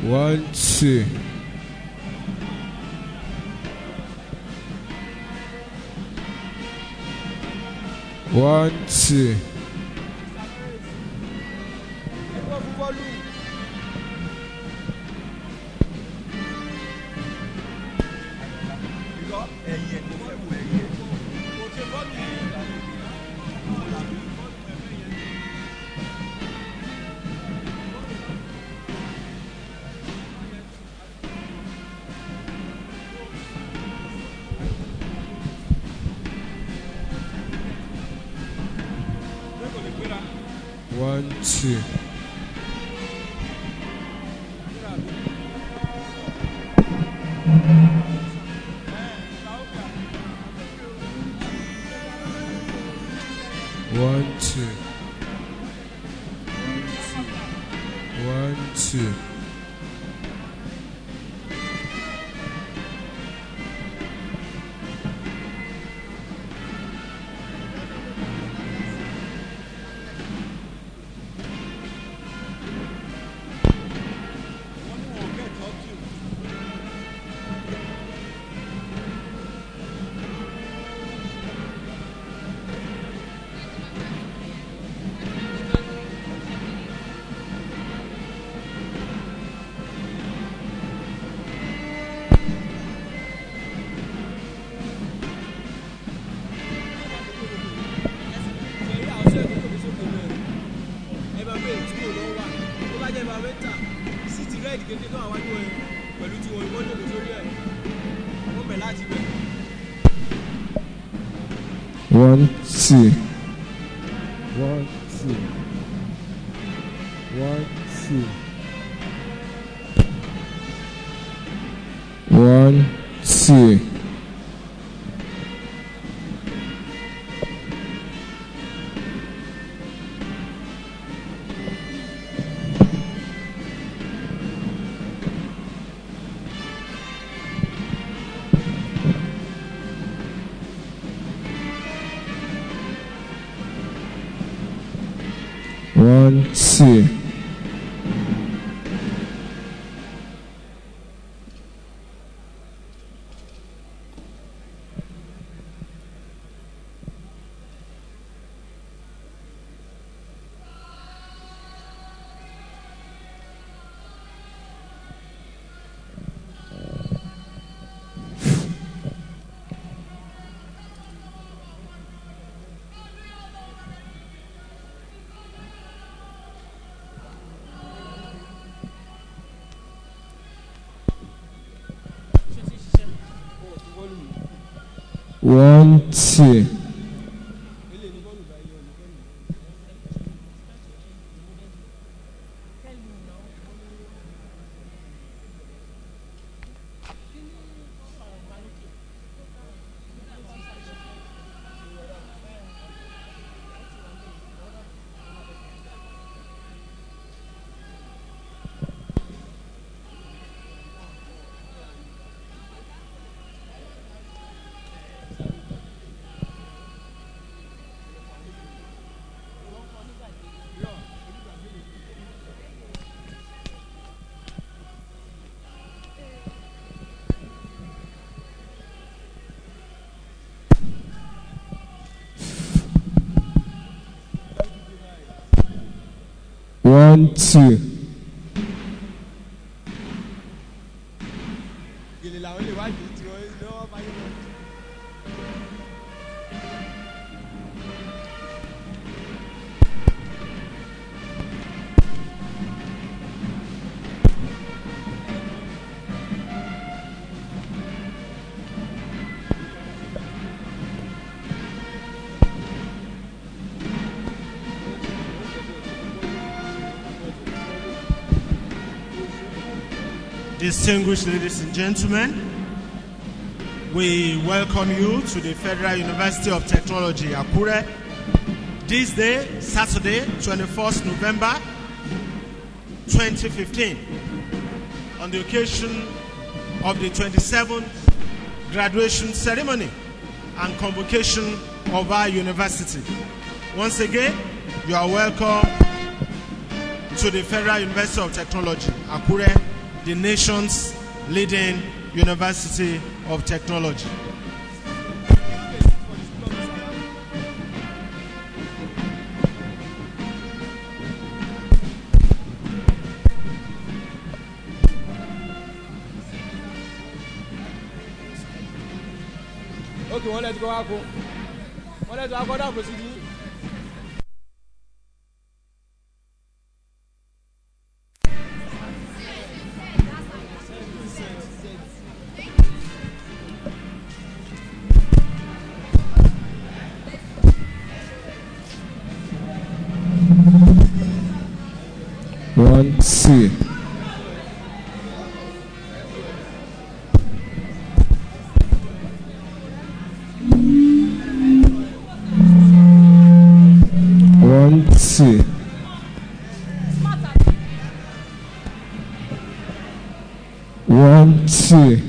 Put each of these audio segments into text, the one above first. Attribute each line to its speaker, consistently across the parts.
Speaker 1: 1, 2. 1, 2. 1, 2. 1, 2. 1, 2. 1, 2. 1, 2. 1, 2. 1, 2. 1, 2. 1, 2. 1, 2.
Speaker 2: 'Distinguished ladies and gentlemen, we welcome you to the Federal University of Technology, Akure. This day, Saturday, 21st November 2015, on the occasion of the 27th graduation ceremony and Convocation of our university. Once again, you are welcome to the Federal University of Technology, Akure, the nation's leading University of Technology.
Speaker 3: Okay, one let's go out. One let's go out. Proceed.
Speaker 1: One, two. One, two. One, two.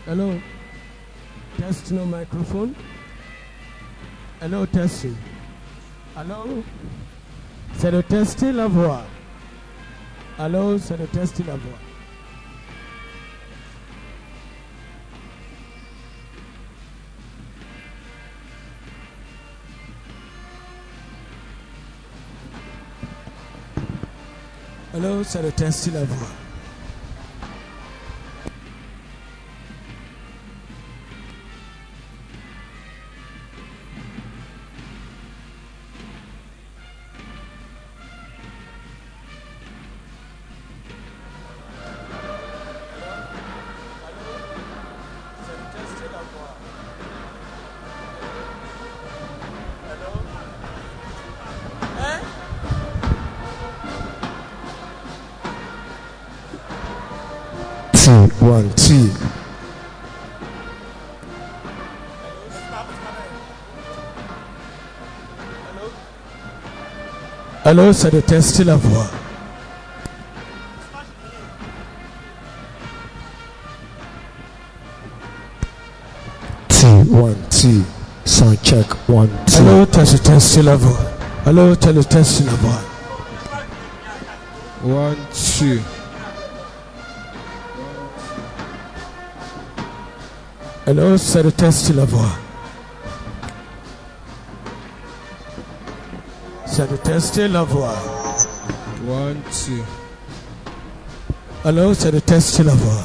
Speaker 4: Hello. Test no microphone. Hello, testing. Hello. C'est de tester la voix. Hello, c'est de tester la voix. Hello, c'est de tester la voix.
Speaker 1: One, two.
Speaker 4: Hello, c'est de tester la voix.
Speaker 1: One, two. Sound check. One, two.
Speaker 4: Hello, tester la voix. Hello, tester la voix.
Speaker 1: One, two.
Speaker 4: Hello, c'est de tester la voix. C'est de tester la voix.
Speaker 1: One, two.
Speaker 4: Hello, c'est de tester la voix.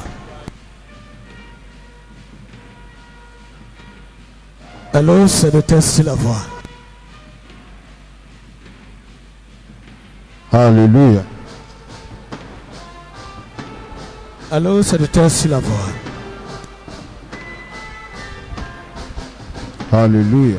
Speaker 4: Hello, c'est de tester la voix.
Speaker 1: Hallelujah.
Speaker 4: Hello, c'est de tester la voix.
Speaker 1: Hallelujah.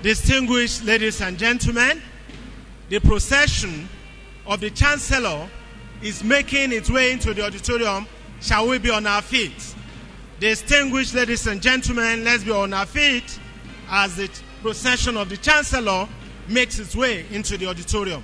Speaker 2: Distinguished ladies and gentlemen, the procession of the Chancellor is making its way into the auditorium. Shall we be on our feet? Distinguished ladies and gentlemen, let's be on our feet as the procession of the Chancellor makes its way into the auditorium.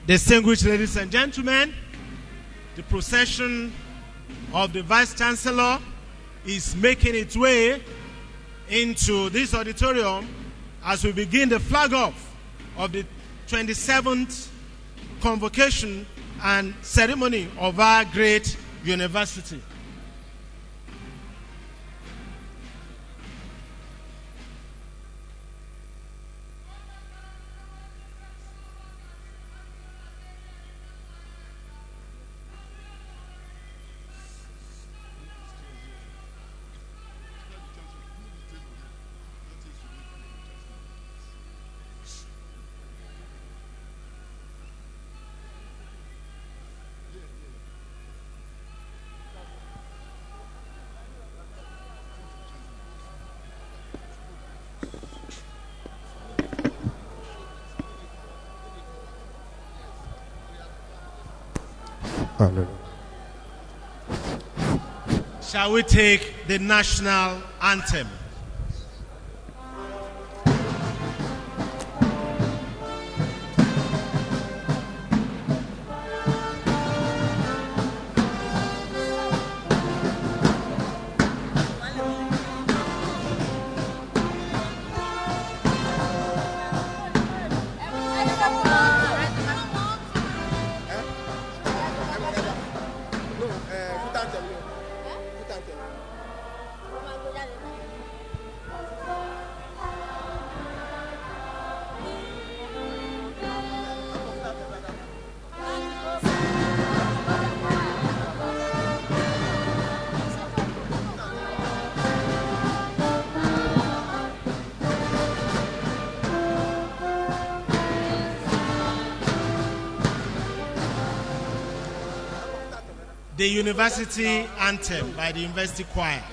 Speaker 2: Distinguished ladies and gentlemen, the procession of the Vice-chancellor is making its way into this auditorium as we begin the flag off of the 27th convocation and ceremony of our great university.
Speaker 1: Hallelujah.
Speaker 2: Shall we take the national anthem? The university anthem by the university choir.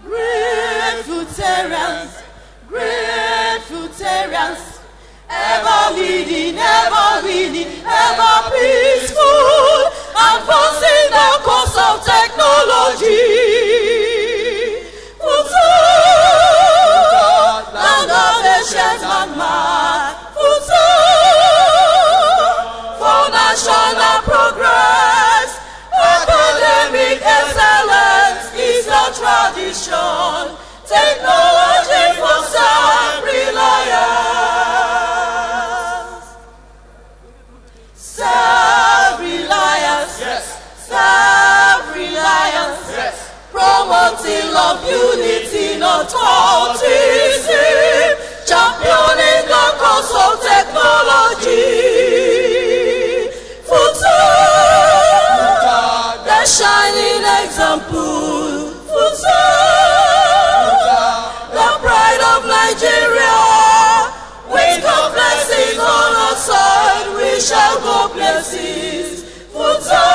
Speaker 5: Great Futarians, great Futarians, ever leading, ever peaceful, advancing the course of technology. Futa, land of ancient landmark. Futa, for national progress, academic excellence is a tradition. Technology for self-reliance. Self-reliance. Yes. Self-reliance. Yes. Promoting love, unity, not autism. Championing the cause of technology. Futa, the shining example. Futa, Nigeria, with the blessings on our side, we shall go places. Futa,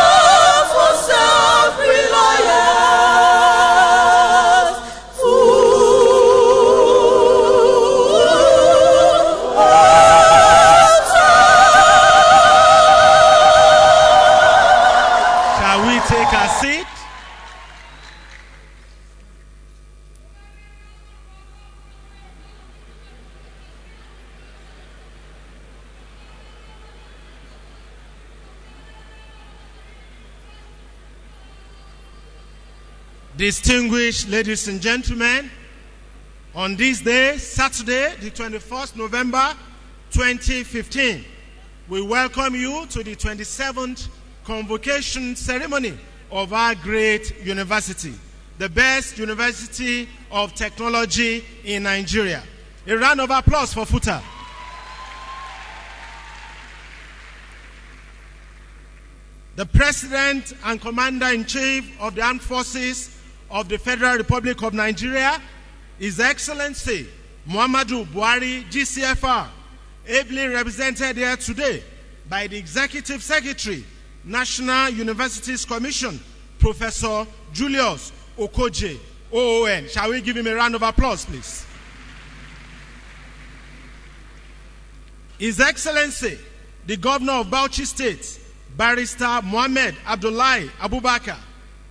Speaker 5: for self-reliance.
Speaker 2: Shall we take a seat? Distinguished ladies and gentlemen, on this day, Saturday, the 21st November 2015, we welcome you to the 27th Convocation ceremony of our great university, the best university of technology in Nigeria. A round of applause for Futa. The President and Commander-in-Chief of the Armed Forces of the Federal Republic of Nigeria, His Excellency Muhammadu Buhari, GCFR, ably represented here today by the Executive Secretary, National Universities Commission, Professor Julius Okoje, OON. Shall we give him a round of applause, please? His Excellency, the Governor of Bauchi State, Barrister Mohammed Abdullahi Abubakar,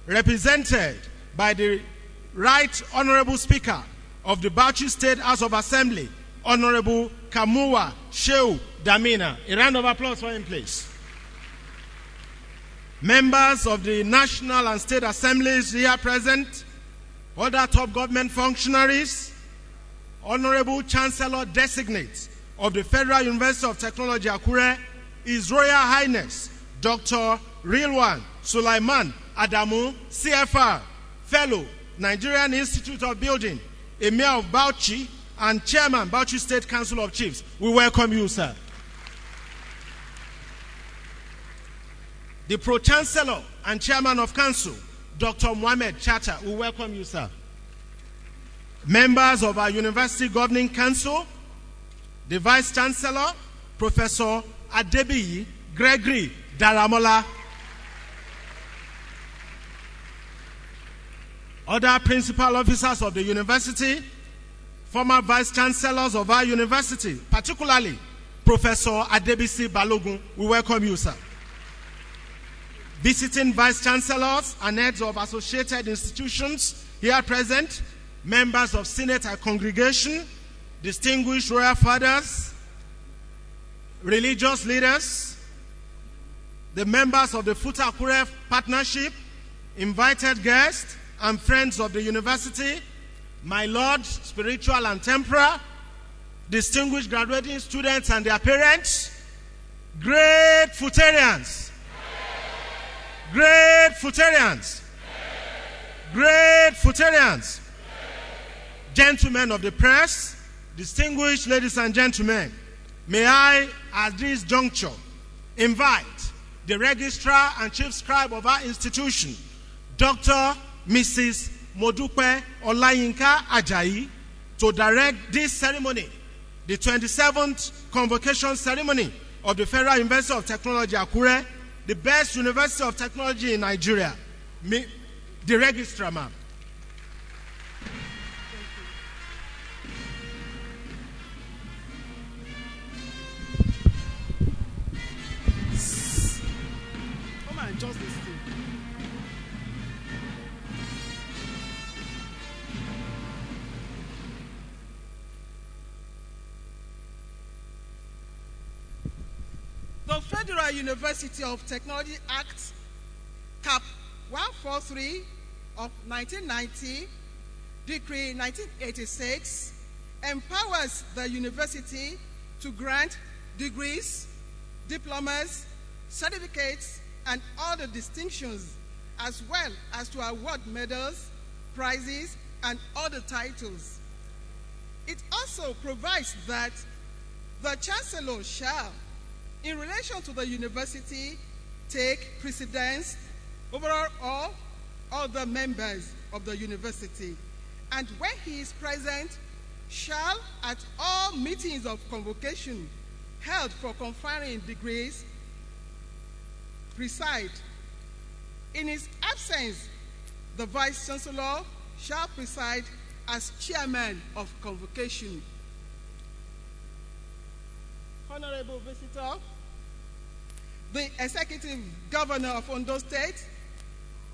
Speaker 2: represented by the Right Honorable Speaker of the Bauchi State House of Assembly, Honorable Kamuwa Shehu Damina. A round of applause for him, please. Members of the National and State Assemblies here present, other top government functionaries, Honorable Chancellor Designate of the Federal University of Technology, Akure, His Royal Highness, Dr. Rilwan Sulaiman Adamu, CFR, Fellow, Nigerian Institute of Building, Emir of Bauchi, and Chairman, Bauchi State Council of Chiefs. We welcome you, sir. The Pro-chancellor and Chairman of Council, Dr. Mohammed Chatta. We welcome you, sir. Members of our University Governing Council, the Vice-chancellor, Professor Adebiyi Gregory Daramola. Other principal officers of the university, former vice-chancellors of our university, particularly Professor Adebisi Balogun, we welcome you, sir. Visiting vice-chancellors and heads of associated institutions here present, members of Senate and congregation, distinguished royal fathers, religious leaders, the members of the Futa Akure partnership, invited guests, and friends of the university, my lord, spiritual and temporal, distinguished graduating students and their parents, great Futarians, great Futarians, great Futarians, gentlemen of the press, distinguished ladies and gentlemen, may I, at this juncture, invite the registrar and chief scribe of our institution, Dr. Mrs. Modupe Olayinka Ajayi, to direct this ceremony, the 27th convocation ceremony of the Federal University of Technology Akure, the best university of technology in Nigeria. The registrar, ma'am.
Speaker 6: Come on, just this thing. The Federal University of Technology Act, Cap 143 of 1990, Decree 1986, empowers the university to grant degrees, diplomas, certificates, and other distinctions, as well as to award medals, prizes, and other titles. It also provides that the Chancellor shall, in relation to the university, take precedence over all other members of the university, and when he is present, shall at all meetings of convocation held for conferring degrees preside. In his absence, the Vice-chancellor shall preside as chairman of convocation. Honorable visitor, the executive governor of Ondo State,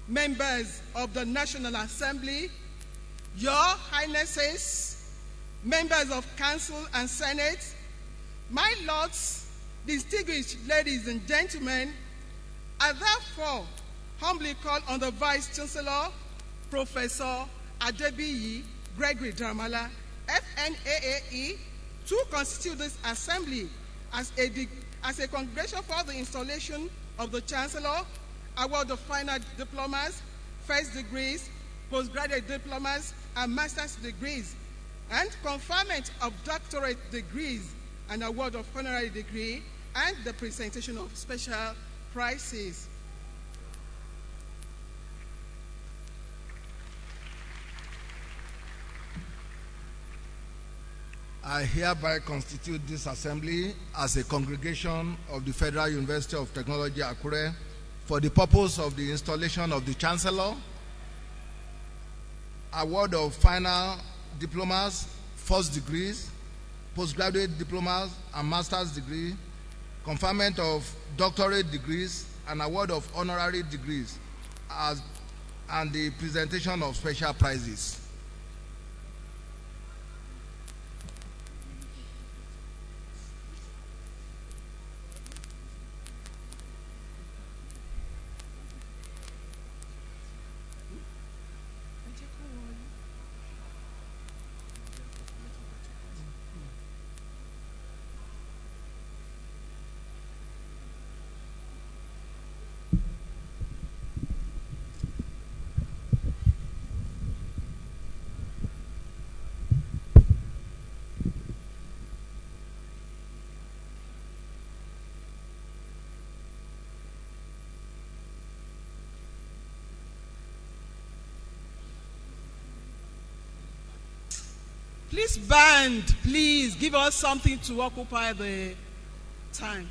Speaker 6: members of the National Assembly, your highnesses, members of council and senate, my lords, distinguished ladies and gentlemen, I therefore humbly call on the Vice-chancellor, Professor Adebiyi Gregory Daramola, FNAAE, to constitute this assembly as a congregation for the installation of the Chancellor, award of final diplomas, first degrees, postgraduate diplomas, and master's degrees, and conferment of doctorate degrees, and award of honorary degree, and the presentation of special prizes.
Speaker 7: I hereby constitute this assembly as a congregation of the Federal University of Technology Akure for the purpose of the installation of the Chancellor, award of final diplomas, first degrees, postgraduate diplomas and master's degree, conferment of doctorate degrees, and award of honorary degrees, and the presentation of special prizes.
Speaker 6: Please, band, please give us something to occupy the time.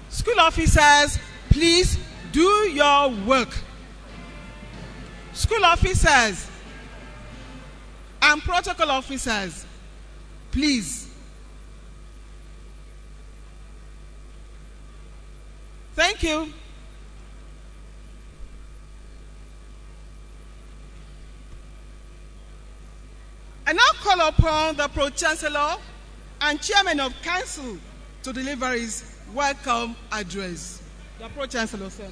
Speaker 6: School officers, please do your work. School officers and protocol officers, please. Thank you. I now call upon the Pro-chancellor and Chairman of Council to deliver his welcome address. The Pro-chancellor, sir.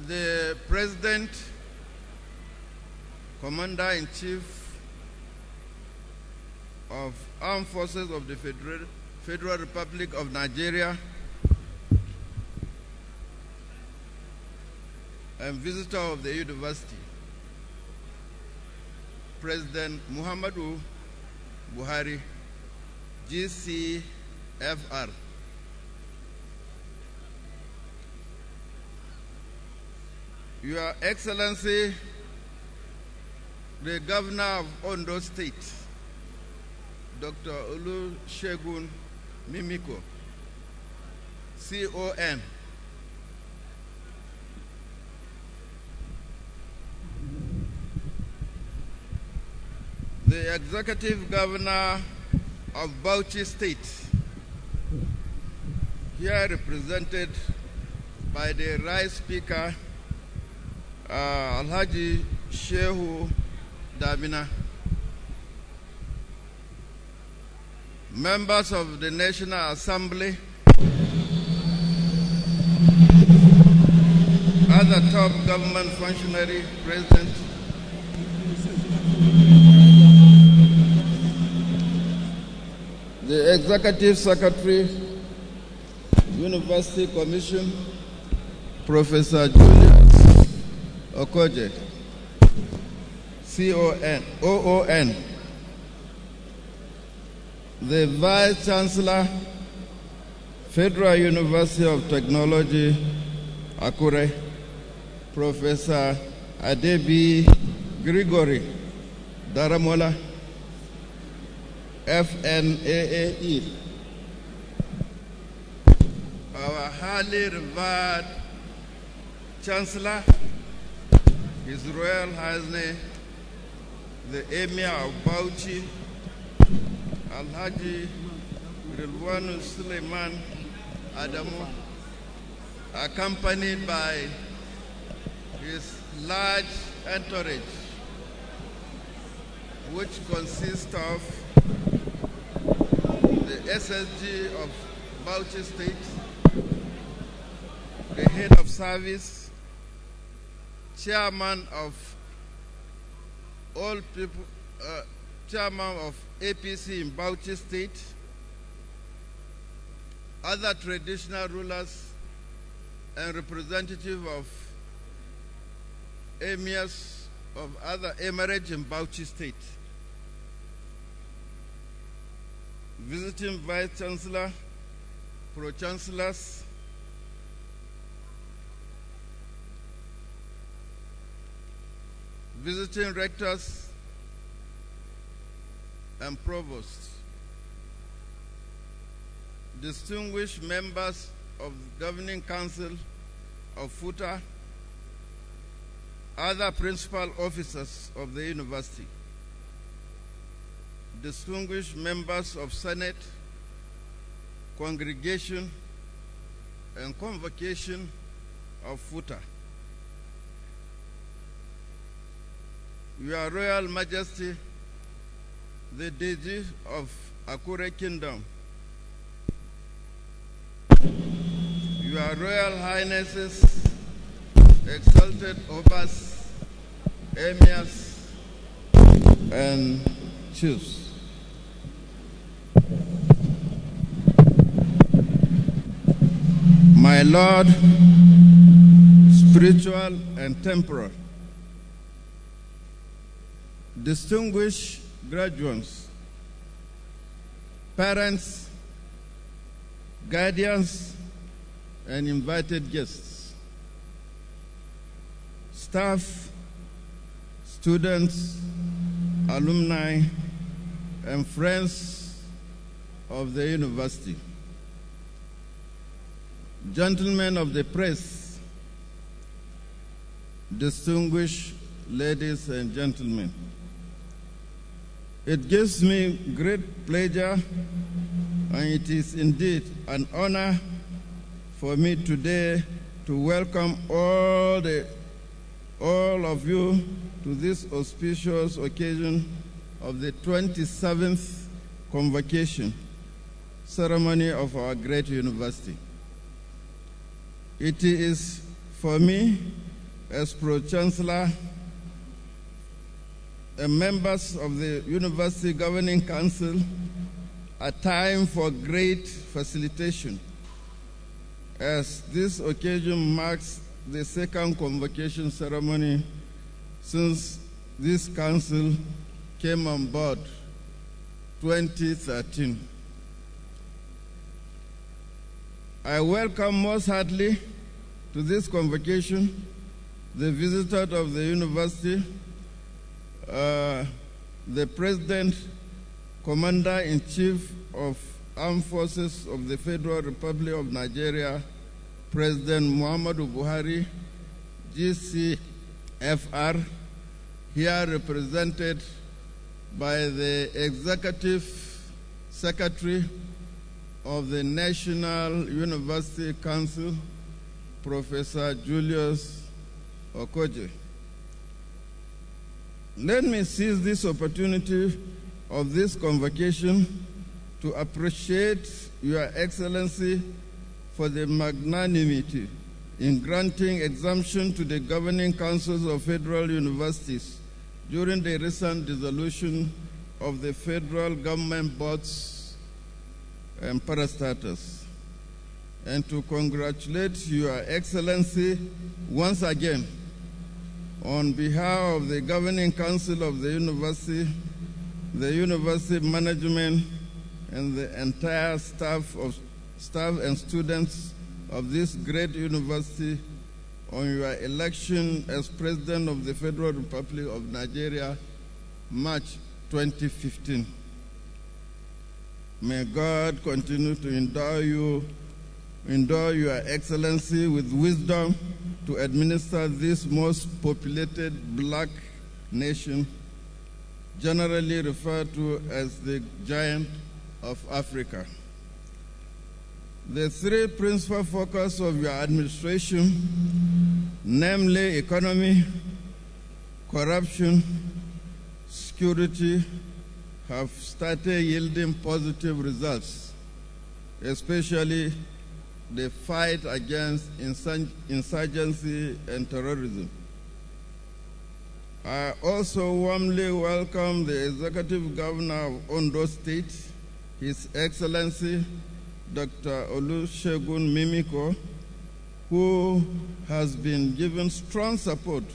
Speaker 7: The President, Commander-in-Chief of Armed Forces of the Federal Republic of Nigeria, and visitor of the university, President Muhammadu Buhari, GCFR. Your Excellency, the Governor of Ondo State, Dr. Olusegun Mimiko, CON. The Executive Governor of Bauchi State,
Speaker 8: here represented by the Right Speaker, Alhaji Shehu Damina, members of the National Assembly, other top government functionary present, the Executive Secretary, University Commission, Professor Julius Okoje, OON, the Vice-chancellor, Federal University of Technology, Akure, Professor Adebi Gregory Daramola, FNAAE, our highly revered Chancellor, His Royal Highness, the Emir of Bauchi, Alhaji Rilwanu Suleiman Adamu, accompanied by his large entourage, which consists of the SSG of Bauchi State, the head of service, chairman of all people, chairman of APC in Bauchi State, other traditional rulers, and representative of emirs of other emirates in Bauchi State. Visiting Vice-chancellor, Pro-chancellors, visiting rectors and provosts, distinguished members of the Governing Council of Futa, other principal officers of the university, distinguished members of Senate, Congregation, and Convocation of Futa, Your Royal Majesty, the Deji of Akure Kingdom, Your Royal Highnesses, exalted Obas, Emirs, and Chiefs. My Lord, spiritual and temporal, distinguished graduates, parents, guardians, and invited guests, staff, students, alumni, and friends of the university, gentlemen of the press, distinguished ladies and gentlemen. It gives me great pleasure, and it is indeed an honor for me today to welcome all of you to this auspicious occasion of the 27th Convocation ceremony of our great university. It is for me, as Pro-chancellor and members of the University Governing Council, a time for great facilitation, as this occasion marks the second convocation ceremony since this council came on board 2013. I welcome most heartily to this convocation the visitors of the university, the President, Commander-in-Chief of Armed Forces of the Federal Republic of Nigeria, President Muhammadu Buhari, GCFR, here represented by the Executive Secretary, of the National University Council, Professor Julius Okoje. Let me seize this opportunity of this convocation to appreciate Your Excellency for the magnanimity in granting exemption to the governing councils of federal universities during the recent dissolution of the federal government boards and parastatals, and to congratulate Your Excellency once again on behalf of the governing council of the university management, and the entire staff and students of this great university on your election as President of the Federal Republic of Nigeria, March 2015. May God continue to endow Your Excellency with wisdom to administer this most populated black nation, generally referred to as the Giant of Africa. The three principal focuses of your administration, namely economy, corruption, security, have started yielding positive results, especially the fight against insurgency and terrorism. I also warmly welcome the Executive Governor of Ondo State, His Excellency Dr. Olusegun Mimiko, who has been given strong support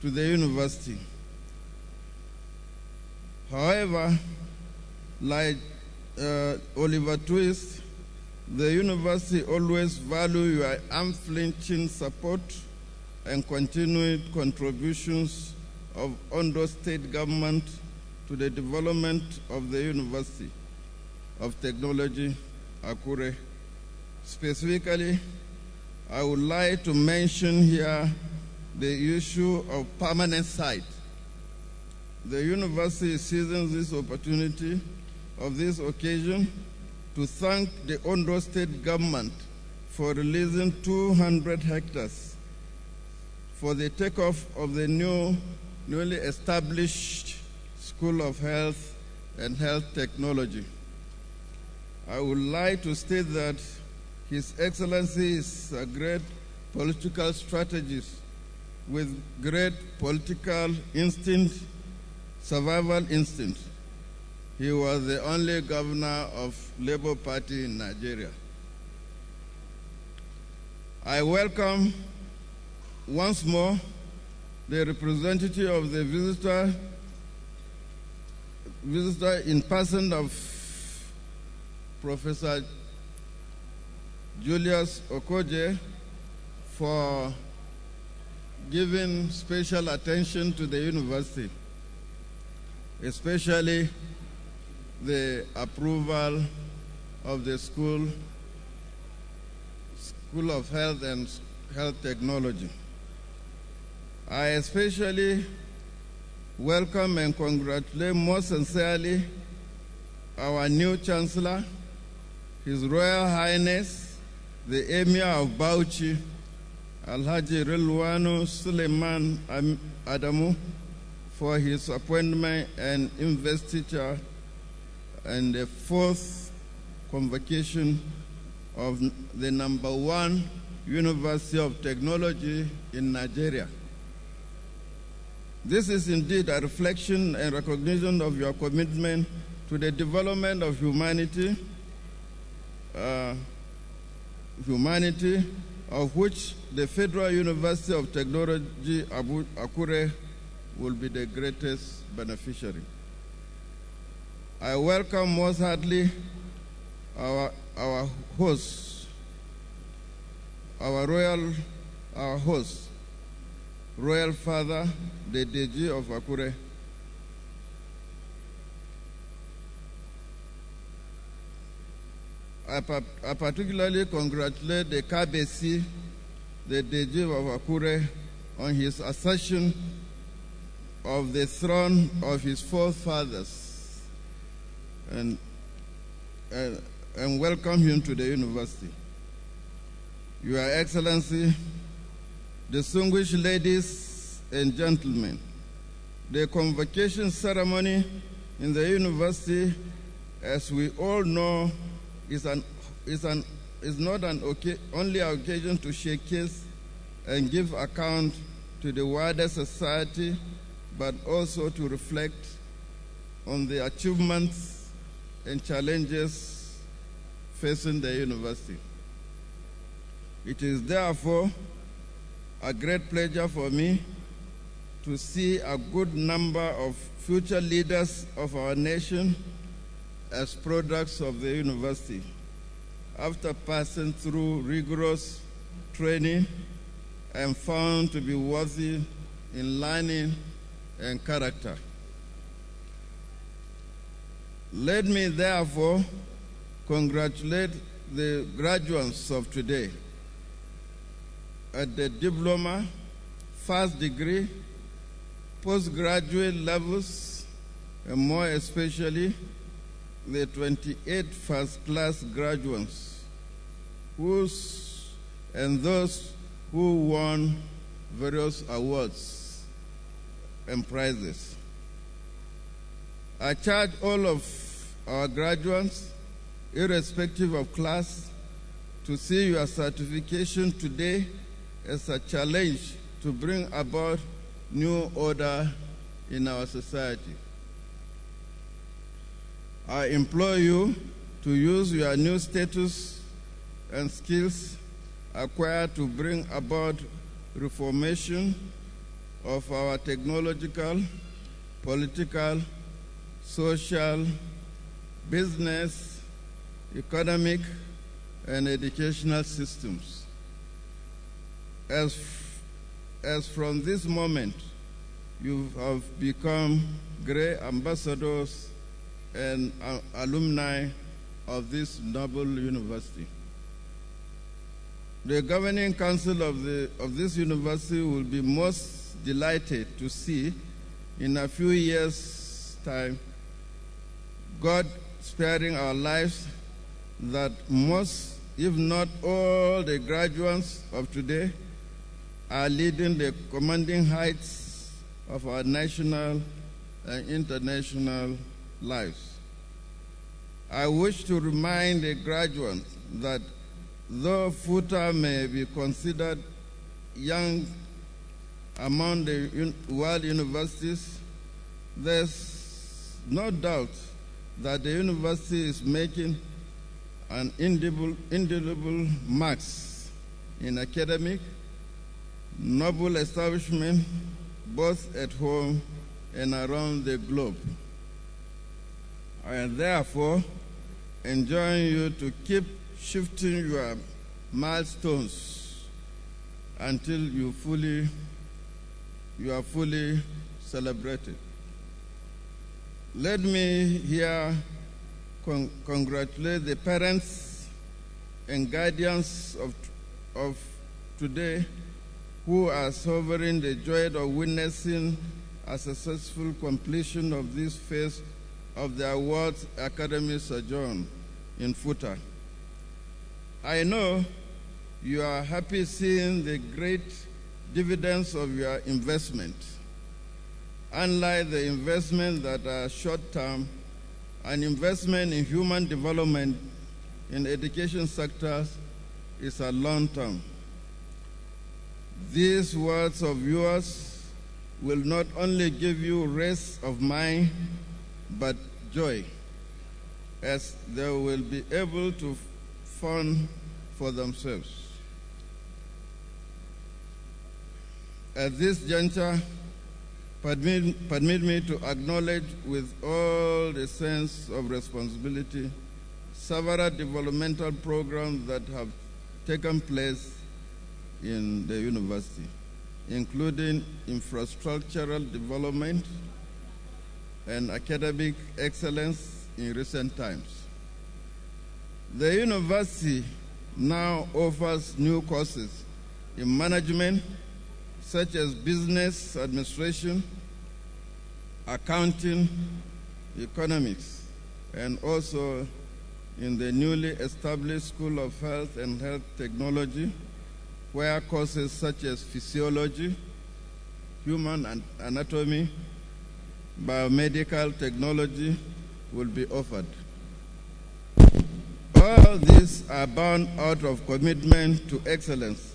Speaker 8: to the university. However, like Oliver Twist, the university always values your unflinching support and continued contributions of Ondo State government to the development of the University of Technology, Akure. Specifically, I would like to mention here the issue of permanent site. The university is seizing this opportunity of this occasion to thank the Ondo State government for releasing 200 hectares for the takeoff of the newly established School of Health and Health Technology. I would like to state that His Excellency is a great political strategist with great political instinct, survival instinct. He was the only governor of Labour Party in Nigeria. I welcome once more the representative of the visitor in person of Professor Julius Okoje for giving special attention to the university, especially the approval of the School of Health and Health Technology. I especially welcome and congratulate most sincerely our new Chancellor, His Royal Highness, the Emir of Bauchi, Alhaji Rilwanu Suleiman Adamu, for his appointment and investiture and the fourth convocation of the #1 University of Technology in Nigeria. This is indeed a reflection and recognition of your commitment to the development of humanity, of which the Federal University of Technology, Akure, will be the greatest beneficiary. I welcome most heartily our host, Royal Father, the Deji of Akure. I particularly congratulate the Kabesi, the Deji of Akure, on his accession of the throne of his forefathers. And and welcome him to the university. Your Excellency, distinguished ladies and gentlemen, the convocation ceremony in the university, as we all know, is not only an occasion to showcase and give account to the wider society, but also to reflect on the achievements and challenges facing the university. It is therefore a great pleasure for me to see a good number of future leaders of our nation as products of the university, after passing through rigorous training and found to be worthy in learning and character. Let me therefore congratulate the graduates of today at the diploma, first degree, postgraduate levels, and more especially the 28 first-class graduates and those who won various awards and prizes. I charge all of our graduates, irrespective of class, to see your certification today as a challenge to bring about new order in our society. I implore you to use your new status and skills acquired to bring about reformation of our technological, political, social, business, economic, and educational systems. As from this moment, you have become great ambassadors and alumni of this noble university. The governing council of this university will be most delighted to see in a few years' time, God sparing our lives, that most, if not all, the graduates of today are leading the commanding heights of our national and international lives. I wish to remind the graduates that though Futa may be considered young among the world universities, there's no doubt that the university is making an indelible marks in academic, noble establishment, both at home and around the globe. I am therefore enjoin you to keep shifting your milestones until you are fully celebrated. Let me here congratulate the parents and guardians of today who are suffering the joy of witnessing a successful completion of this phase of the awards academy sojourn in Futa. I know you are happy seeing the great dividends of your investment. Unlike the investment that are short-term, an investment in human development in education sectors is a long-term. These words of yours will not only give you rest of mind, but joy, as they will be able to fund for themselves. At this juncture, permit me to acknowledge with all the sense of responsibility several developmental programs that have taken place in the university, including infrastructural development and academic excellence in recent times. The university now offers new courses in management, such as business administration, accounting, economics, and also in the newly established School of Health and Health Technology, where courses such as physiology, human anatomy, biomedical technology will be offered. All these are born out of commitment to excellence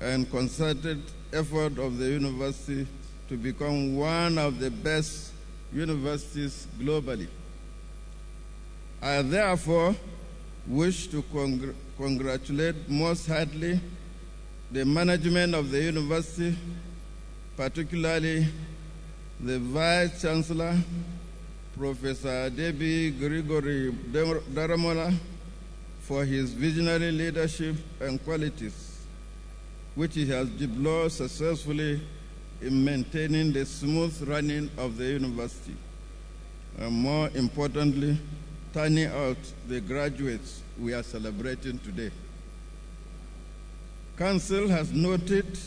Speaker 8: and concerted effort of the university to become one of the best universities globally. I therefore wish to congratulate most heartily the management of the university, particularly the Vice-chancellor, Professor Debbie Gregory Daramola, for his visionary leadership and qualities, which he has deployed successfully in maintaining the smooth running of the university, and more importantly, turning out the graduates we are celebrating today. Council has noted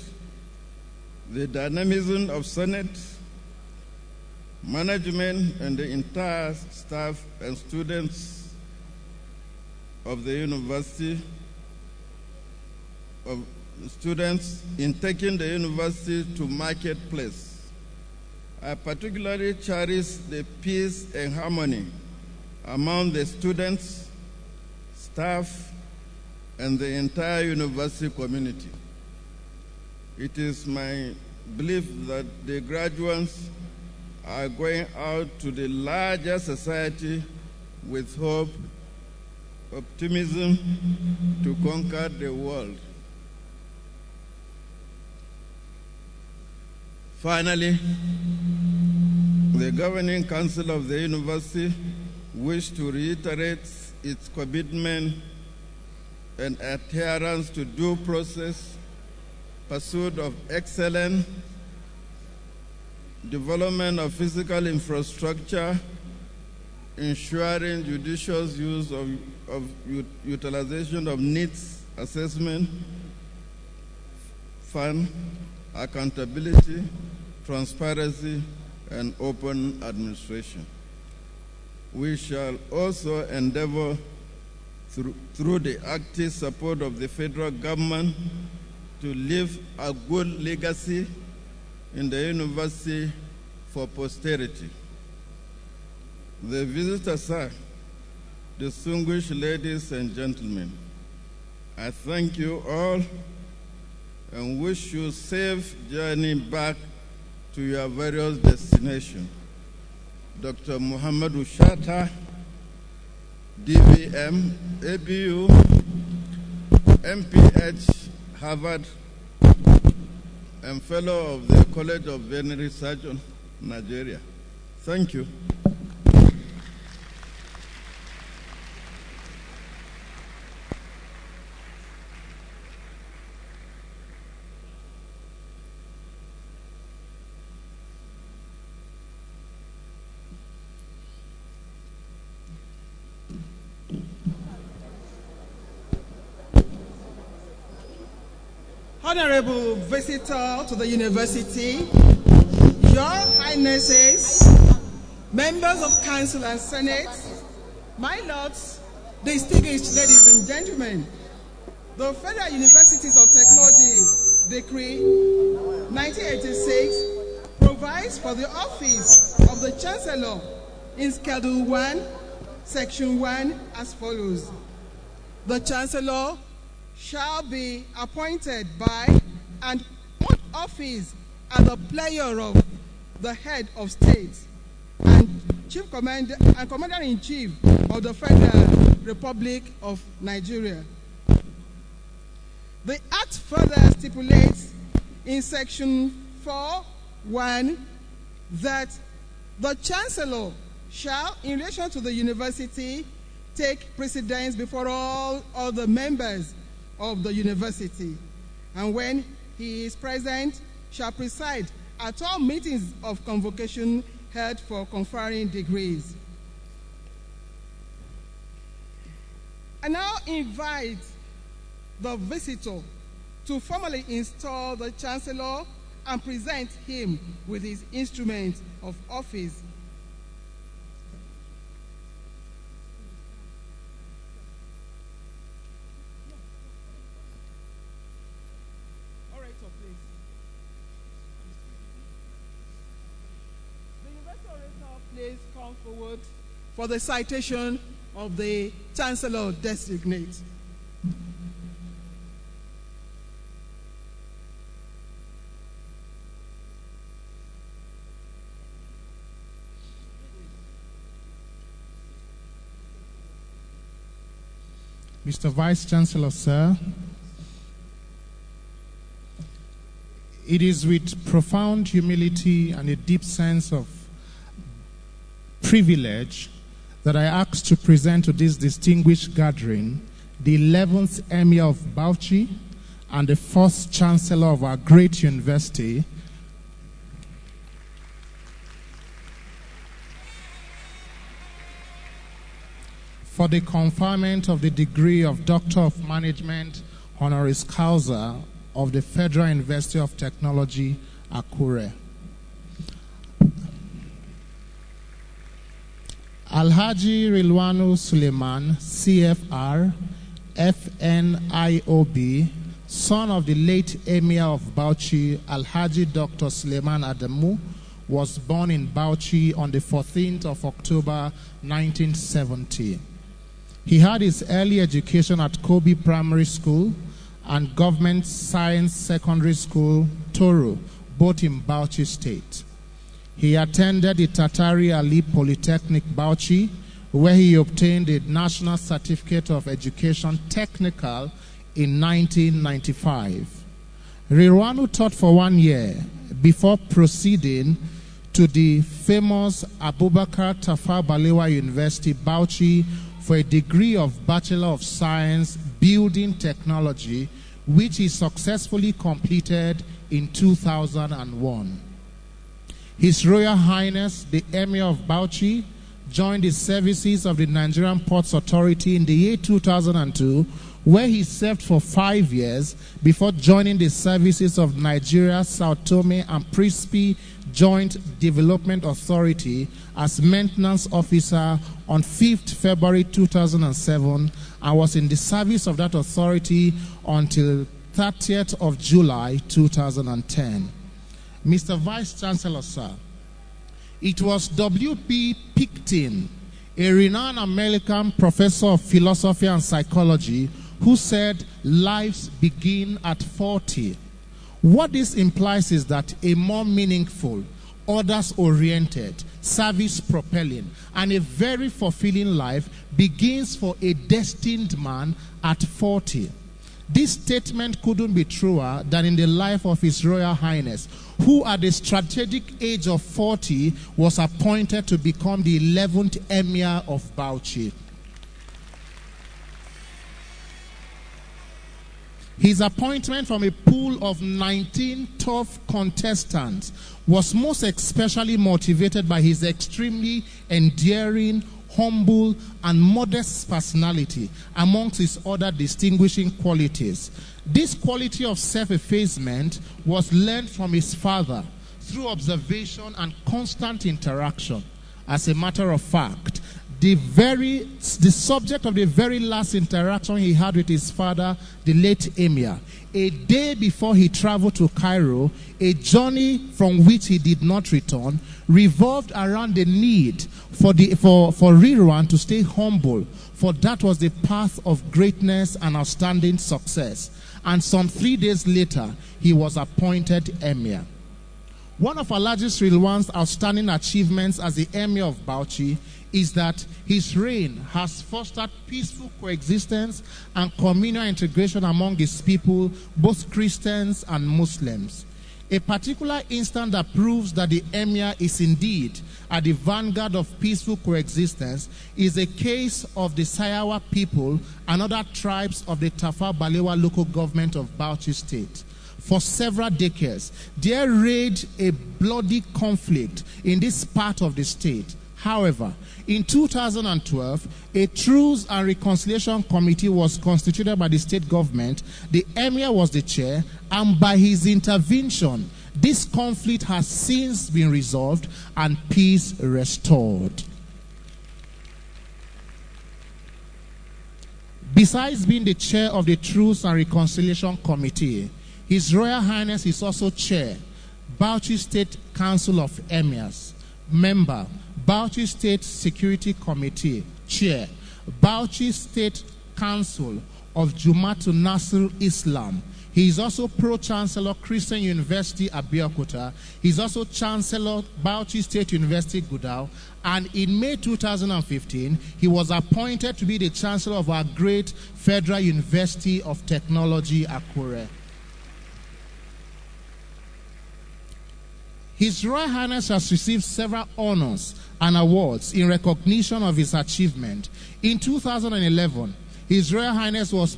Speaker 8: the dynamism of Senate, management, and the entire staff and students of the university, in taking the university to marketplace. I particularly cherish the peace and harmony among the students, staff, and the entire university community. It is my belief that the graduates are going out to the larger society with hope, optimism to conquer the world. Finally, the Governing Council of the University wish to reiterate its commitment and adherence to due process, pursuit of excellence, development of physical infrastructure, ensuring judicious use of utilization of needs assessment, fund, accountability, transparency, and open administration. We shall also endeavor through the active support of the federal government to leave a good legacy in the university for posterity. The visitors are distinguished ladies and gentlemen. I thank you all and wish you a safe journey back to your various destinations. Dr. Muhammad Ushata, DVM, ABU, MPH, Harvard, and Fellow of the College of Veterinary Surgeons, Nigeria. Thank you.
Speaker 6: Honorable visitor to the university, Your Highnesses, members of Council and Senate, my lords, distinguished ladies and gentlemen, the Federal Universities of Technology Decree 1986 provides for the office of the Chancellor in Schedule 1, Section 1 as follows. The Chancellor shall be appointed by and hold office as the player of the head of state and chief commander and commander-in-chief of the Federal Republic of Nigeria. The Act further stipulates in Section 4(1) that the Chancellor shall, in relation to the university, take precedence before all other members of the university, and when he is present, shall preside at all meetings of convocation held for conferring degrees. I now invite the visitor to formally install the Chancellor and present him with his instrument of office. come forward for the citation of the Chancellor designate.
Speaker 9: Mr. Vice-chancellor, sir, it is with profound humility and a deep sense of privilege that I ask to present to this distinguished gathering the 11th Emir of Bauchi and the first Chancellor of our great university, for the conferment of the degree of Doctor of Management honoris causa of the Federal University of Technology, Akure. Alhaji Rilwanu Suleiman, CFR, FNIOB, son of the late Emir of Bauchi, Alhaji Dr. Suleiman Adamu, was born in Bauchi on the 14th of October 1970. He had his early education at Kobe Primary School and Government Science Secondary School, Toro, both in Bauchi State. He attended the Tatari Ali Polytechnic, Bauchi, where he obtained a National Certificate of Education Technical in 1995. Rirwanu taught for 1 year before proceeding to the famous Abubakar Tafawa Balewa University, Bauchi, for a degree of Bachelor of Science Building Technology, which he successfully completed in 2001. His Royal Highness, the Emir of Bauchi, joined the services of the Nigerian Ports Authority in the year 2002, where he served for 5 years before joining the services of Nigeria, Sao Tome and Principe Joint Development Authority as maintenance officer on 5th February 2007 and was in the service of that authority until 30th of July 2010. Mr. Vice-Chancellor, sir, it was W.P. Picton, a renowned American professor of philosophy and psychology, who said lives begin at 40. What this implies is that a more meaningful, others-oriented, service-propelling, and a very fulfilling life begins for a destined man at 40. This statement couldn't be truer than in the life of His Royal Highness, who at the strategic age of 40 was appointed to become the 11th Emir of Bauchi. His appointment from a pool of 19 tough contestants was most especially motivated by his extremely endearing, humble, and modest personality, amongst his other distinguishing qualities. This quality of self-effacement was learned from his father through observation and constant interaction. As a matter of fact, the subject of the very last interaction he had with his father, the late Emir, a day before he traveled to Cairo, a journey from which he did not return, revolved around the need for Rirwan to stay humble, for that was the path of greatness and outstanding success. And some 3 days later, he was appointed Emir. One of Alhaji Rilwan's outstanding achievements as the Emir of Bauchi is that his reign has fostered peaceful coexistence and communal integration among his people, both Christians and Muslims. A particular instance that proves that the Emir is indeed at the vanguard of peaceful coexistence is a case of the Sayawa people and other tribes of the Tafawa Balewa local government of Bauchi State. For several decades, there raged a bloody conflict in this part of the state. However, in 2012, a Truce and Reconciliation Committee was constituted by the state government. The Emir was the chair, and by his intervention, this conflict has since been resolved and peace restored. Besides being the chair of the Truce and Reconciliation Committee, His Royal Highness is also chair, Bauchi State Council of Emirs, member, Bauchi State Security Committee Chair, Bauchi State Council of Jumatu Nasir Islam. He is also Pro-chancellor, Christian University, Abeokuta. He is also Chancellor, Bauchi State University, Goodwill. And in May 2015, he was appointed to be the Chancellor of our great Federal University of Technology, Akure. His Royal Highness has received several honors and awards in recognition of his achievement. In 2011, His Royal Highness was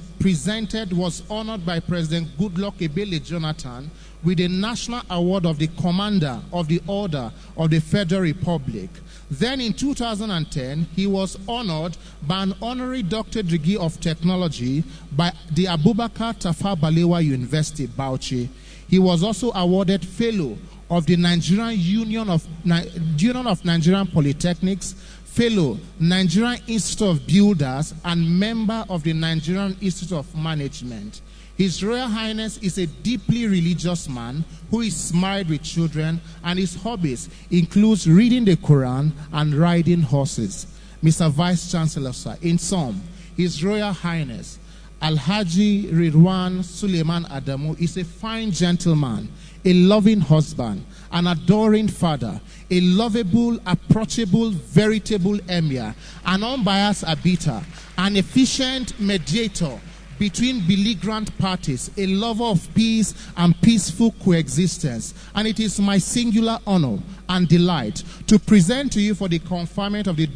Speaker 9: honored by President Goodluck Ebele Jonathan with the National Award of the Commander of the Order of the Federal Republic. Then in 2010, he was honored by an honorary doctorate degree of technology by the Abubakar Tafawa Balewa University, Bauchi. He was also awarded Fellow of the Nigerian Union of Nigerian Polytechnics, Fellow, Nigerian Institute of Builders, and member of the Nigerian Institute of Management. His Royal Highness is a deeply religious man who is married with children, and his hobbies includes reading the Quran and riding horses. Mr. Vice-chancellor, sir, in sum, His Royal Highness Alhaji Ridwan Suleiman Adamu is a fine gentleman, a loving husband, an adoring father, a lovable, approachable, veritable emir, an unbiased arbiter, an efficient mediator between belligerent parties, a lover of peace and peaceful coexistence. And it is my singular honor and delight to present to you for the conferment of the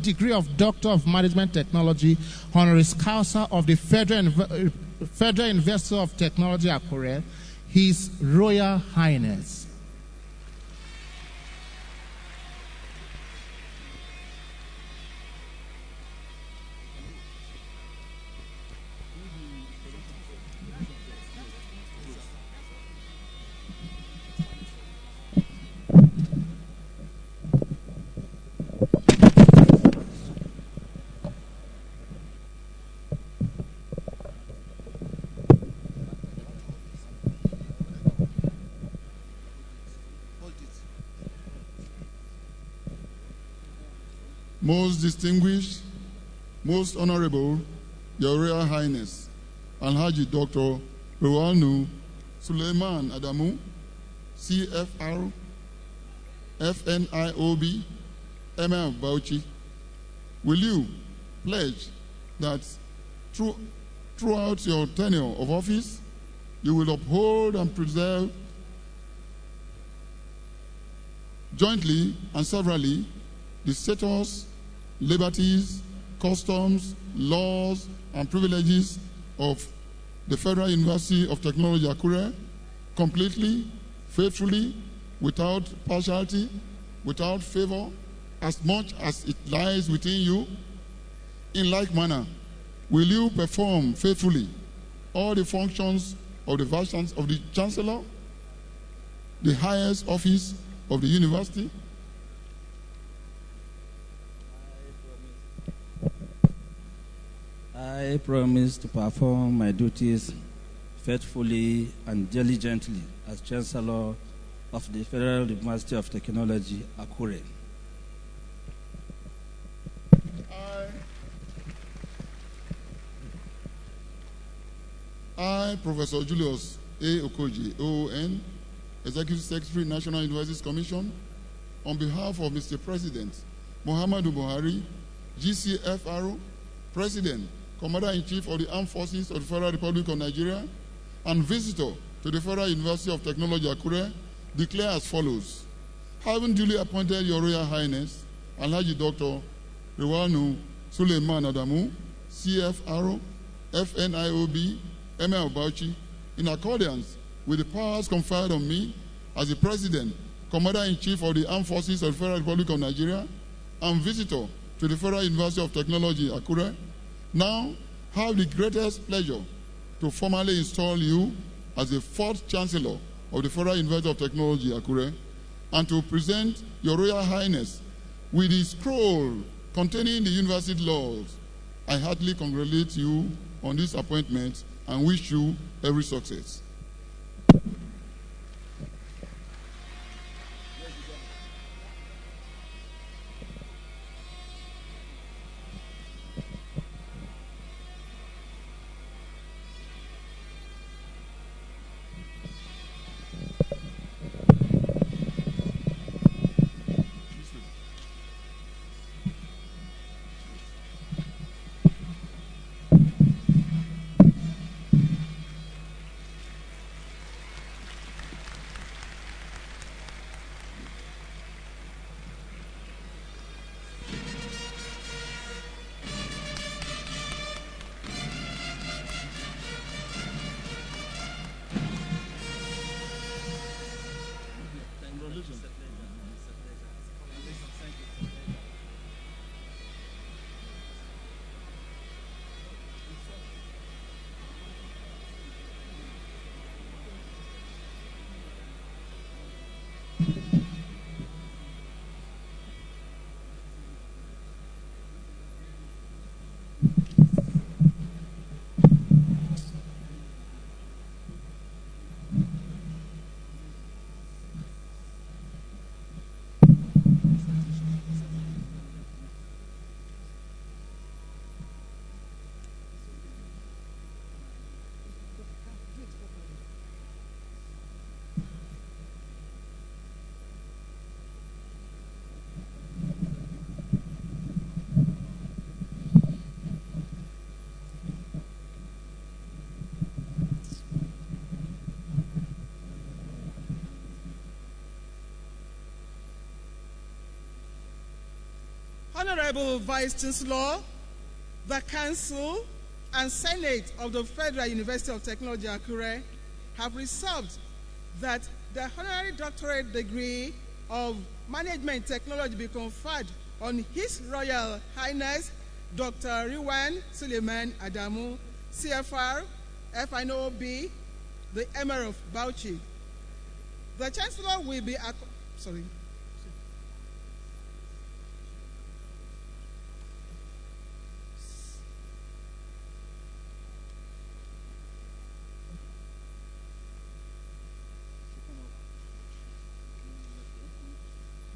Speaker 9: degree of Doctor of Management Technology, honoris causa of the Federal University of Technology, Akure, His Royal Highness.
Speaker 10: Most distinguished, most honorable, Your Royal Highness, Alhaji Dr. Ridwan Suleiman Adamu, CFR, FNIOB, Emir of Bauchi, will you pledge that throughout your tenure of office, you will uphold and preserve jointly and severally the status, liberties, customs, laws, and privileges of the Federal University of Technology, Akure, completely, faithfully, without partiality, without favor, as much as it lies within you? In like manner, will you perform faithfully all the functions of the Vice-chancellor, of the Chancellor, the highest office of the university?
Speaker 11: I promise to perform my duties faithfully and diligently as Chancellor of the Federal University of Technology, Akure.
Speaker 10: I, Professor Julius A. Okoji, OON, Executive Secretary, National Universities Commission, on behalf of Mr. President Muhammadu Buhari, GCFRO, President, Commander-in-Chief of the Armed Forces of the Federal Republic of Nigeria, and visitor to the Federal University of Technology, Akure, declare as follows. Having duly appointed Your Royal Highness, Alhaji Dr. Ridwan Suleiman Adamu, CFRO, FNIOB, Emir of Bauchi, in accordance with the powers conferred on me as the President, Commander-in-Chief of the Armed Forces of the Federal Republic of Nigeria, and visitor to the Federal University of Technology, Akure, now have the greatest pleasure to formally install you as the fourth Chancellor of the Federal University of Technology, Akure, and to present Your Royal Highness with the scroll containing the university laws. I heartily congratulate you on this appointment and wish you every success.
Speaker 6: Honorable Vice-chancellor, the Council and Senate of the Federal University of Technology, Akure, have resolved that the honorary doctorate degree of Management Technology be conferred on His Royal Highness Dr. Riwan Suleiman Adamu, CFR, FNOB, the Emir of Bauchi. The Chancellor will be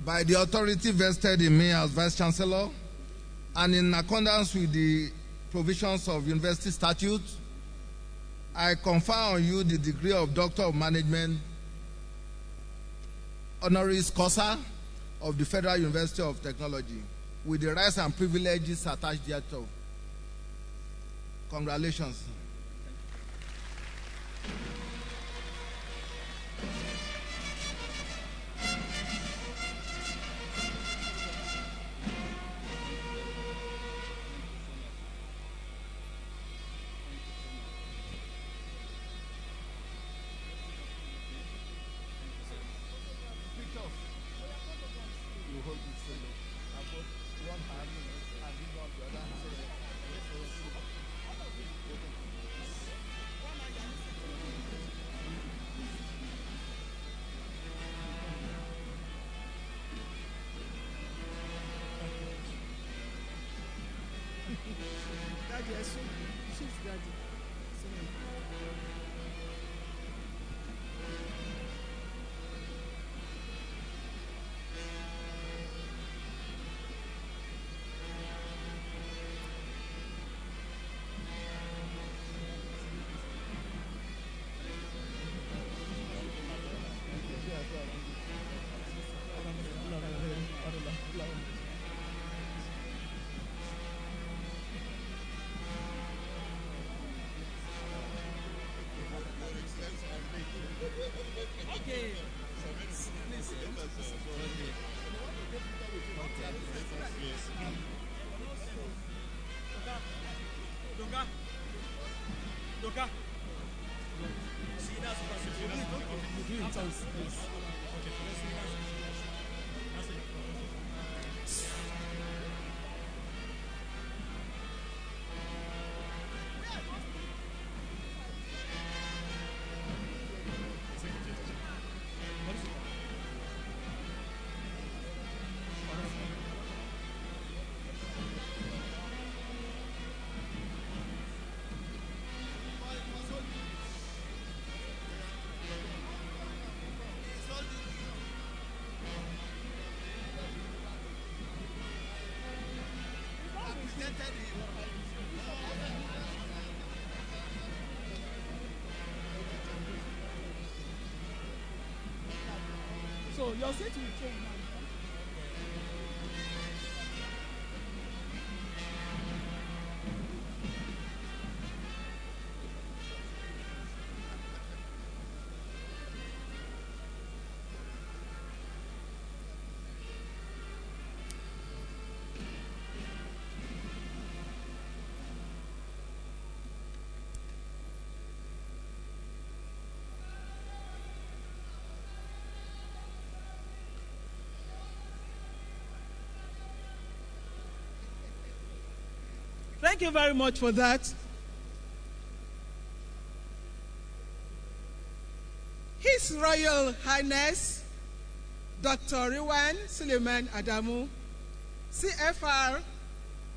Speaker 7: by the authority vested in me as Vice-chancellor, and in accordance with the provisions of University Statute, I confer on you the degree of Doctor of Management, honoris causa of the Federal University of Technology, with the rights and privileges attached thereto. Congratulations.
Speaker 6: So your seat will change now. Thank you very much for that. His Royal Highness Dr. Riwan Suleiman Adamu, CFR,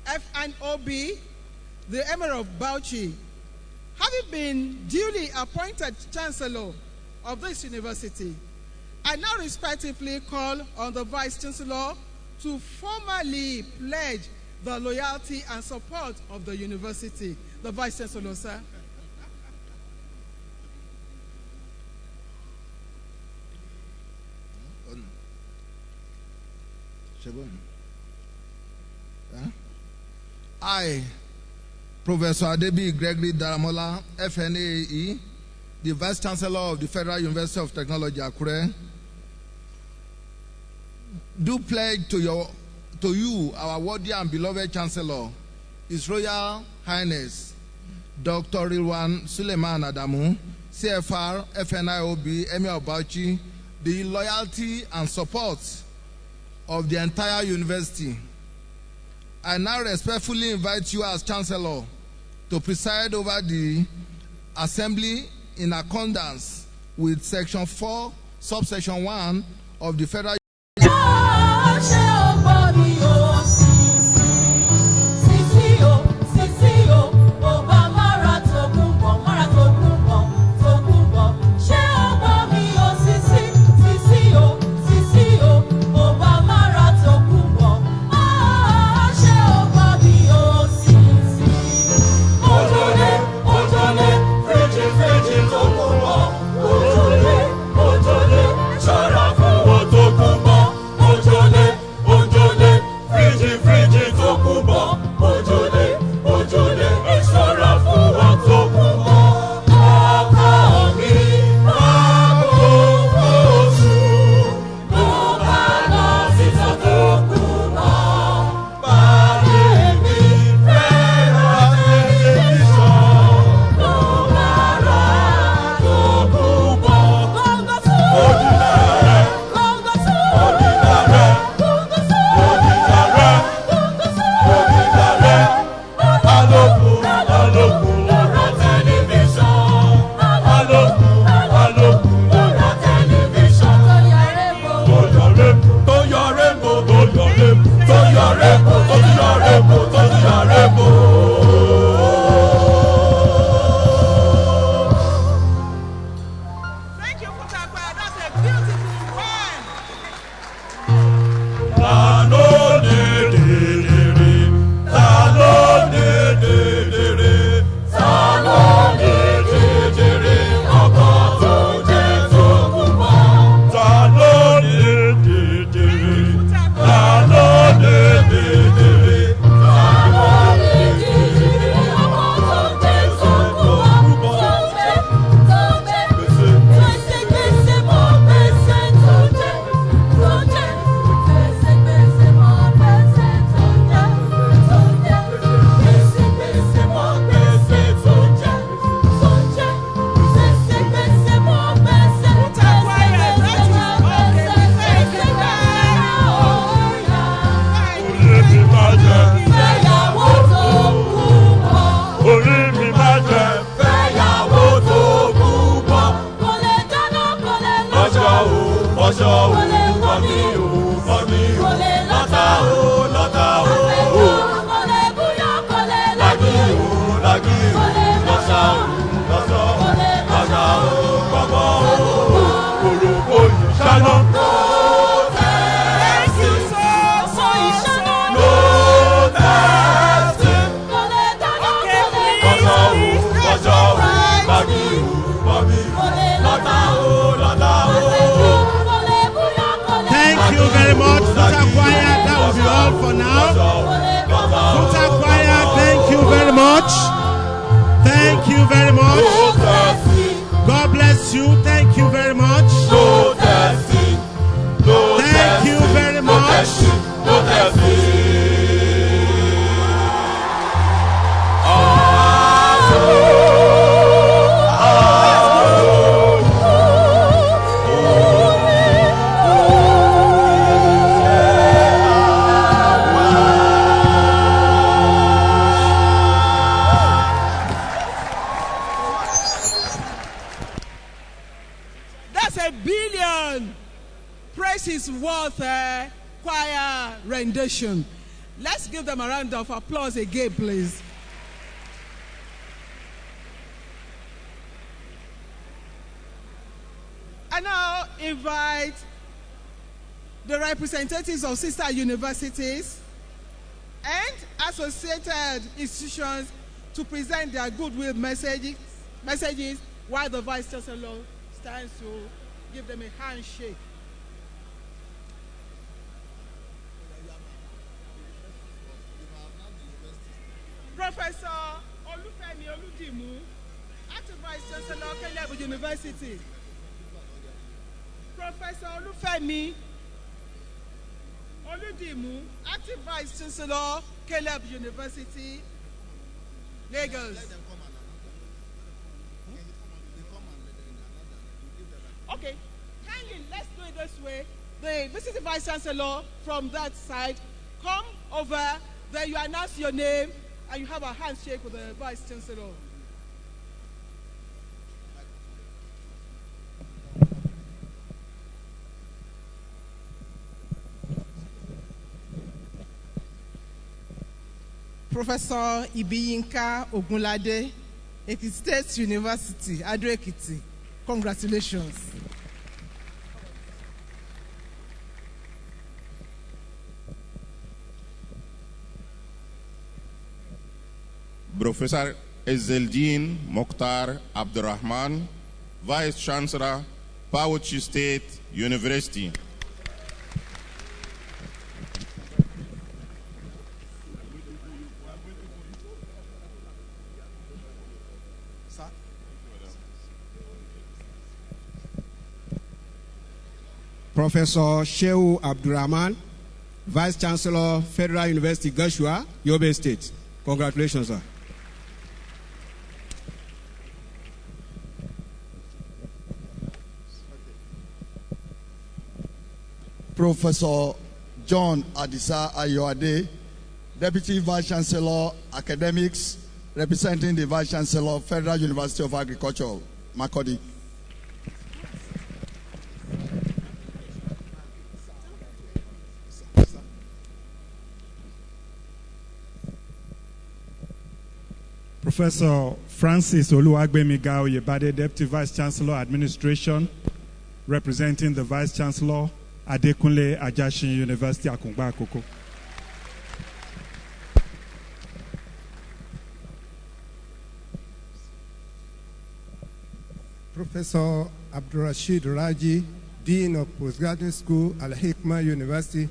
Speaker 6: FNOB, the Emir of Bauchi, having been duly appointed Chancellor of this university, I now respectively call on the Vice-chancellor to formally pledge the loyalty and support of the university. The Vice-chancellor, sir.
Speaker 7: I, Professor Adebi Gregory Daramola, FNAE, the Vice-chancellor of the Federal University of Technology, Akure, do pledge to you, our worthy and beloved Chancellor, His Royal Highness Dr. Rilwan Suleiman Adamu, CFR, FNIOB, Emir of Bauchi, the loyalty and support of the entire university. I now respectfully invite you as Chancellor to preside over the assembly in accordance with Section 4, Subsection 1 of the Federal
Speaker 2: Thank you very much. God bless you. Thank you very much. Thank you very much.
Speaker 6: Worth choir rendition. Let's give them a round of applause again, please. I now invite the representatives of sister universities and associated institutions to present their goodwill messages while the Vice-chancellor stands to give them a handshake. Professor Olufemi Oludimu, acting Vice-chancellor, Kenyabu University. Professor Olufemi Oludimu, active Vice-chancellor, Caleb University, Lagos. Okay, kindly, let's do it this way. The visiting Vice-chancellor from that side, come over, then you announce your name, and you have a handshake with the Vice-chancellor. Professor Ibiyinka Ogunlade, Ekiti State University, Ado-Ekiti. Congratulations.
Speaker 12: Professor Ezzeldin Mokhtar Abdurrahman, Vice-chancellor, Bauchi State University.
Speaker 13: Professor Shehu Abdurrahman, Vice-chancellor, Federal University, Gashua, Yobe State. Congratulations, sir.
Speaker 14: Professor John Adisa Ayoade, Deputy Vice-chancellor, Academics, representing the Vice-chancellor, Federal University of Agriculture, Makurdi.
Speaker 15: Professor Francis Oluwagbemiga Oyebade, Deputy Vice-chancellor, Administration, representing the Vice-chancellor, Adekunle Ajashin University, Akungba Akoko.
Speaker 16: Professor Abdurrashid Raji, Dean of Postgraduate School, Al-Hikmah University,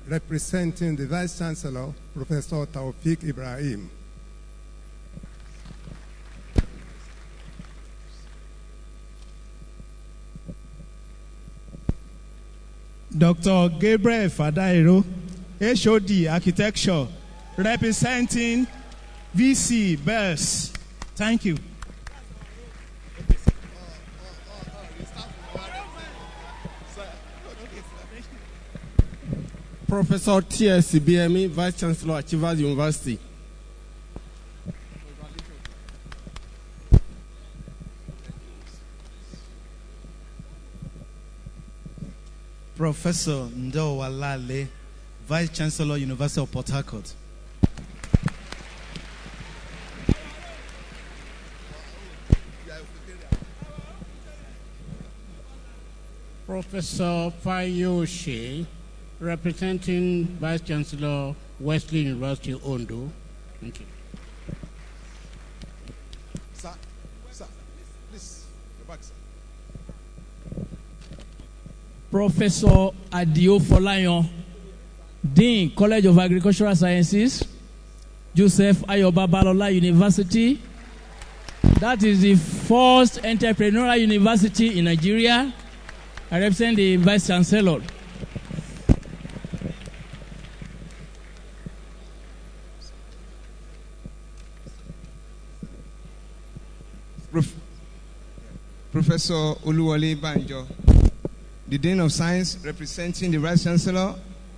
Speaker 16: representing the Vice-chancellor, Professor Taufik Ibrahim.
Speaker 17: Dr. Gabriel Fadairo, HOD Architecture, representing VC Bells. Thank you.
Speaker 18: Professor T.S. BME, Vice-chancellor, Achievers University.
Speaker 19: Professor Ndo Walale, Vice-chancellor, University of Port Harcourt.
Speaker 20: Professor Fayoshi, representing Vice-chancellor, Wesley University, Ondo. Thank you.
Speaker 14: Sir, please, the back, sir.
Speaker 21: Professor Adio Folayon, Dean, College of Agricultural Sciences, Joseph Ayoba Balola University. That is the first entrepreneurial university in Nigeria. I represent the Vice-chancellor.
Speaker 13: Professor Oluwole Banjo, the Dean of Science, representing the Vice-chancellor,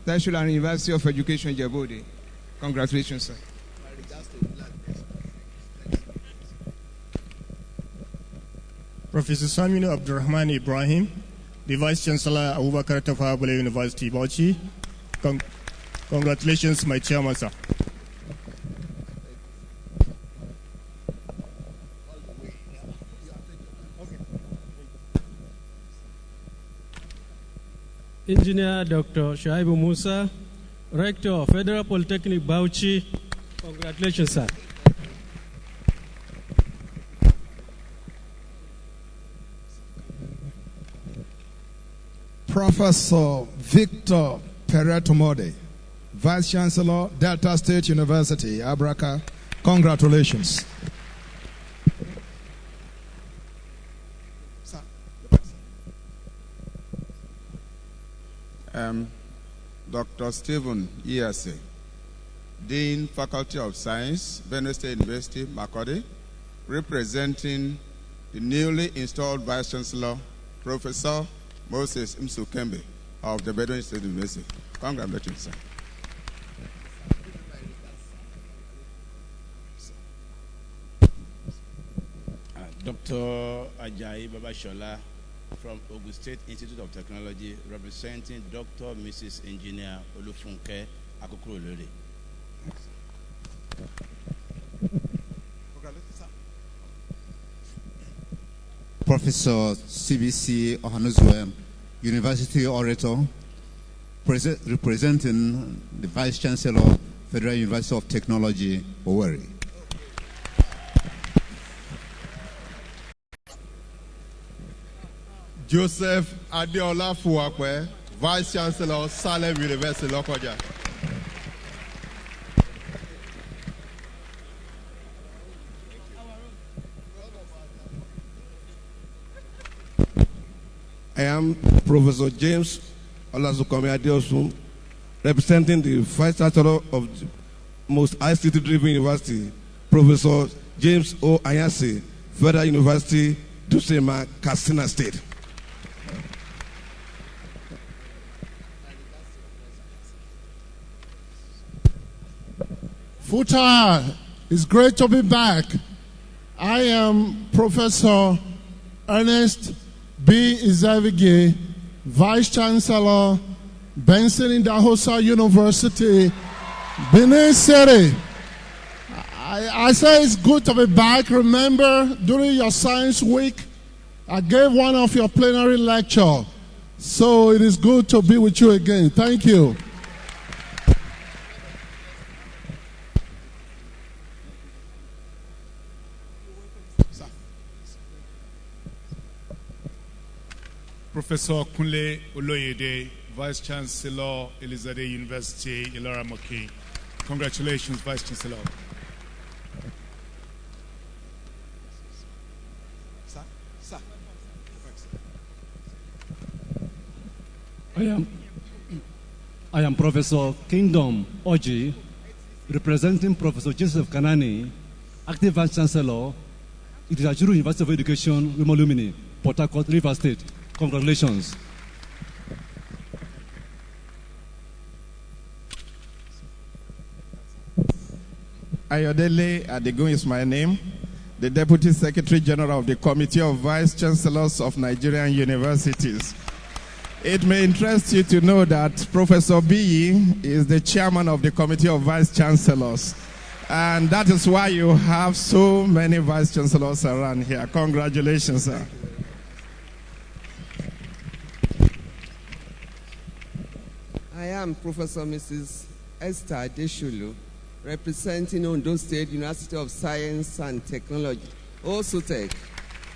Speaker 13: National University of Education, Djibouti. Congratulations, sir.
Speaker 22: Professor Saminu Abdurrahman Ibrahim, the Vice-chancellor, Abubakar Tafawa Balewa University, Bauchi. Congratulations, my chairman, sir.
Speaker 23: Engineer Dr. Shaibu Musa, Rector of Federal Polytechnic Bauchi. Congratulations, sir.
Speaker 24: Professor Victor Peretomode, Vice-chancellor, Delta State University, Abraka. Congratulations.
Speaker 1: Dr. Stephen Iyase, Dean, Faculty of Science, Benue State University, Makurdi, representing the newly installed Vice-Chancellor, Professor Moses Msukembe of the Benue State University. Congratulations, sir.
Speaker 3: Dr. Ajayi Babashola from Ogun State Institute of Technology, representing Dr. Mrs. Engineer Olufunke Akukurolore.
Speaker 4: Professor CBC Ohanuzwe, University Orator, representing the Vice-Chancellor, Federal University of Technology, Owerri.
Speaker 5: Joseph Adeola Fuakwe, Vice-Chancellor, Salem University, Lokoja.
Speaker 25: I am Professor James Olazukomi Adeosun, representing the Vice-Chancellor of the most ICT-driven university, Professor James O. Ayase, Federal University, Dusema, Katsina State.
Speaker 26: Futa, it's great to be back. I am Professor Ernest B. Izavige, Vice-Chancellor, Benson Idahosa University, Benin City. I say it's good to be back. Remember, during your science week, I gave one of your plenary lecture. So it is good to be with you again. Thank you.
Speaker 15: Professor Kunle Oloyede, Vice-Chancellor, Elizabeth University, Ilora-Moki. Congratulations, Vice-Chancellor.
Speaker 27: I am Professor Kingdom Oji, representing Professor Joseph Kanani, active Vice-Chancellor, Idajuru University of Education, Rimolumini, Port Harcourt, River State. Congratulations.
Speaker 12: Ayodele Adegun is my name, the Deputy Secretary General of the Committee of Vice-Chancellors of Nigerian Universities. It may interest you to know that Professor B is the Chairman of the Committee of Vice-Chancellors. And that is why you have so many Vice-Chancellors around here. Congratulations, sir.
Speaker 28: I am Professor Mrs. Esther Deshulu, representing Ondo State University of Science and Technology, OSUTEC.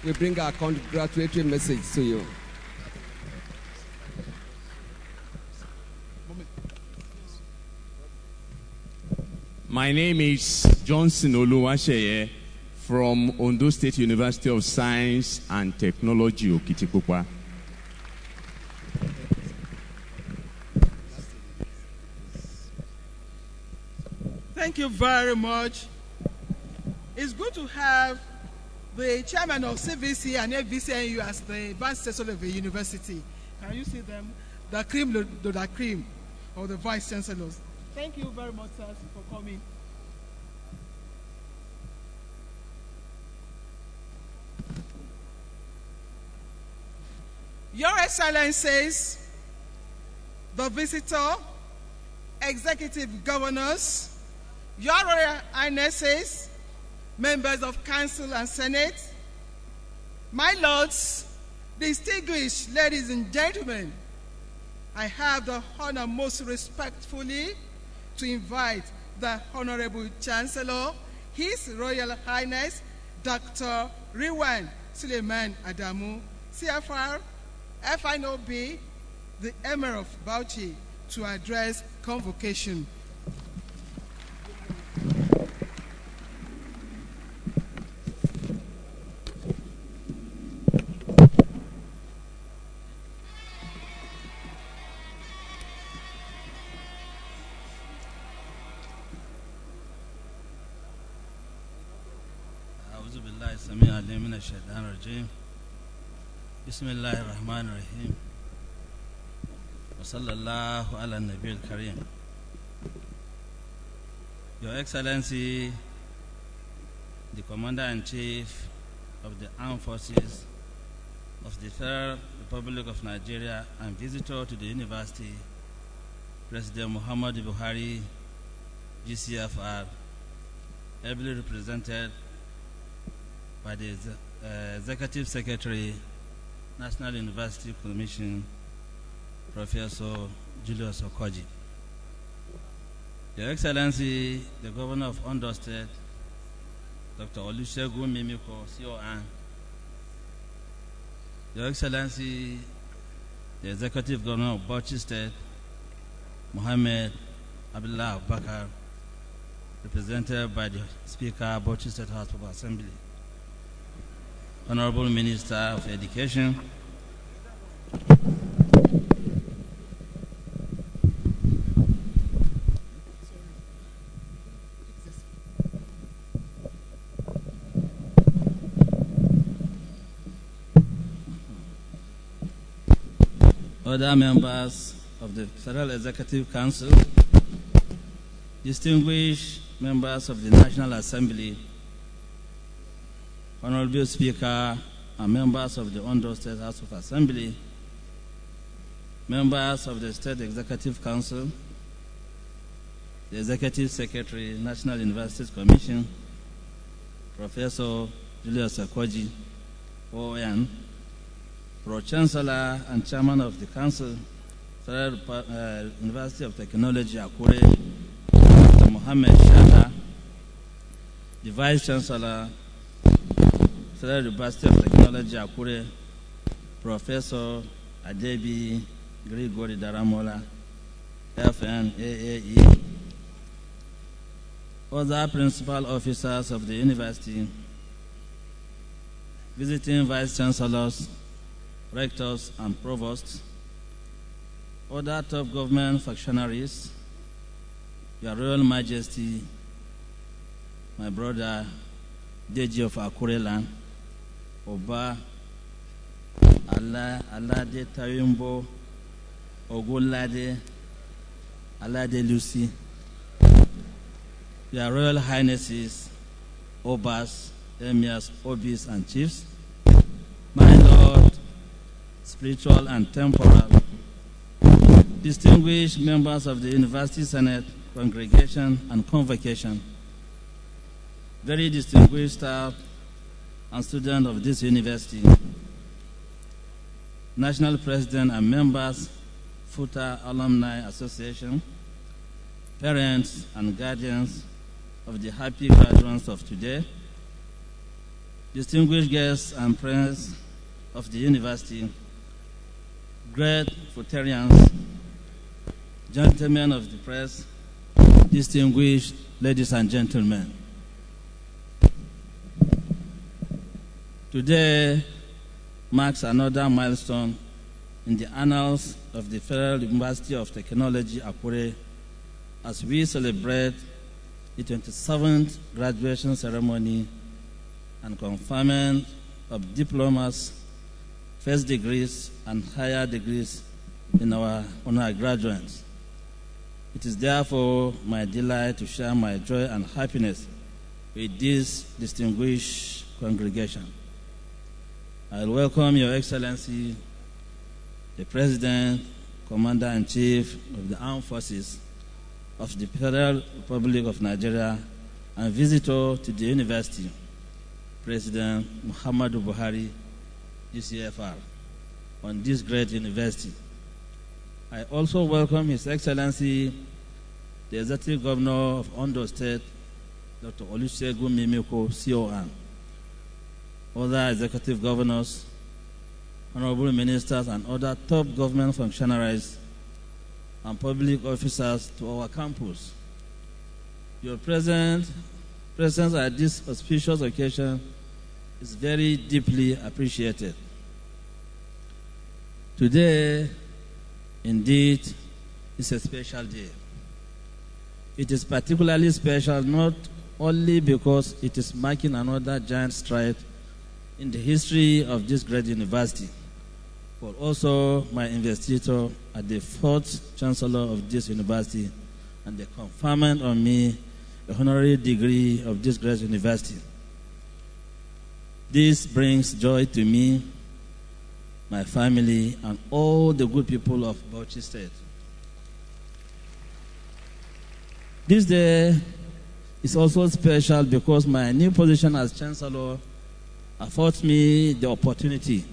Speaker 28: We bring our congratulatory message to you.
Speaker 29: My name is Johnson Oluwasheye from Ondo State University of Science and Technology, Okitipupa.
Speaker 6: Thank you very much. It's good to have the chairman of CVC and FVCNU as the Vice-Chancellor of the university. Can you see them? The cream de la cream of the Vice-Chancellors. Thank you very much, sir, for coming. Your Excellencies, the visitor, executive governors, Your Royal Highnesses, members of Council and Senate, my lords, distinguished ladies and gentlemen, I have the honor most respectfully to invite the Honorable Chancellor, His Royal Highness, Dr. Riwan Suleiman Adamu, CFR, FINOB, the Emir of Bauchi, to address convocation.
Speaker 2: السميع العليم من الشيطان الرجيم بسم الله الرحمن الرحيم وصلى الله على النبي الكريم. Your Excellency, the Commander-in-Chief of the Armed Forces of the Federal Republic of Nigeria and visitor to the university, President Muhammadu Buhari, GCFR, ably represented by the Executive Secretary, National University Commission, Professor Julius Okoji. Your Excellency, the Governor of Ondo State, Dr. Olusegun Mimiko, CON. Your Excellency, the Executive Governor of Bauchi State, Mohammed Abdullah Abubakar, represented by the Speaker, Bauchi State House of Assembly. Honorable Minister of Education, other members of the Federal Executive Council, distinguished members of the National Assembly, Honorable Speaker and members of the Ondo State House of Assembly, members of the State Executive Council, the Executive Secretary, National Universities Commission, Professor Julius Okoji, ON, Pro-chancellor and Chairman of the Council, Federal University of Technology, Akure, Dr. Mohammed Shata, the Vice-chancellor, Federal University of Technology, Akure, Professor Adebi Grigori Daramola, FNAAE, other principal officers of the university, visiting vice-chancellors, rectors and provosts, other top government functionaries, Your Royal Majesty, my brother Deji of Akure land, Oba Alade Tayumbo, Ogulade, Alade Lucy, Your Royal Highnesses, Obas, Emirs, Obis and Chiefs, my Lord, spiritual and temporal, distinguished members of the University Senate, Congregation and Convocation, very distinguished staff and students of this university, National President and members, Futa Alumni Association, parents and guardians of the happy graduates of today, distinguished guests and friends of the university, great Futarians, gentlemen of the press, distinguished ladies and gentlemen. Today marks another milestone in the annals of the Federal University of Technology, Akure, as we celebrate the 27th graduation ceremony and conferment of diplomas, first degrees, and higher degrees on our graduates. It is therefore my delight to share my joy and happiness with this distinguished congregation. I welcome Your Excellency, the President, Commander-in-Chief of the Armed Forces of the Federal Republic of Nigeria, and visitor to the university, President Muhammadu Buhari, GCFR, on this great university. I also welcome His Excellency, the Executive Governor of Ondo State, Dr. Olusegun Mimiko, CON, other executive governors, honorable ministers, and other top government functionaries and public officers to our campus. Your presence at this auspicious occasion is very deeply appreciated. Today, indeed, is a special day. It is particularly special not only because it is marking another giant stride in the history of this great university, but also my investigator at the fourth chancellor of this university and the conferment on me a honorary degree of this great university. This brings joy to me, my family, and all the good people of Bauchi State. This day is also special because my new position as chancellor affords me the opportunity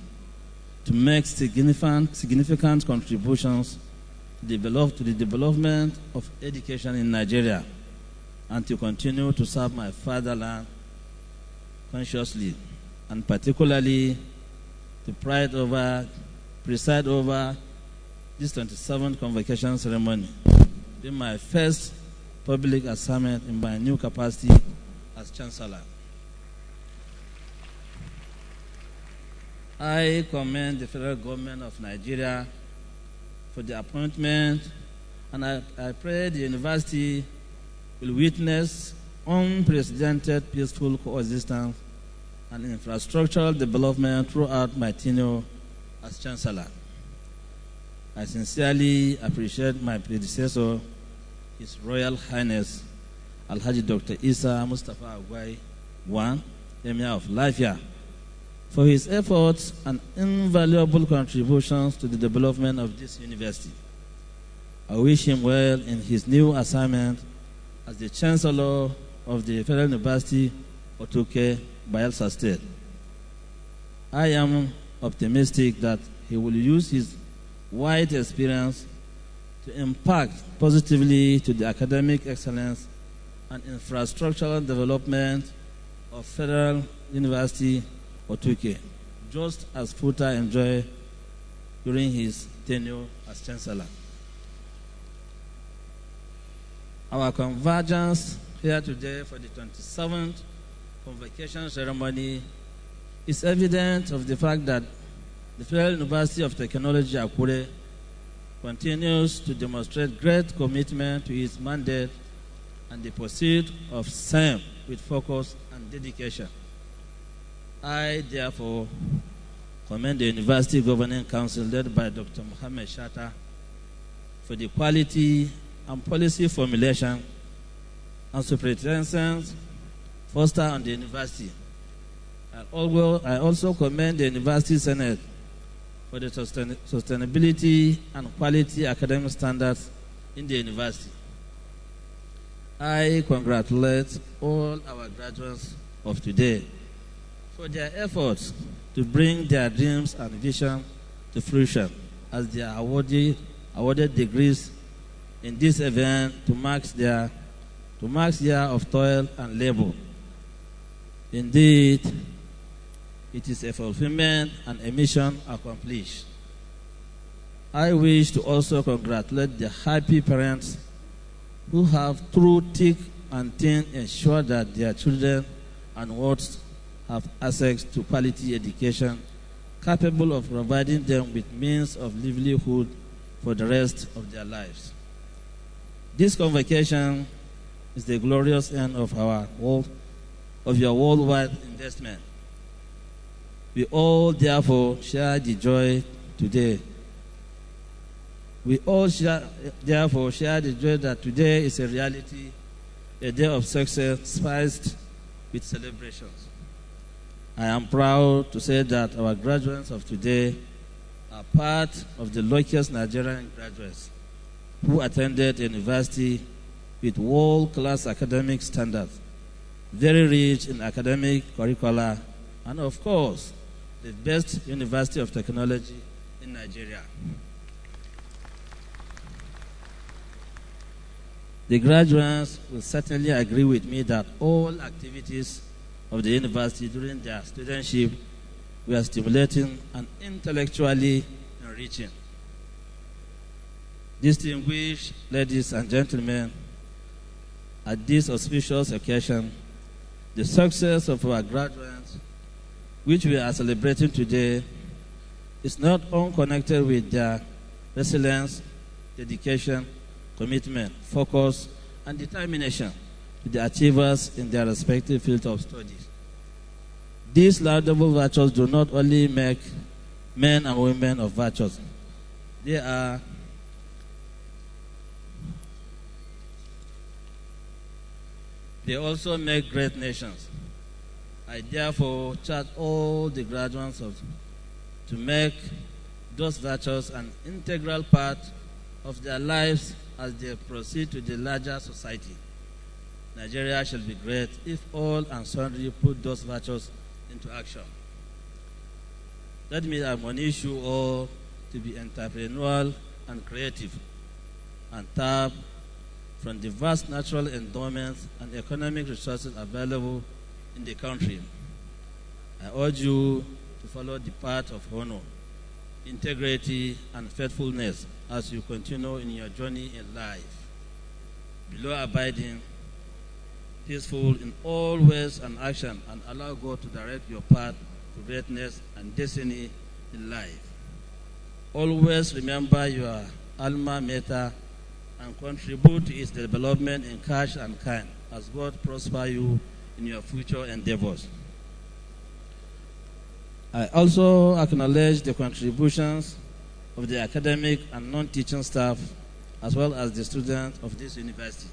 Speaker 2: to make significant contributions to the development of education in Nigeria and to continue to serve my fatherland consciously, and particularly to preside over this 27th convocation ceremony, being my first public assignment in my new capacity as chancellor. I commend the federal government of Nigeria for the appointment, and I pray the university will witness unprecedented peaceful coexistence and infrastructural development throughout my tenure as chancellor. I sincerely appreciate my predecessor, His Royal Highness Alhaji Dr. Isa Mustafa Agwai I, Emir of Lafia, for his efforts and invaluable contributions to the development of this university. I wish him well in his new assignment as the Chancellor of the Federal University, Otuke, Bayelsa State. I am optimistic that he will use his wide experience to impact positively to the academic excellence and infrastructural development of Federal University Otuke, just as Futa enjoyed during his tenure as Chancellor. Our convergence here today for the 27th convocation ceremony is evidence of the fact that the Federal University of Technology, Akure, continues to demonstrate great commitment to its mandate and the pursuit of same with focus and dedication. I, therefore, commend the University Governing Council led by Dr. Mohammed Shatta for the quality and policy formulation and superintendence fostered on the university. I also commend the University Senate for the sustainability and quality academic standards in the university. I congratulate all our graduates of today for their efforts to bring their dreams and vision to fruition as they are awarded degrees in this event to mark year of toil and labor. Indeed, it is a fulfillment and a mission accomplished. I wish to also congratulate the happy parents who have, through thick and thin, ensured that their children and wards have access to quality education capable of providing them with means of livelihood for the rest of their lives. This convocation is the glorious end of your worldwide investment. We all therefore share the joy today. We all therefore share the joy that today is a reality, a day of success spiced with celebrations. I am proud to say that our graduates of today are part of the luckiest Nigerian graduates who attended a university with world-class academic standards, very rich in academic curricula, and of course, the best University of Technology in Nigeria. The graduates will certainly agree with me that all activities of the university during their studentship were stimulating and intellectually enriching. Distinguished ladies and gentlemen, at this auspicious occasion, the success of our graduates, which we are celebrating today, is not unconnected with their resilience, dedication, commitment, focus, and determination to the achievers in their respective fields of studies. These laudable virtues do not only make men and women of virtues, they also make great nations. I therefore charge all the graduates to make those virtues an integral part of their lives as they proceed to the larger society. Nigeria shall be great if all and sundry put those virtues into action. Let me admonish you all to be entrepreneurial and creative and tap from the vast natural endowments and economic resources available in the country. I urge you to follow the path of honor, integrity, and faithfulness as you continue in your journey in life. Be law-abiding, peaceful in all ways and action, and allow God to direct your path to greatness and destiny in life. Always remember your alma mater and contribute to its development in cash and kind as God prosper you in your future endeavors. I also acknowledge the contributions of the academic and non-teaching staff as well as the students of this university.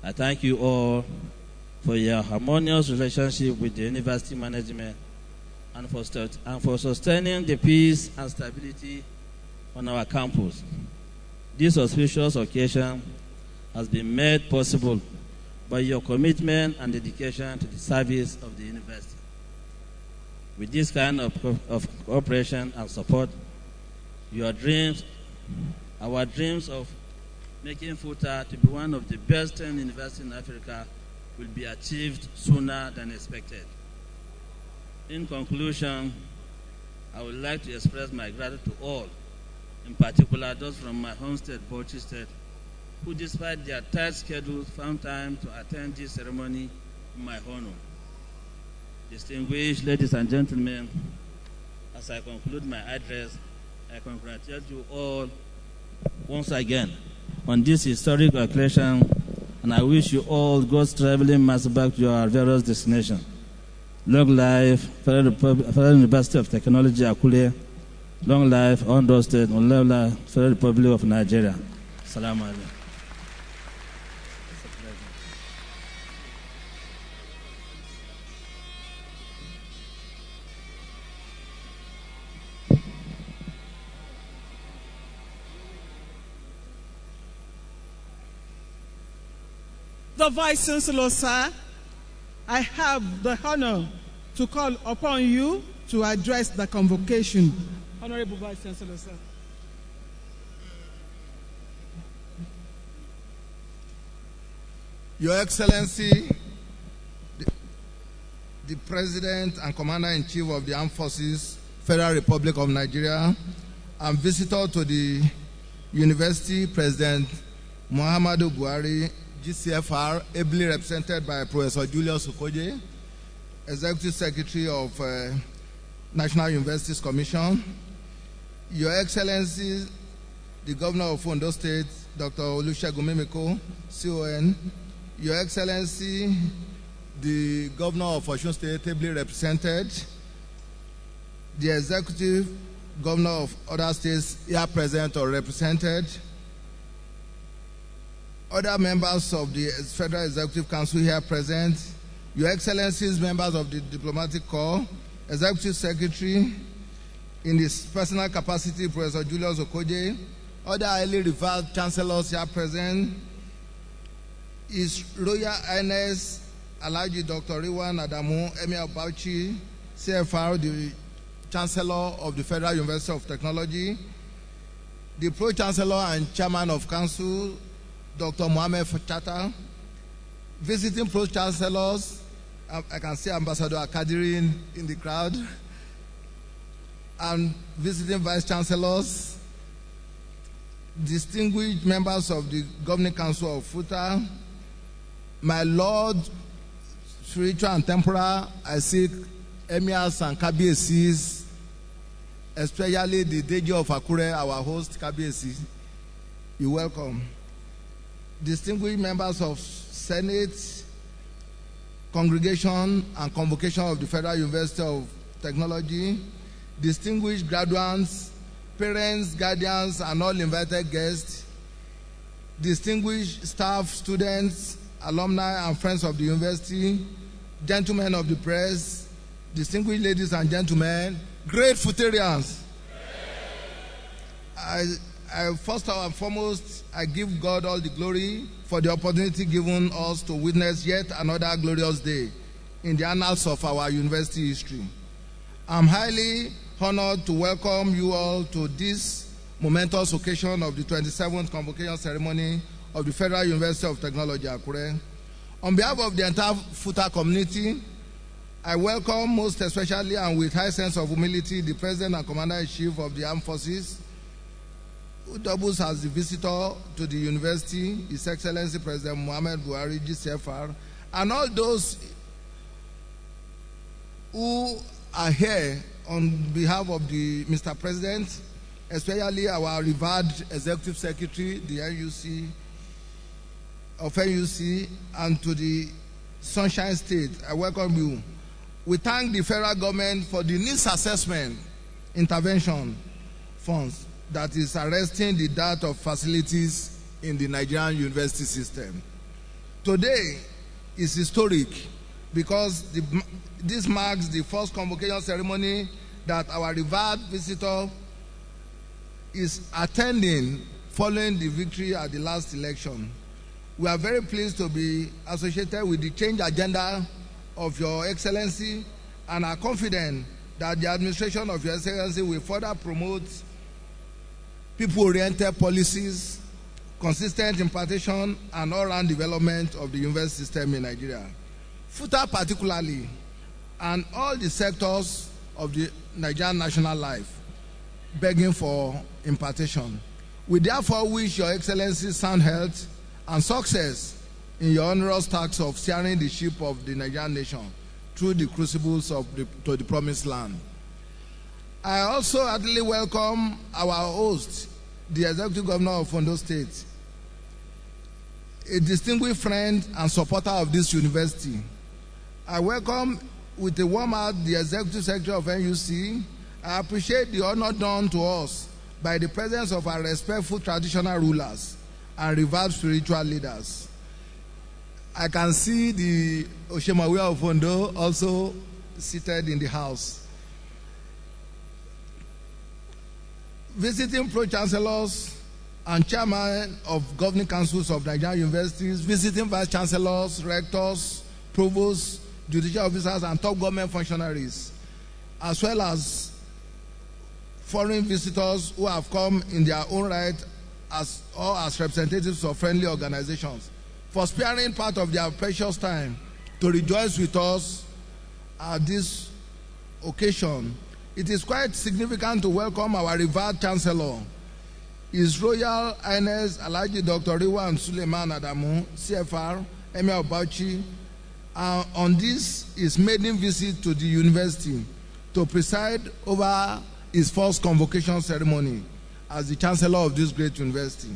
Speaker 2: I thank you all for your harmonious relationship with the university management and for sustaining the peace and stability on our campus. This auspicious occasion has been made possible by your commitment and dedication to the service of the university. With this kind of cooperation and support, our dreams of making Futa to be one of the best 10 universities in Africa will be achieved sooner than expected. In conclusion, I would like to express my gratitude to all, in particular those from my home state, Bauchi State, who despite their tight schedules found time to attend this ceremony in my honor. Distinguished ladies and gentlemen, as I conclude my address, I congratulate you all once again on this historic occasion, and I wish you all God's traveling mercy back to your various destinations. Long life, Federal University of Technology, Akure. Long life, Ondo State, long life, Federal Republic of Nigeria. Assalamu alaikum.
Speaker 6: The Vice-chancellor, sir, I have the honor to call upon you to address the convocation. Honorable Vice-chancellor, sir.
Speaker 24: Your Excellency, the President and Commander-in-Chief of the Armed Forces, Federal Republic of Nigeria, and visitor to the University, President Muhammadu Buhari, GCFR, ably represented by Professor Julius Okoje, Executive Secretary of National Universities Commission, Your Excellency, the Governor of Ondo State, Dr. Olusegun Mimiko, CON, Your Excellency, the Governor of Osun State, ably represented, the Executive Governor of other states here present or represented, other members of the Federal Executive Council here present, Your Excellencies, members of the Diplomatic Corps, Executive Secretary, in his personal capacity, Professor Julius Okoje, other highly revered chancellors here present, His Royal Highness Alhaji Dr. Riwan Adamu, Emir of Bauchi, CFR, the Chancellor of the Federal University of Technology, the Pro-chancellor and Chairman of Council, Dr. Mohamed Chata, visiting Pro-chancellors, I can see Ambassador Akadiri in the crowd, and visiting Vice-chancellors, distinguished members of the Governing Council of Futa, my Lord, spiritual and temporal, I seek Emirs and Kabiesis, especially the Deji of Akure, our host, Kabiesi. You're welcome. Distinguished members of Senate, congregation and convocation of the Federal University of Technology, distinguished graduates, parents, guardians, and all invited guests, distinguished staff, students, alumni, and friends of the university, gentlemen of the press, distinguished ladies and gentlemen, great Futarians. I first and foremost, I give God all the glory for the opportunity given us to witness yet another glorious day in the annals of our university history. I'm highly honored to welcome you all to this momentous occasion of the 27th convocation ceremony of the Federal University of Technology, Akure. On behalf of the entire Futa community, I welcome most especially and with high sense of humility the President and Commander-in-Chief of the Armed Forces, who doubles as the visitor to the university, His Excellency President Muhammad Buhari, GCFR, and all those who are here on behalf of the Mr. President, especially our revered Executive Secretary, the NUC, of NUC, and to the Sunshine State. I welcome you. We thank the federal government for the needs assessment intervention funds that is arresting the dearth of facilities in the Nigerian university system. Today is historic because this marks the first convocation ceremony that our revered visitor is attending following the victory at the last election. We are very pleased to be associated with the change agenda of Your Excellency and are confident that the administration of Your Excellency will further promote people-oriented policies, consistent impartation, and all-round development of the university system in Nigeria. Futa particularly, and all the sectors of the Nigerian national life, begging for impartation. We therefore wish Your Excellency sound health and success in your onerous task of steering the ship of the Nigerian nation through the crucibles to the promised land. I also heartily welcome our host, the Executive Governor of Ondo State, a distinguished friend and supporter of this university. I welcome with a warm heart the Executive Secretary of NUC. I appreciate the honor done to us by the presence of our respectful traditional rulers and revered spiritual leaders. I can see the Oshemawe of Ondo also seated in the house. Visiting pro-chancellors and chairman of governing councils of Nigerian universities, visiting vice-chancellors, rectors, provosts, judicial officers, and top government functionaries, as well as foreign visitors who have come in their own right as representatives of friendly organizations, for sparing part of their precious time to rejoice with us at this occasion. It is quite significant to welcome our revered Chancellor, His Royal Highness Alhaji Dr. Riwan Suleiman Adamu, CFR, Emir of Bauchi, on this his maiden visit to the university to preside over his first convocation ceremony as the Chancellor of this great university.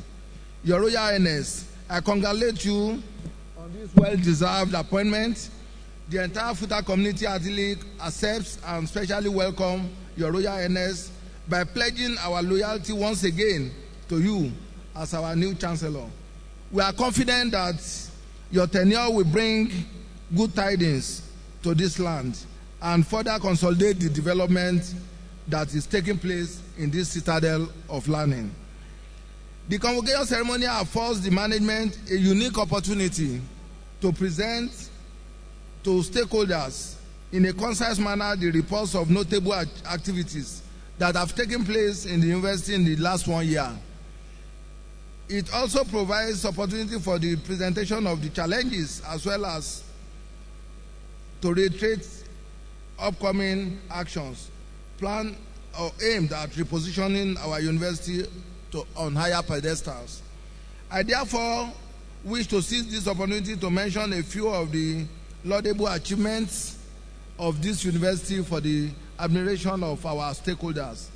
Speaker 24: Your Royal Highness, I congratulate you on this well-deserved appointment. The entire Futa community heartily accepts and specially welcome Your Royal Highness by pledging our loyalty once again to you as our new Chancellor. We are confident that your tenure will bring good tidings to this land and further consolidate the development that is taking place in this citadel of learning. The convocation ceremony affords the management a unique opportunity to present to stakeholders in a concise manner the reports of notable activities that have taken place in the university in the last 1 year. It also provides opportunity for the presentation of the challenges as well as to reiterate upcoming actions planned or aimed at repositioning our university on higher pedestals. I therefore wish to seize this opportunity to mention a few of the laudable achievements of this university for the admiration of our stakeholders,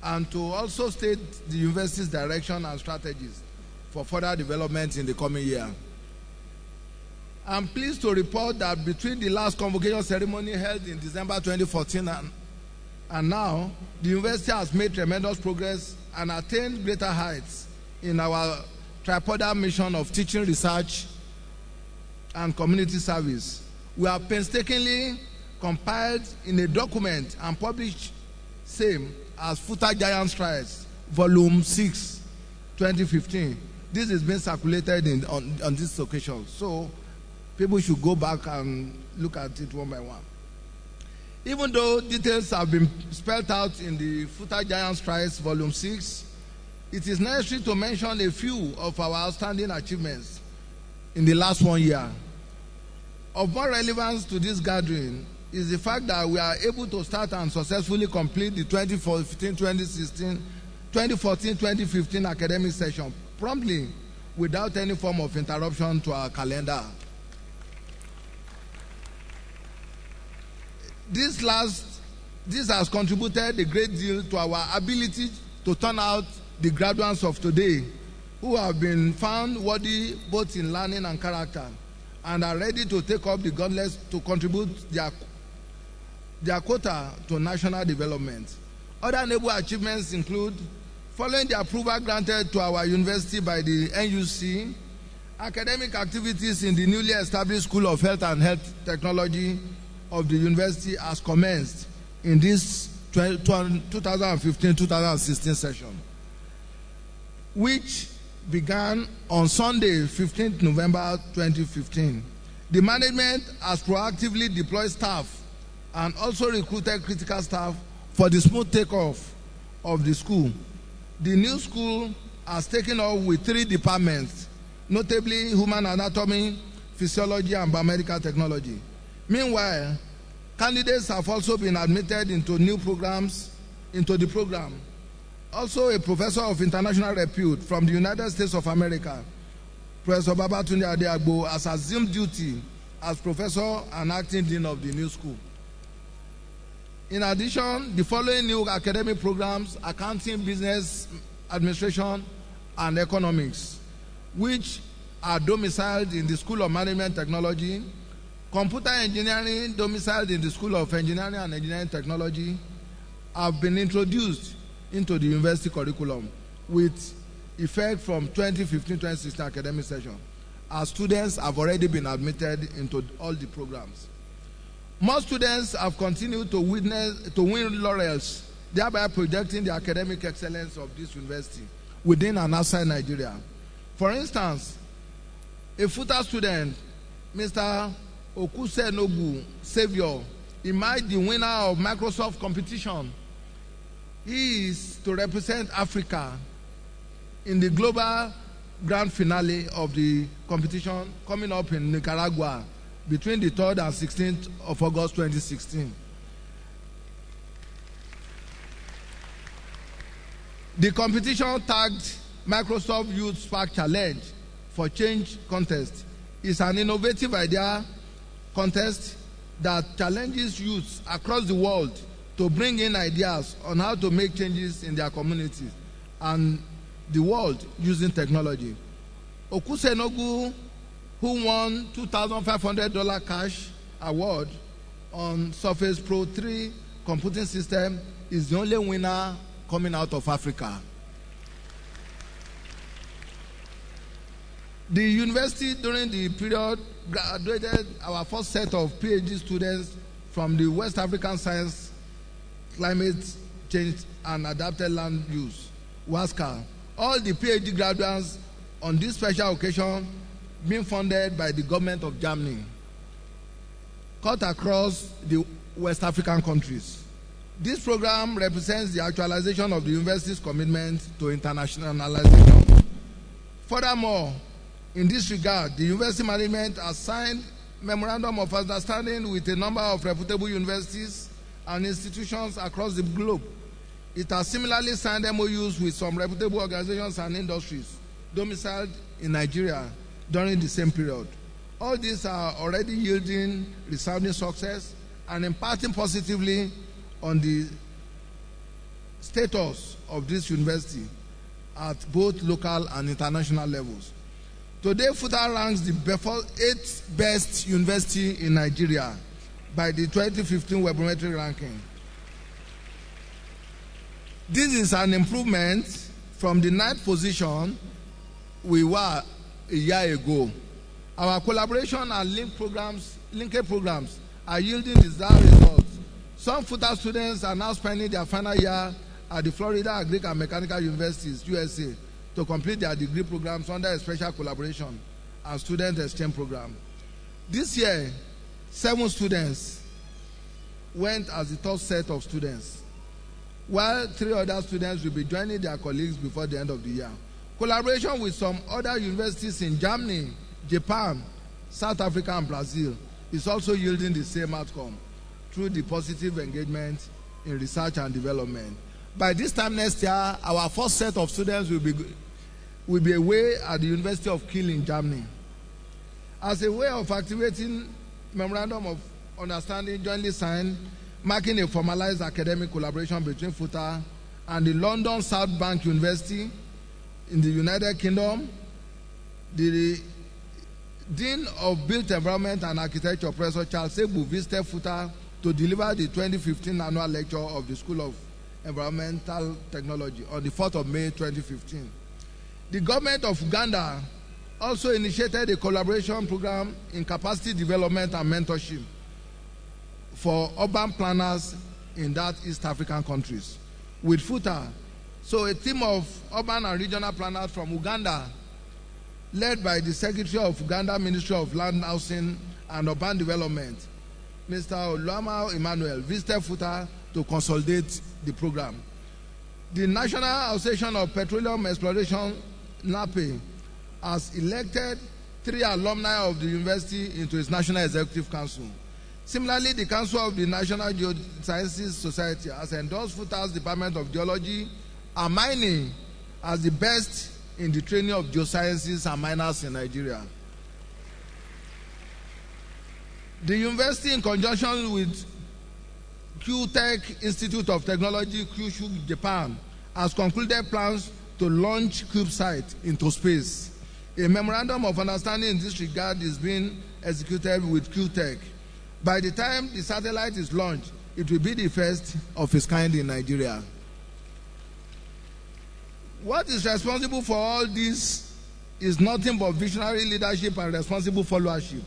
Speaker 24: and to also state the university's direction and strategies for further development in the coming year. I'm pleased to report that between the last convocation ceremony held in December 2014 and now, the university has made tremendous progress and attained greater heights in our tripodal mission of teaching, research, and community service. We have painstakingly compiled in a document and published same as Futa Giant Strides, Volume 6, 2015. This is being circulated on this occasion. So people should go back and look at it one by one. Even though details have been spelled out in the Futa Giant Strides, Volume 6, it is necessary to mention a few of our outstanding achievements in the last 1 year. Of more relevance to this gathering is the fact that we are able to start and successfully complete the 2014-2015 academic session promptly without any form of interruption to our calendar. This has contributed a great deal to our ability to turn out the graduates of today who have been found worthy both in learning and character and are ready to take up the gauntlet to contribute their quota to national development. Other notable achievements include, following the approval granted to our university by the NUC, academic activities in the newly established School of Health and Health Technology of the university has commenced in this 2015-2016 session, which began on Sunday, 15th November 2015. The management has proactively deployed staff and also recruited critical staff for the smooth takeoff of the school. The new school has taken off with 3 departments, notably human anatomy, physiology, and biomedical technology. Meanwhile, candidates have also been admitted into the program. Also, a professor of international repute from the United States of America, Professor Babatunde Adeagbo, has assumed duty as professor and acting dean of the new school. In addition, the following new academic programs: accounting, business administration, and economics, which are domiciled in the School of Management Technology; computer engineering, domiciled in the School of Engineering and Engineering Technology, have been introduced into the university curriculum with effect from 2015-2016 academic session, as students have already been admitted into all the programs. More students have continued to win laurels, thereby projecting the academic excellence of this university within and outside Nigeria. For instance, a Futa student, Mr. Okusenogu Savior, emerged the winner of Microsoft competition. He is to represent Africa in the global grand finale of the competition coming up in Nicaragua between the 3rd and 16th of August 2016. The competition, tagged Microsoft Youth Spark Challenge for Change Contest, is an innovative idea contest that challenges youths across the world to bring in ideas on how to make changes in their communities and the world using technology. Okusenogu, who won $2,500 cash award on Surface Pro 3 computing system, is the only winner coming out of Africa. The university during the period graduated our first set of PhD students from the West African Science, Climate Change and Adapted Land Use, WASCA. All the PhD graduates on this special occasion being funded by the government of Germany, cut across the West African countries. This program represents the actualization of the university's commitment to internationalization. Furthermore, in this regard, the university management has signed memorandum of understanding with a number of reputable universities and institutions across the globe. It has similarly signed MOUs with some reputable organizations and industries domiciled in Nigeria during the same period. All these are already yielding resounding success and impacting positively on the status of this university at both local and international levels. Today, Futa ranks the 8th best university in Nigeria by the 2015 Webometric ranking. This is an improvement from the 9th position we were a year ago. Our collaboration and linkage programs are yielding desired results. Some Futa students are now spending their final year at the Florida Agric and Mechanical Universities, USA, to complete their degree programs under a special collaboration and student exchange program. This year, 7 students went as the third set of students, while 3 other students will be joining their colleagues before the end of the year. Collaboration with some other universities in Germany, Japan, South Africa, and Brazil is also yielding the same outcome through the positive engagement in research and development. By this time next year, our first set of students will be away at the University of Kiel in Germany. As a way of activating Memorandum of Understanding jointly signed, marking a formalized academic collaboration between Futa and the London South Bank University in the United Kingdom, the Dean of Built Environment and Architecture, Professor Charles Egbu, visited Futa to deliver the 2015 annual lecture of the School of Environmental Technology on the 4th of May 2015. The government of Uganda also initiated a collaboration program in capacity development and mentorship for urban planners in that East African countries with Futa. So a team of urban and regional planners from Uganda, led by the Secretary of Uganda Ministry of Land, Housing and Urban Development, Mr. Oluama Emmanuel, visited Futa to consolidate the program. The National Association of Petroleum Exploration, NAPE, has elected 3 alumni of the university into its National Executive Council. Similarly, the Council of the National Geosciences Society has endorsed Futa's Department of Geology and Mining as the best in the training of geosciences and miners in Nigeria. The university, in conjunction with Q-Tech Institute of Technology, Kyushu, Japan, has concluded plans to launch CubeSat into space. A memorandum of understanding in this regard is being executed with Q-Tech. By the time the satellite is launched, it will be the first of its kind in Nigeria. What is responsible for all this is nothing but visionary leadership and responsible followership.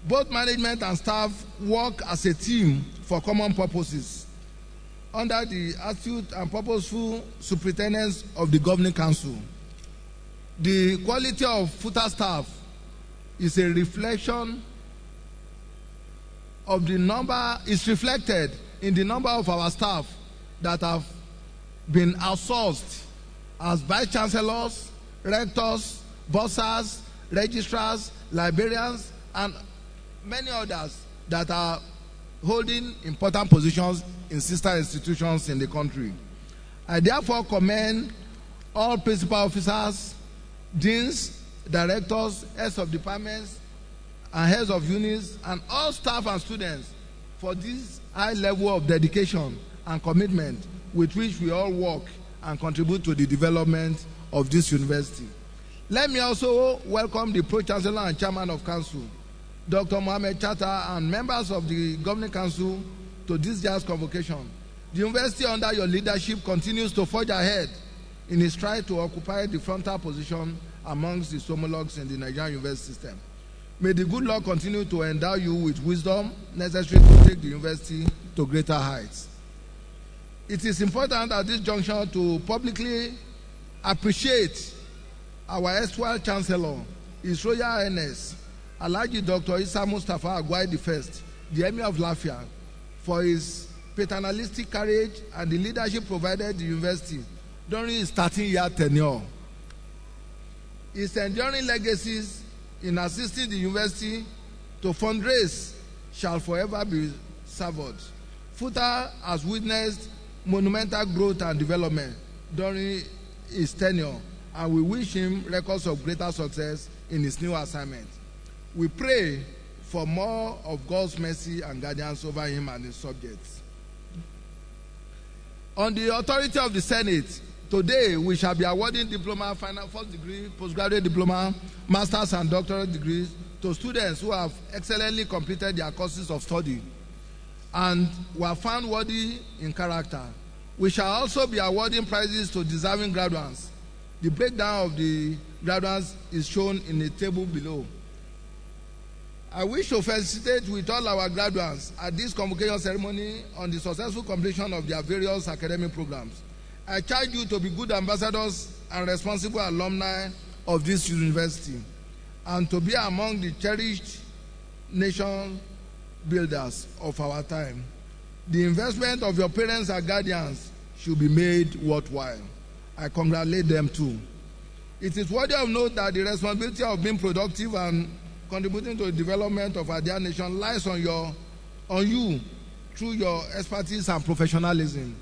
Speaker 24: Both management and staff work as a team for common purposes under the astute and purposeful superintendence of the governing council. The quality of Futa staff is a reflection of the number, is reflected in the number of our staff that have been outsourced as vice-chancellors, rectors, bursars, registrars, librarians, and many others that are holding important positions in sister institutions in the country. I therefore commend all principal officers, deans, directors, heads of departments, and heads of units, and all staff and students for this high level of dedication and commitment with which we all work and contribute to the development of this university. Let me also welcome the Pro-chancellor and Chairman of Council, Dr. Mohammed Chata, and members of the Governing Council to this year's convocation. The university, under your leadership, continues to forge ahead in its try to occupy the frontal position amongst its homologues in the Nigerian university system. May the good Lord continue to endow you with wisdom necessary to take the university to greater heights. It is important at this juncture to publicly appreciate our erstwhile Chancellor, His Royal Highness, Alhaji Dr. Isa Mustafa Agwai I, the Emir of Lafia, for his paternalistic courage and the leadership provided the university during his 13-year tenure. His enduring legacies in assisting the university to fundraise shall forever be savored. Futa has witnessed monumental growth and development during his tenure, and we wish him records of greater success in his new assignment. We pray for more of God's mercy and guidance over him and his subjects. On the authority of the Senate, Today, we shall be awarding diploma, final first degree, postgraduate diploma, master's and doctorate degrees to students who have excellently completed their courses of study and were found worthy in character. We shall also be awarding prizes to deserving graduates. The breakdown of the graduates is shown in the table below. I wish to felicitate with all our graduates at this convocation ceremony on the successful completion of their various academic programs. I charge you to be good ambassadors and responsible alumni of this university and to be among the cherished nation builders of our time. The investment of your parents and guardians should be made worthwhile. I congratulate them too. It is worthy of note that the responsibility of being productive and contributing to the development of our dear nation lies on you through your expertise and professionalism.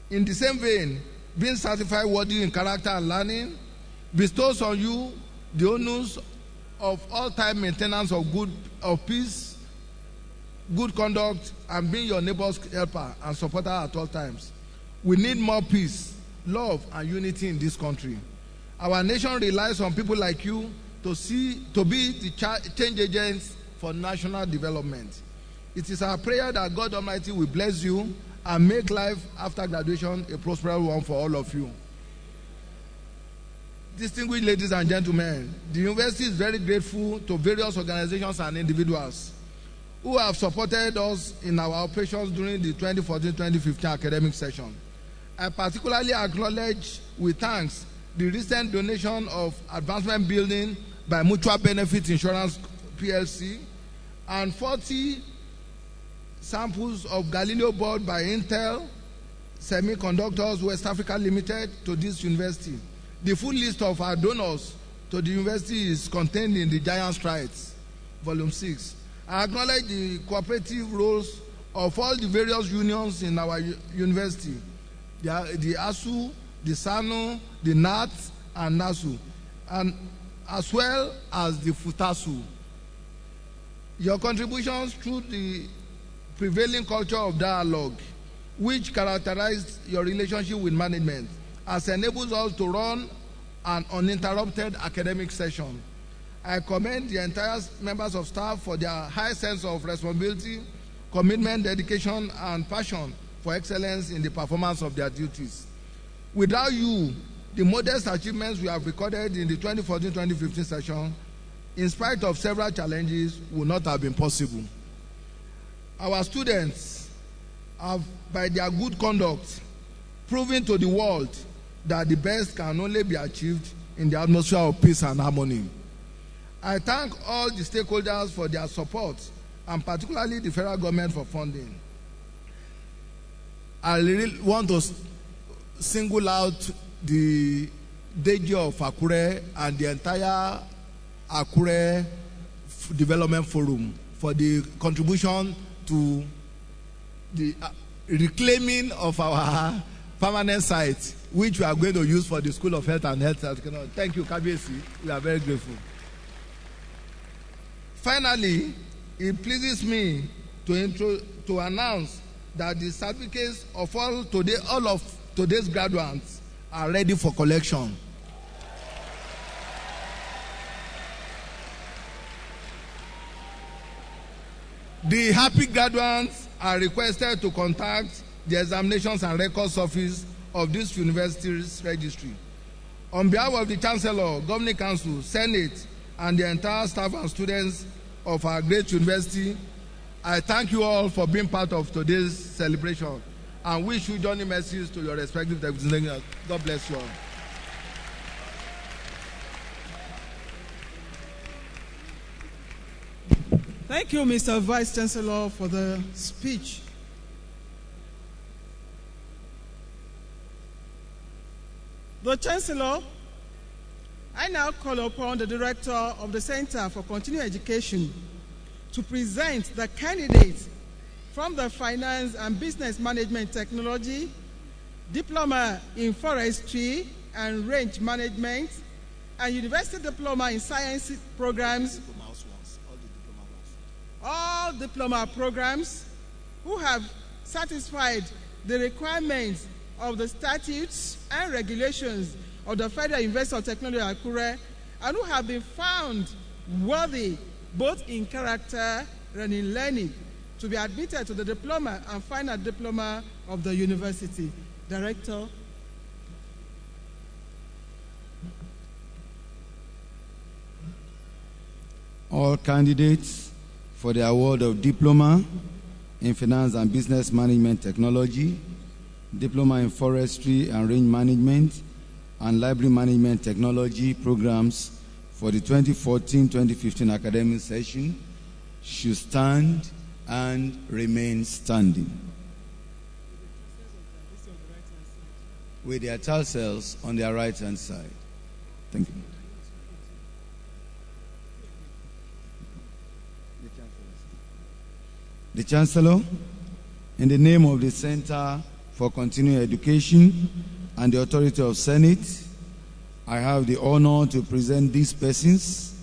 Speaker 24: In the same vein, being certified worthy in character and learning bestows on you the onus of all-time maintenance of peace, good conduct, and being your neighbor's helper and supporter at all times. We need more peace, love, and unity in this country. Our nation relies on people like you to be the change agents for national development. It is our prayer that God Almighty will bless you and make life after graduation a prosperous one for all of you. Distinguished ladies and gentlemen, the university is very grateful to various organizations and individuals who have supported us in our operations during the 2014-2015 academic session. I particularly acknowledge with thanks the recent donation of advancement building by Mutual Benefit Insurance PLC and 40 samples of Galileo board by Intel Semiconductors West Africa Limited to this university. The full list of our donors to the university is contained in the Giant Strides, Volume 6. I acknowledge the cooperative roles of all the various unions in our university, the ASU, the SANU, the NAT, and NASU, and as well as the FUTASU. Your contributions through the prevailing culture of dialogue, which characterized your relationship with management, has enabled us to run an uninterrupted academic session. I commend the entire members of staff for their high sense of responsibility, commitment, dedication, and passion for excellence in the performance of their duties. Without you, the modest achievements we have recorded in the 2014-2015 session, in spite of several challenges, would not have been possible. Our students have, by their good conduct, proven to the world that the best can only be achieved in the atmosphere of peace and harmony. I thank all the stakeholders for their support, and particularly the federal government for funding. I really want to single out the DG of Akure and the entire Akure Development Forum for the contribution to the reclaiming of our permanent site, which we are going to use for the School of Health and Health Technology. Thank you, Kabiyesi. We are very grateful. Finally, it pleases me to announce that the certificates of all of today's graduates are ready for collection. The happy graduates are requested to contact the Examinations and Records Office of this university's registry. On behalf of the Chancellor, Governing Council, Senate, and the entire staff and students of our great university, I thank you all for being part of today's celebration and wish you journey mercies to your respective destinations. God bless you all.
Speaker 6: Thank you, Mr. Vice-Chancellor, for the speech. The Chancellor, I now call upon the Director of the Center for Continuing Education to present the candidates from the Finance and Business Management Technology, Diploma in Forestry and Range Management, and University Diploma in Science programs, all diploma programs who have satisfied the requirements of the statutes and regulations of the Federal University of Technology Akure, and who have been found worthy both in character and in learning to be admitted to the diploma and final diploma of the university. Director.
Speaker 7: All candidates for the award of Diploma in Finance and Business Management Technology, Diploma in Forestry and Range Management, and Library Management Technology programs for the 2014-2015 academic session should stand and remain standing, with their tassels on their right-hand side. Thank you. The Chancellor, in the name of the Center for Continuing Education and the authority of Senate, I have the honor to present these persons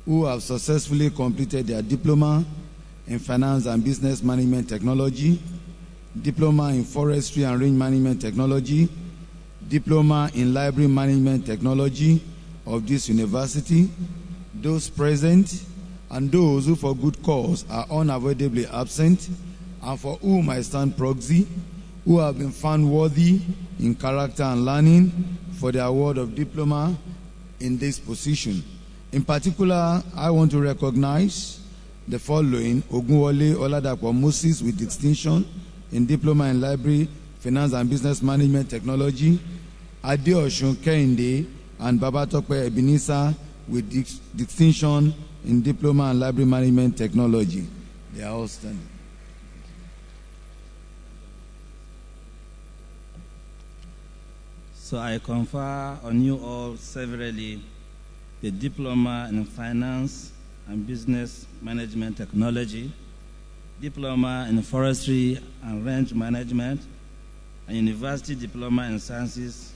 Speaker 7: who have successfully completed their Diploma in Finance and Business Management Technology, Diploma in Forestry and Range Management Technology, Diploma in Library Management Technology of this university. Those present and those who for good cause are unavoidably absent, and for whom I stand proxy, who have been found worthy in character and learning for the award of diploma in this position. In particular, I want to recognize the following: Ogunwole Oladapo Moses with distinction in Diploma in Library, Finance and Business Management Technology, Adeosun Kehinde and Babatope Ebenezer with distinction in Diploma and Library Management Technology. They are all standing.
Speaker 2: So I confer on you all severally the Diploma in Finance and Business Management Technology, Diploma in Forestry and Range Management, and University Diploma in Sciences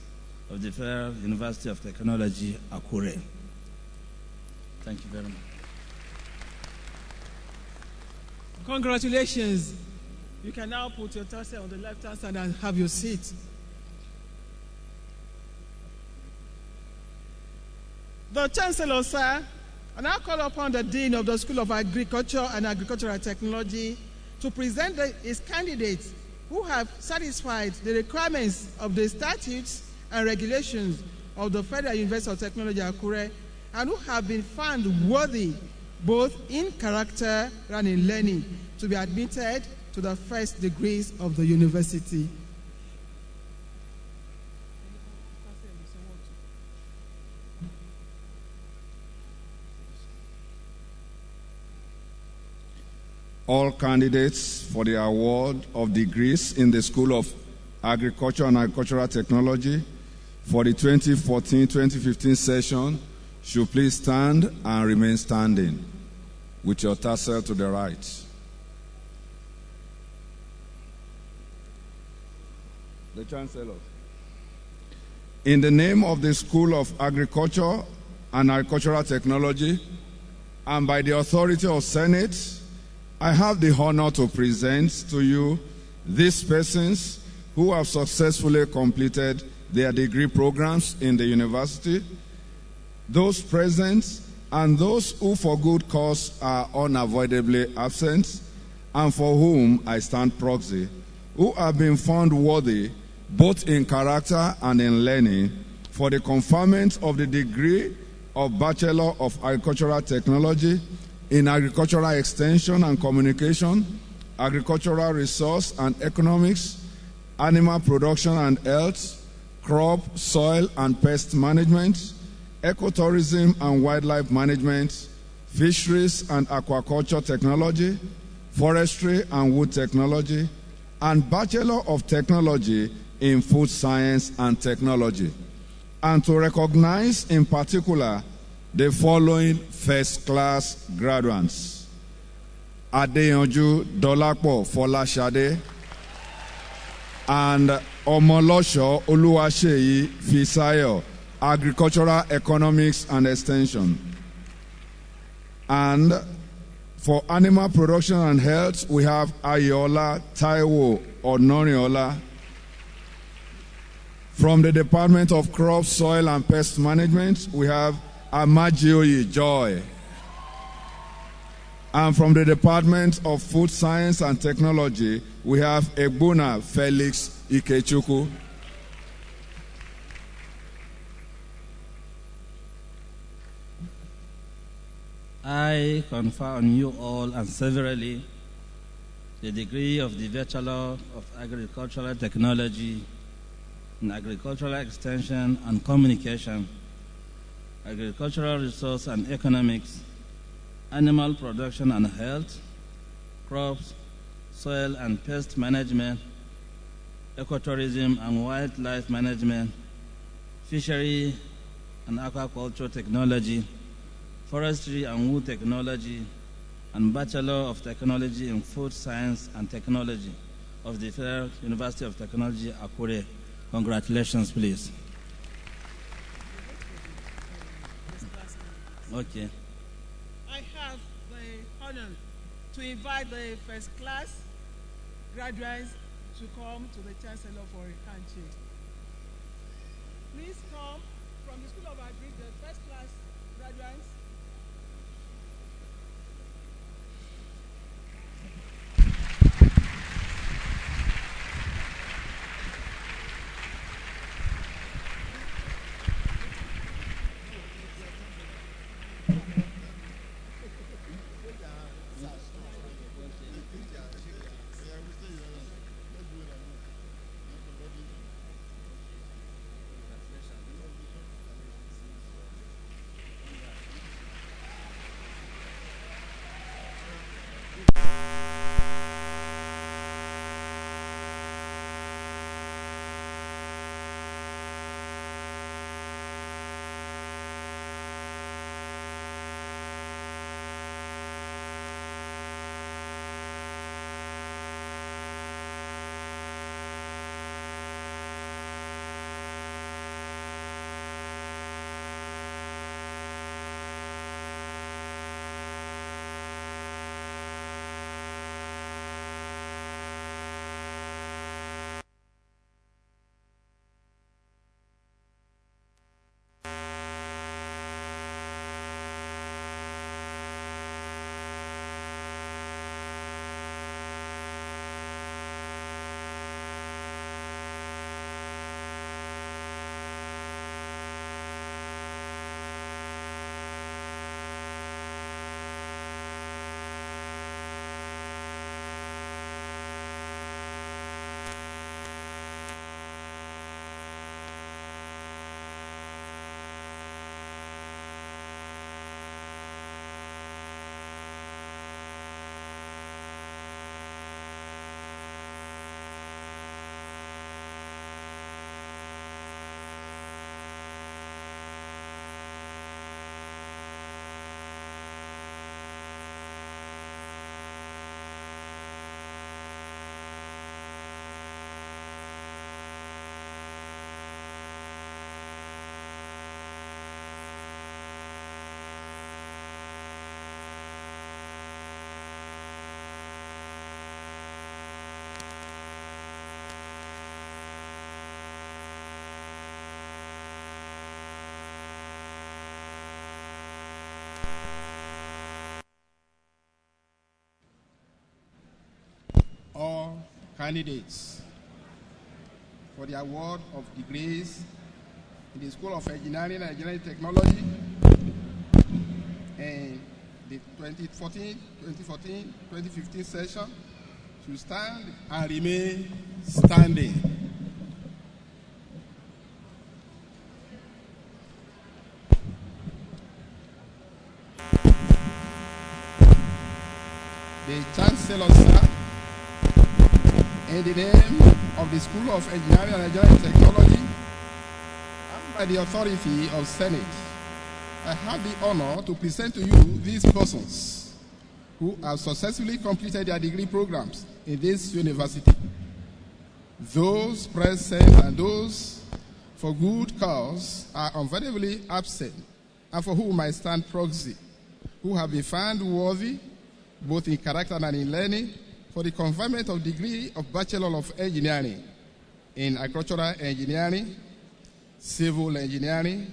Speaker 2: of the Federal University of Technology, Akure. Thank you very much.
Speaker 6: Congratulations. You can now put your tassel on the left-hand side and have your seat. The Chancellor, sir, and I call upon the Dean of the School of Agriculture and Agricultural Technology to present his candidates who have satisfied the requirements of the statutes and regulations of the Federal University of Technology, Akure, and who have been found worthy both in character and in learning to be admitted to the first degrees of the university.
Speaker 1: All candidates for the award of degrees in the School of Agriculture and Agricultural Technology for the 2014-2015 session should please stand and remain standing with your tassel to the right. The Chancellor. In the name of the School of Agriculture and Agricultural Technology and by the authority of Senate, I have the honor to present to you these persons who have successfully completed their degree programs in the university, those present and those who for good cause are unavoidably absent, and for whom I stand proxy, who have been found worthy both in character and in learning for the conferment of the degree of Bachelor of Agricultural Technology in Agricultural Extension and Communication, Agricultural Resource and Economics, Animal Production and Health, Crop, Soil and Pest Management, Ecotourism and Wildlife Management, Fisheries and Aquaculture Technology, Forestry and Wood Technology, and Bachelor of Technology in Food Science and Technology. And to recognize in particular the following first-class graduates: Adeyanju Dolapo Folashade and Omolosho Oluwaseyi Fisayo, Agricultural Economics and Extension. And for Animal Production and Health, we have Ayola Taiwo Onoriola.
Speaker 8: From the Department of Crop, Soil and Pest Management, we have Amajioyi Joy. And from the Department of Food Science and Technology, we have Egbuna Felix Ikechukwu.
Speaker 2: I confer on you all and severally the degree of the Bachelor of Agricultural Technology in Agricultural Extension and Communication, Agricultural Resource and Economics, Animal Production and Health, Crops, Soil and Pest Management, Ecotourism and Wildlife Management, Fishery and Aquaculture Technology, Forestry and Wood Technology, and Bachelor of Technology in Food Science and Technology of the Federal University of Technology, Akure. Congratulations, please. Okay.
Speaker 6: I have the honor to invite the first class graduates to come to the Chancellor for a handshake. Please come from the School of Agri, the first class graduates.
Speaker 12: All candidates for the award of degrees in the School of Engineering and Engineering Technology and the 2014-2015 session should stand and remain standing. The Chancellor, sir, in the name of the School of Engineering and Engineering Technology, and by the authority of Senate, I have the honor to present to you these persons who have successfully completed their degree programs in this university. Those present and those for good cause are invariably absent, and for whom I stand proxy, who have been found worthy, both in character and in learning, for the conferment of degree of Bachelor of Engineering in Agricultural Engineering,
Speaker 24: civil engineering,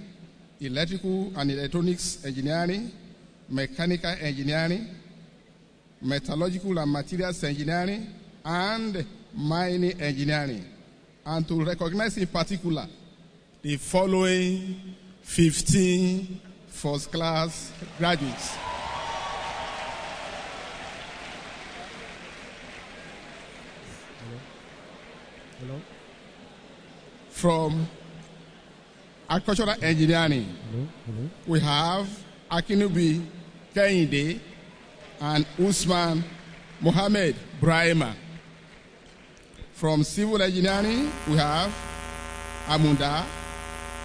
Speaker 24: electrical and electronics engineering, mechanical engineering, metallurgical and materials engineering, and mining engineering. And to recognize in particular the following 15 first-class graduates.
Speaker 23: Hello?
Speaker 24: From agricultural engineering, we have Akinubi Kehinde and Usman Mohammed Brahima. From civil engineering, we have Amunda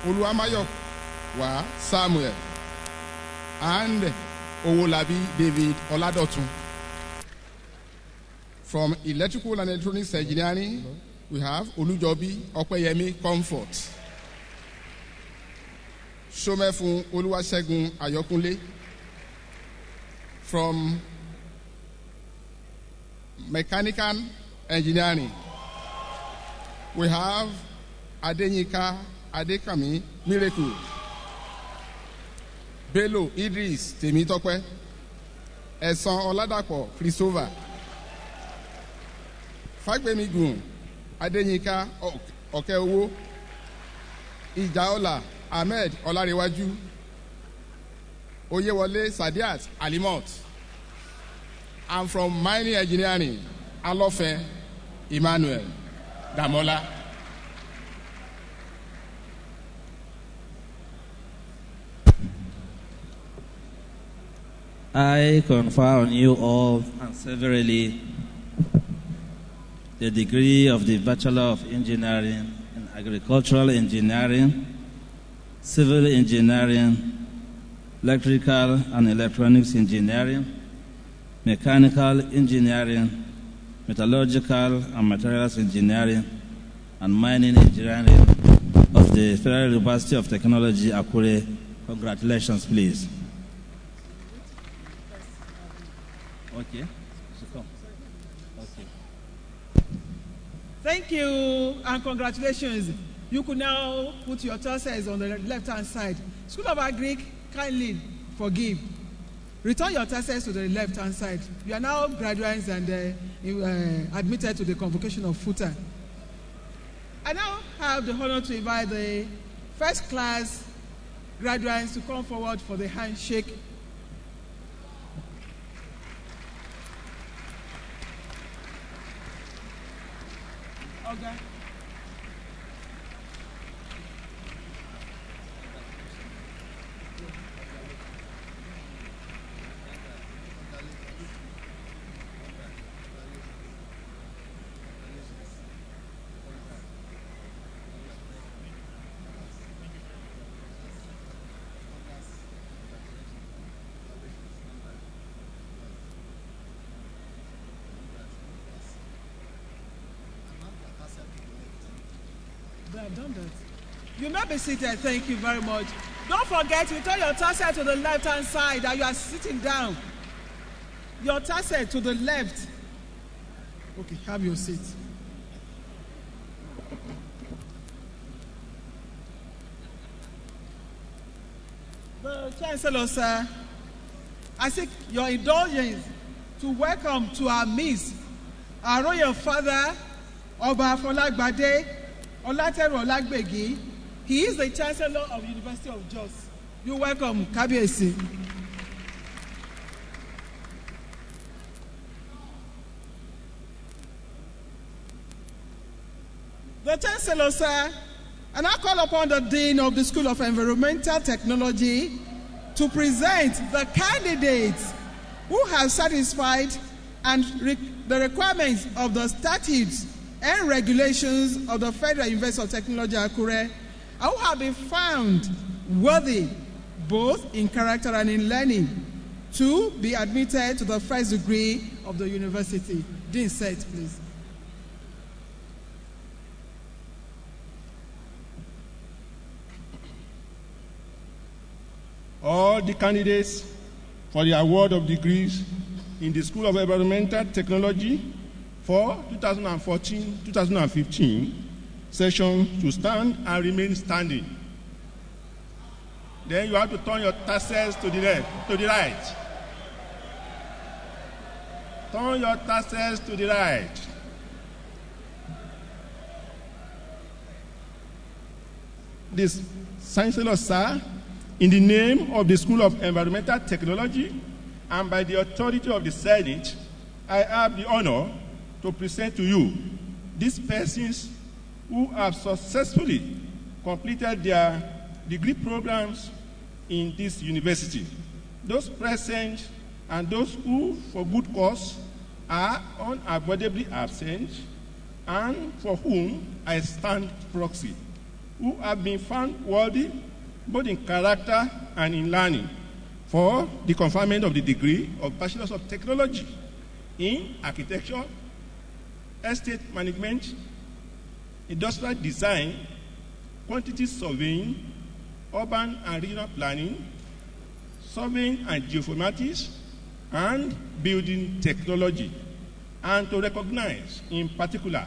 Speaker 24: Oluwamayowa Samuel and Owolabi David Oladotun. From electrical and electronics engineering, we have Olujobi Opeyemi Comfort. Shomefun Oluwasegun Ayokunle. From mechanical engineering, we have Adenika Adekami Miracle, Bello Idris Temitope, Esan Oladapo Christopher, Fagbemigun Adenika Okeowo, Ijaola Ahmed Olarewaju, Oyewole Sadiat Alimot. And from mining engineering, Alofe Emmanuel Damola.
Speaker 2: I confer on you all and severally the degree of the Bachelor of Engineering in Agricultural Engineering, Civil Engineering, Electrical and Electronics Engineering, Mechanical Engineering, Metallurgical and Materials Engineering, and Mining Engineering of the Federal University of Technology, Akure. Congratulations, please. Okay. So come. Okay.
Speaker 6: Thank you and congratulations. You could now put your tossers on the left-hand side. School of Agric, kindly forgive. Return your tossers to the left-hand side. You are now graduates and admitted to the convocation of Futa. I now have the honor to invite the first-class graduates to come forward for the handshake. Okay. I've done that. You may be seated. Thank you very much. Don't forget, you turn your tassel to the left-hand side and you are sitting down. Your tassel to the left. Okay, have your seat. The Chancellor, sir, I seek your indulgence to welcome to our midst our royal father, Oba Folagbade Olateru Olagbegi. He is the Chancellor of University of Jos. You welcome, Kabiyesi. The Chancellor, sir, and I call upon the Dean of the School of Environmental Technology to present the candidates who have satisfied the requirements of the statutes and regulations of the Federal University of Technology, Akure, and who have been found worthy both in character and in learning to be admitted to the first degree of the university. Dean said, please.
Speaker 9: All the candidates for the award of degrees in the School of Environmental Technology for 2014-2015 section to stand and remain standing. Then you have to turn your tassels to the left, to the right. Turn your tassels to the right. This Chancellor, sir, in the name of the School of Environmental Technology and by the authority of the Senate, I have the honor to present to you these persons who have successfully completed their degree programs in this university. Those present and those who, for good cause, are unavoidably absent and for whom I stand proxy, who have been found worthy both in character and in learning for the conferment of the degree of Bachelor of Technology in Architecture, Estate Management, Industrial Design, Quantity Surveying, Urban and Regional Planning, Surveying and Geoformatics, and Building Technology, and to recognize in particular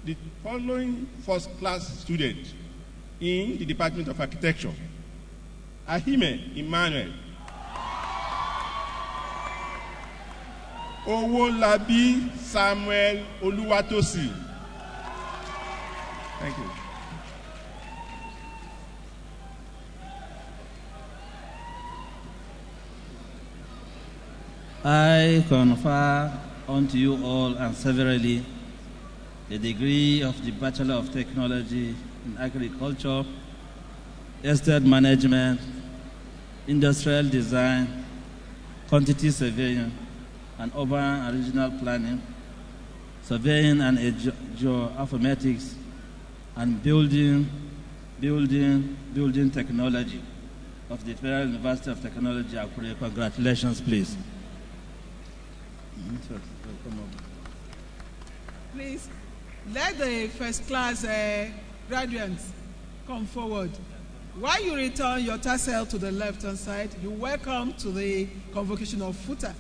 Speaker 9: the following first-class students in the Department of Architecture: Ahime Emmanuel, Owolabi Samuel Oluwatosi. Thank you.
Speaker 2: I confer unto you all and severally the degree of the Bachelor of Technology in Agriculture, Estate Management, Industrial Design, Quantity Surveying, and Urban and Regional Planning, Surveying and Geoinformatics, and Building Technology of the Federal University of Technology, Akure. Congratulations, please.
Speaker 6: Please, let the first class graduates come forward. While you return your tassel to the left-hand side, you're welcome to the Convocation of Futa.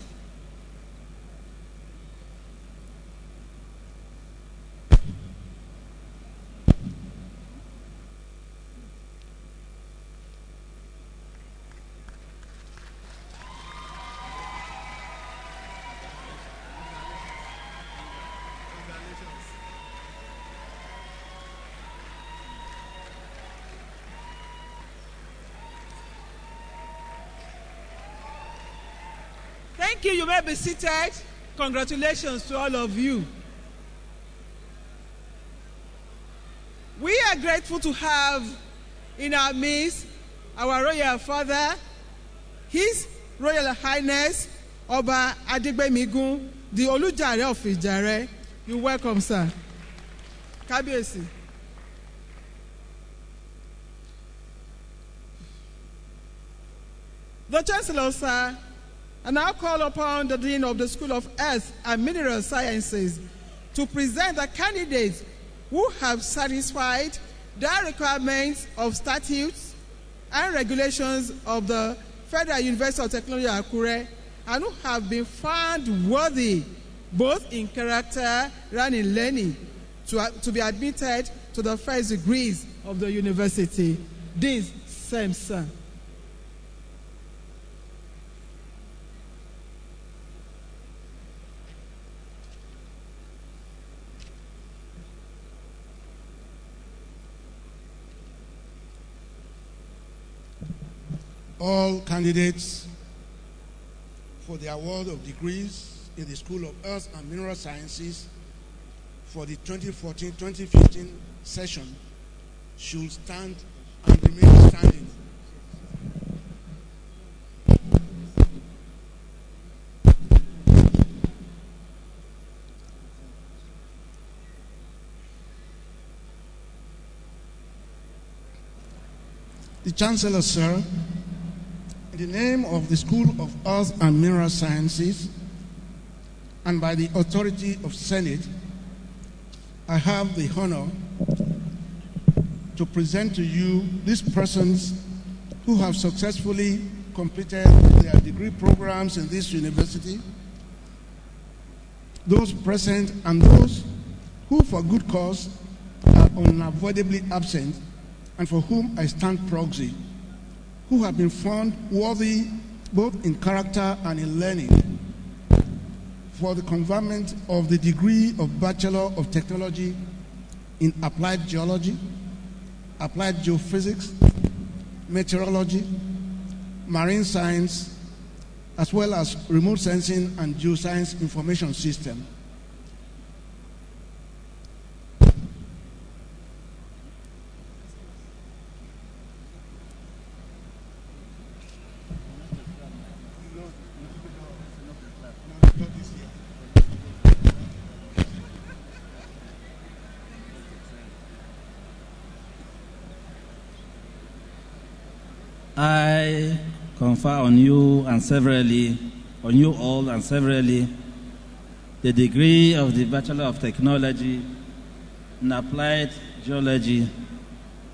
Speaker 6: Thank you. You may be seated. Congratulations to all of you. We are grateful to have in our midst our Royal Father, His Royal Highness Oba Adegbemigun, the Olujare of Ijare. You're welcome, sir. Kábíyèsí. The Chancellor, sir, I now call upon the Dean of the School of Earth and Mineral Sciences to present the candidates who have satisfied the requirements of statutes and regulations of the Federal University of Technology, Akure, and who have been found worthy, both in character and in learning, to be admitted to the first degrees of the university. Dean Samson.
Speaker 10: All candidates for the award of degrees in the School of Earth and Mineral Sciences for the 2014-2015 session should stand and remain standing. The Chancellor, sir, in the name of the School of Earth and Mineral Sciences and by the authority of Senate, I have the honor to present to you these persons who have successfully completed their degree programs in this university, those present and those who for good cause are unavoidably absent and for whom I stand proxy, who have been found worthy both in character and in learning for the conferment of the degree of Bachelor of Technology in Applied Geology, Applied Geophysics, Meteorology, Marine Science, as well as Remote Sensing and Geoscience Information System.
Speaker 2: I confer on you and severally, on you all and severally, the degree of the Bachelor of Technology in Applied Geology,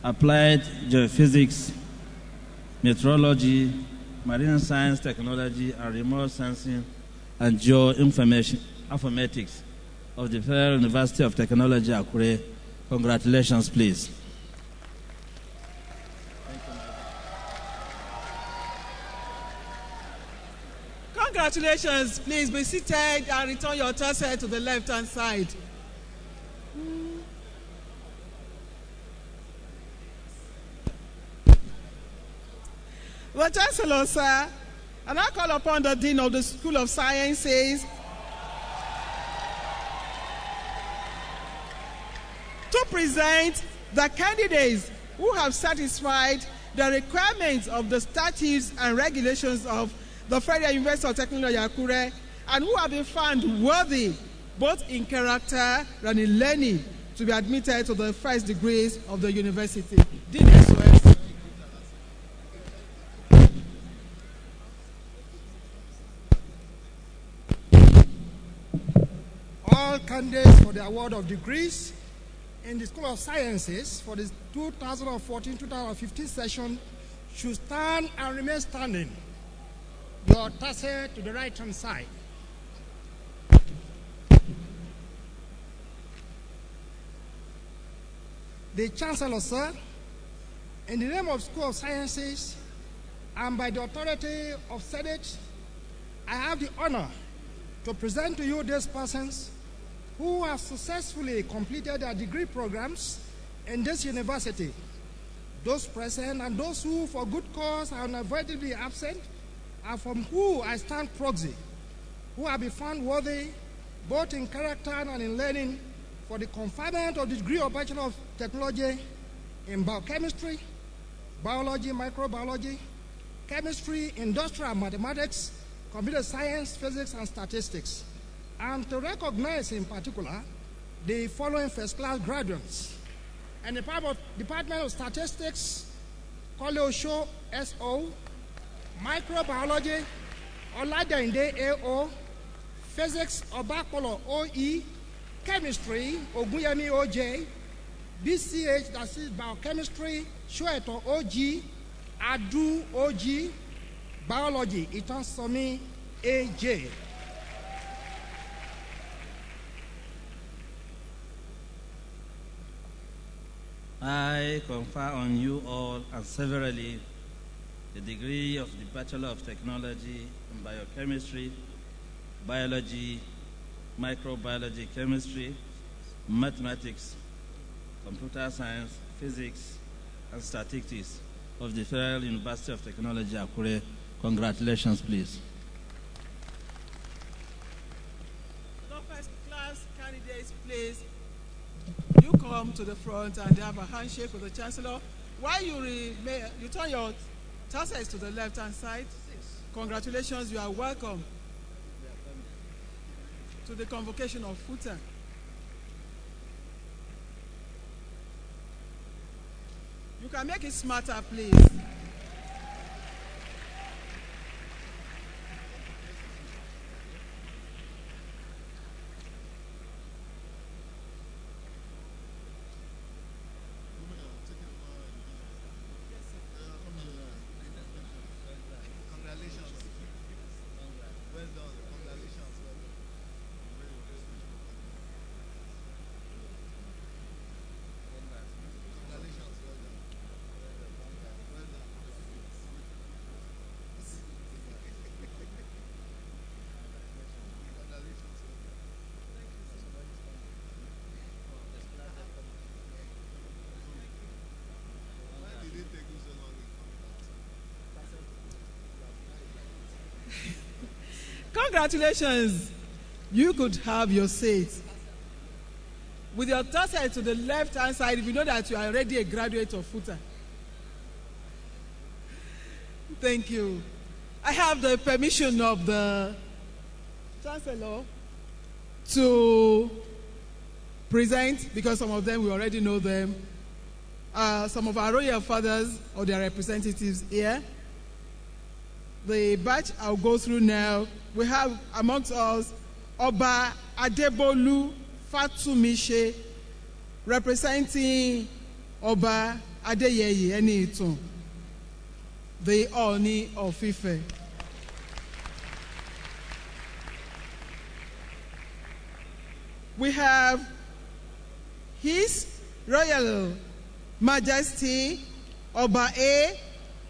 Speaker 2: Applied Geophysics, Meteorology, Marine Science Technology, and Remote Sensing and Geoinformatics of the Federal University of Technology, Akure. Congratulations, please.
Speaker 6: Congratulations. Please be seated and return your torso to the left-hand side. The Chancellor, sir, and I call upon the Dean of the School of Sciences to present the candidates who have satisfied the requirements of the statutes and regulations of the Federal University of Technology, Akure, and who have been found worthy, both in character and in learning, to be admitted to the first degrees of the university. Dean Eswes.
Speaker 10: All candidates for the award of degrees in the School of Sciences for the 2014-2015 session should stand and remain standing. Your tassel to the right-hand side. The Chancellor, sir, in the name of School of Sciences and by the authority of Senate, I have the honor to present to you these persons who have successfully completed their degree programs in this university. Those present and those who, for good cause, are unavoidably absent, and from who I stand proxy, who have been found worthy, both in character and in learning, for the conferment of the degree of Bachelor of Technology in Biochemistry, Biology, Microbiology, Chemistry, Industrial Mathematics, Computer Science, Physics, and Statistics, and to recognize in particular the following first-class graduates. And the Department of Statistics, Kole Osho, S.O., Microbiology, Oladende, A.O., Physics, Obakolo, O.E., Chemistry, Oguyemi, O.J., BCH, that is Biochemistry, Shueto, O.G., Adu, O.G., Biology, Itansomi, A.J.
Speaker 2: I confer on you all and severally the degree of the Bachelor of Technology in Biochemistry, Biology, Microbiology, Chemistry, Mathematics, Computer Science, Physics, and Statistics of the Federal University of Technology, Akure. Congratulations, please.
Speaker 6: The first-class candidates, please, you come to the front and have a handshake with the Chancellor. While you turn your tassels to the left-hand side, congratulations, you are welcome to the Convocation of Futa. You can make it smarter, please. Congratulations. You could have your seat. With your third side to the left-hand side, if you know that you are already a graduate of Futa. Thank you. I have the permission of the Chancellor to present, because some of them we already know them, some of our royal fathers or their representatives here. The batch I'll go through now, we have amongst us Oba Adebolu Fatumise, representing Oba Adeyeye Eniitun, the Oni of Ife. We have His Royal Majesty Oba A.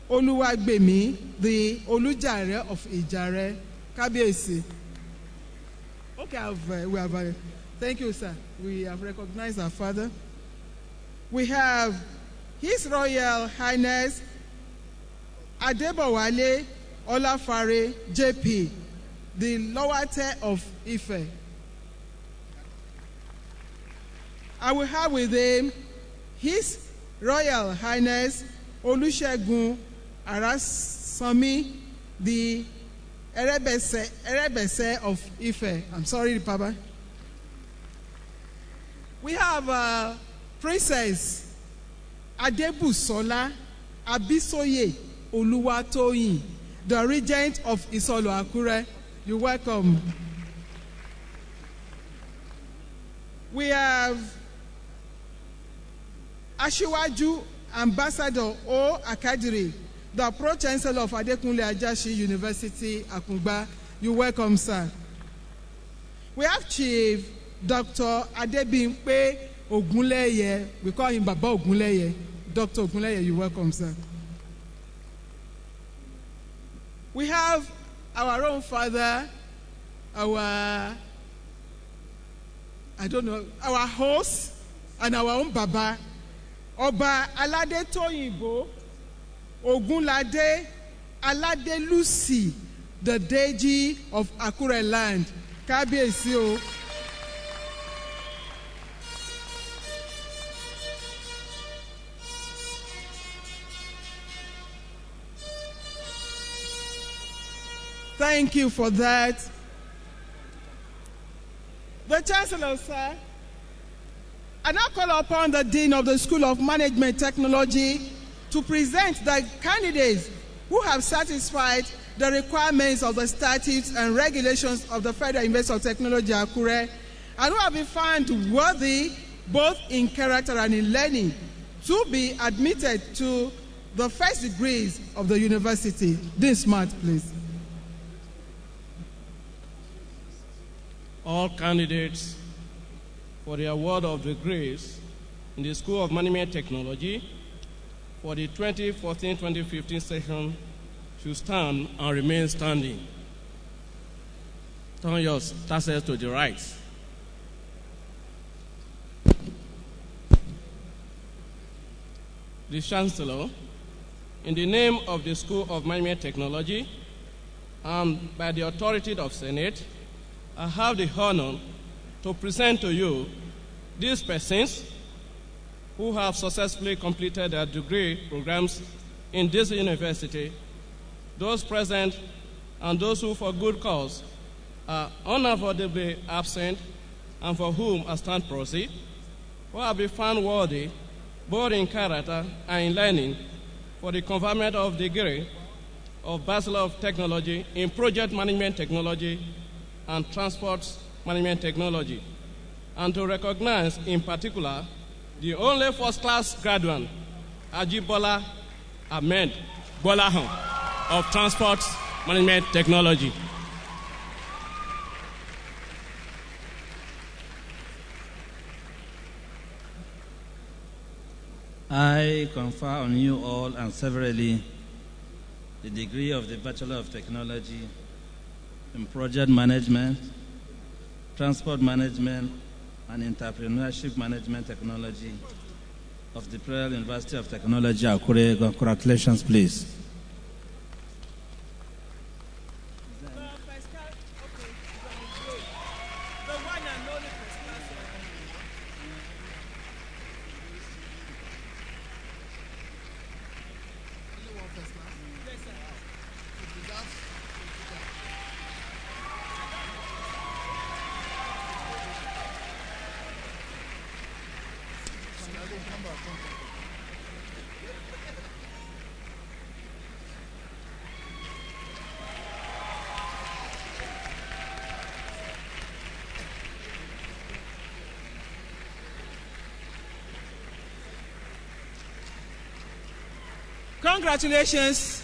Speaker 6: Oluwagbemi, the Olujare of Ijare, Kabiyesi. Okay, we have. Thank you, sir. We have recognized our father. We have His Royal Highness Adebowale Olafare JP, the Lowate of Ife. I will have with him His Royal Highness Olusegun Arasami, the Erebese of Ife. I'm sorry, Papa. We have Princess Adebusola Abisoye Oluwatoyin, the regent of Isolo Akure. You're welcome. We have Ashiwaju Ambassador O. Akadiri, the Pro-chancellor of Adekunle Ajashi University, Akungba. You're welcome, sir. We have Chief Dr. Adebimpe Ogunleye. We call him Baba Ogunleye. Dr. Ogunleye, you're welcome, sir. We have our own father, our host, and our own Baba, Oba Alade Toyinbo Ogunlade Alade Lucy, the Deji of Akure land. Kabiyesi o. Thank you for that. The Chancellor, sir, I now call upon the Dean of the School of Management Technology to present the candidates who have satisfied the requirements of the statutes and regulations of the Federal University of Technology, Akure, and who have been found worthy both in character and in learning to be admitted to the first degrees of the university. Dean Smart, please.
Speaker 11: All candidates for the award of degrees in the School of Management Technology for the 2014-2015 session should stand and remain standing. Turn your tassels to the right. The Chancellor, in the name of the School of Management Technology and by the authority of Senate, I have the honor to present to you these persons who have successfully completed their degree programs in this university, those present and those who for good cause are unavoidably absent and for whom I stand proxy, who have been found worthy both in character and in learning for the conferment of degree of Bachelor of Technology in Project Management Technology and Transport Management Technology, and to recognize in particular the only first-class graduate, Ajibola Ahmed Bolahan of Transport Management Technology.
Speaker 2: I confer on you all and severally the degree of the Bachelor of Technology in Project Management, Transport Management, and Entrepreneurship Management Technology of the Federal University of Technology, Akure. Congratulations, please.
Speaker 6: Congratulations,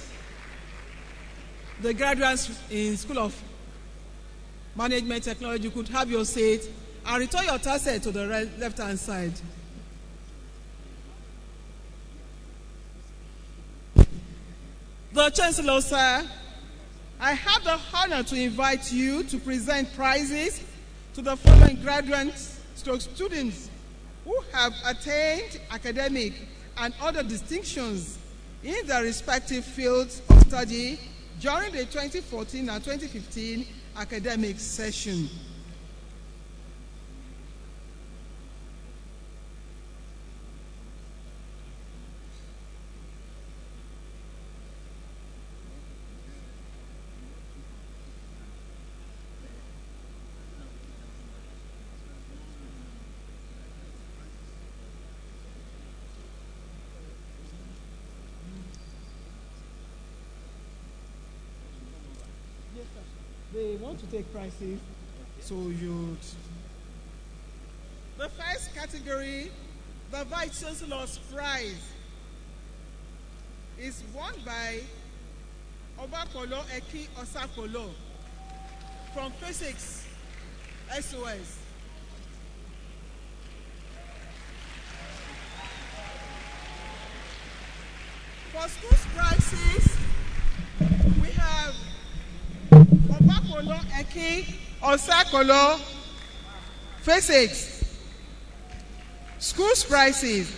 Speaker 6: the graduates in School of Management Technology. You could have your seat and return your tassel to the left-hand side. The Chancellor, sir, I have the honor to invite you to present prizes to the following graduates students who have attained academic and other distinctions in their respective fields of study during the 2014 and 2015 academic session. They want to take prizes, so you'd. The first category, the Vice-chancellor's prize, is won by Obapolo Eki Osapolo from Physics SOS. For schools prizes, we have Obapolo Eki Osakolo Physics. Schools prizes,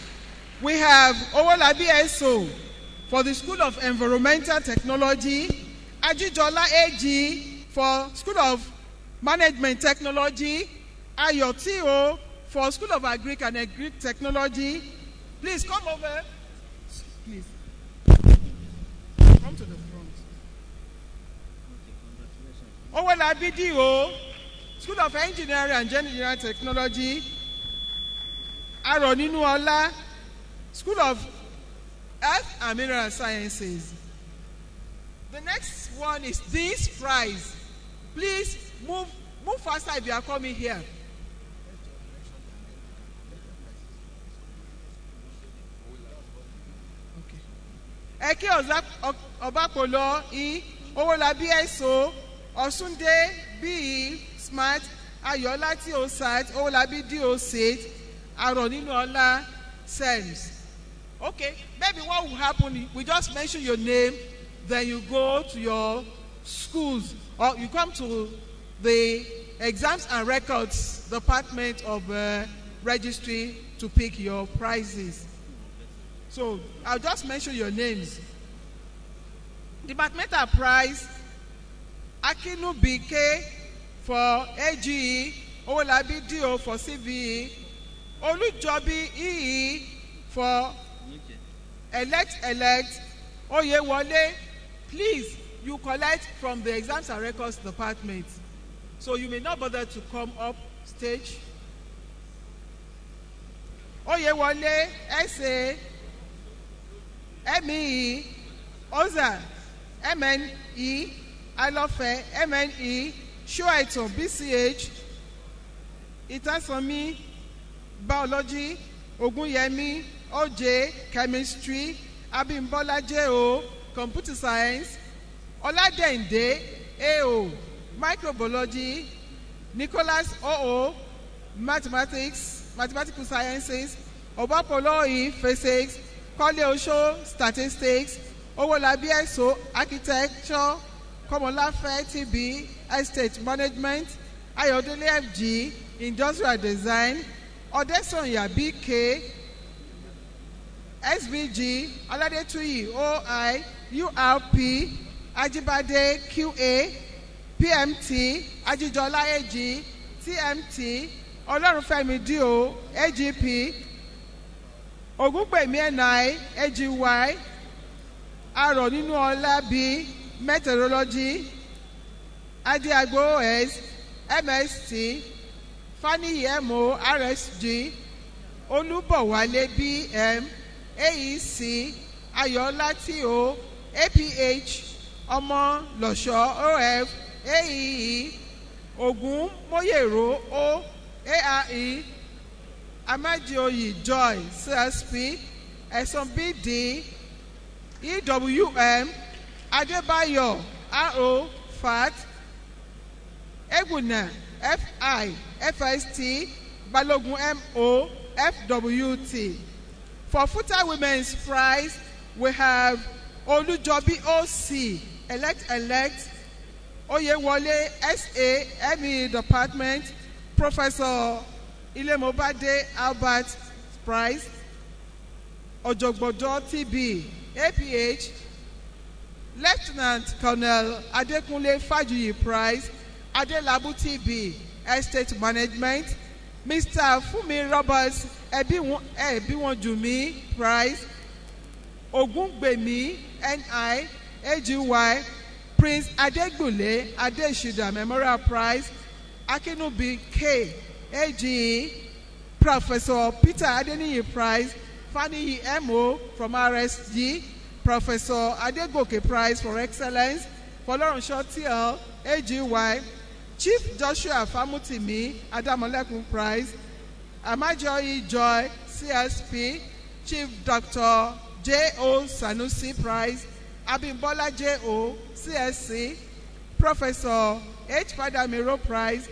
Speaker 6: we have Owolabi Eso for the School of Environmental Technology, Ajijola AG for School of Management Technology, Ayo Tio for School of Agric and Agric Technology. Please come over. Please. Come to the front. Owolabi Dio, School of Engineering and General Technology, Aroninu Ola, School of Earth and Mineral Sciences. The next one is this prize. Please move faster if you are coming here. Okay. Eke Obapolo I, Owolabi Eso, Osunde B Smart, Ayola T.O. Sat, Owolabi D.O. Sat, Aroninu Ola Selms. Okay, maybe what will happen, we just mention your name, then you go to your schools, or you come to the exams and records department of registry to pick your prizes. So I'll just mention your names. Departmental prize, Akinu BK for AGE, Owolabi DO for CVE, Olujobi EE for elect, Oyewole. Please, you collect from the exams and records department. So you may not bother to come up stage. Oyewole, SA, MEE, Oza, MNE, Alofe, MNE, Shuaito, BCH, Itasomi, Biology, Ogunyemi, OJ, Chemistry, Abimbola JO, Computer Science, Oladende, AO, Microbiology, Nicholas OO, Mathematical Sciences, Obapolo E, Physics, Kole Osho, Statistics, Owolabi Eso, Architecture, Komolafe TB, Estate Management, Ayodele FG, Industrial Design, Odesonya BK, SBG, Aladetuyi OI, URP, Ajibade QA, PMT, Ajijola AG, TMT, Olorunfemi DO, AGP, Ogunpemi NI, AGY, Aroninu Ola B, Meteorology, Adiagbo OS, MST, Fanny EMO, RSG, Olúbọ̀wálé BM, AEC, Ayọ̀ọ́lá TO, APH, Ọmọ Lọ́ṣọ́ OF, AEE, Ògún Mọ́yèrò O, ARE, Amadioyi Joy, CSP, Ẹ̀sán BD, EWM, Adébáyọ̀ RO, FAT, Eguna FI, FST, Balogun MO, FWT. For Futa Women's Prize, we have Olujobi OC, elect, Oyewole SA, ME Department, Professor Ilemobade Albert Prize, Ojogbodo TB, APH, Lieutenant Colonel Adekunle Fajuyi Prize, Adelabu TB, Estate Management, Mr. Fumi Roberts Ebiwonjumi Prize, Ogungbemi NI, AGY, Prince Adegbule Adeshida Memorial Prize, Akinubi K, AGE, Professor Peter Adeniyi Prize, Faniyi MO from RSG, Professor Adegoke Prize for Excellence, Folorunsho TL, AGY, Chief Joshua Famutimi Adamolekun Prize, Amajoyi Joy CSP, Chief Dr. J.O. Sanusi Prize, Abimbola J.O. CSC, Professor H. Padamiro Prize,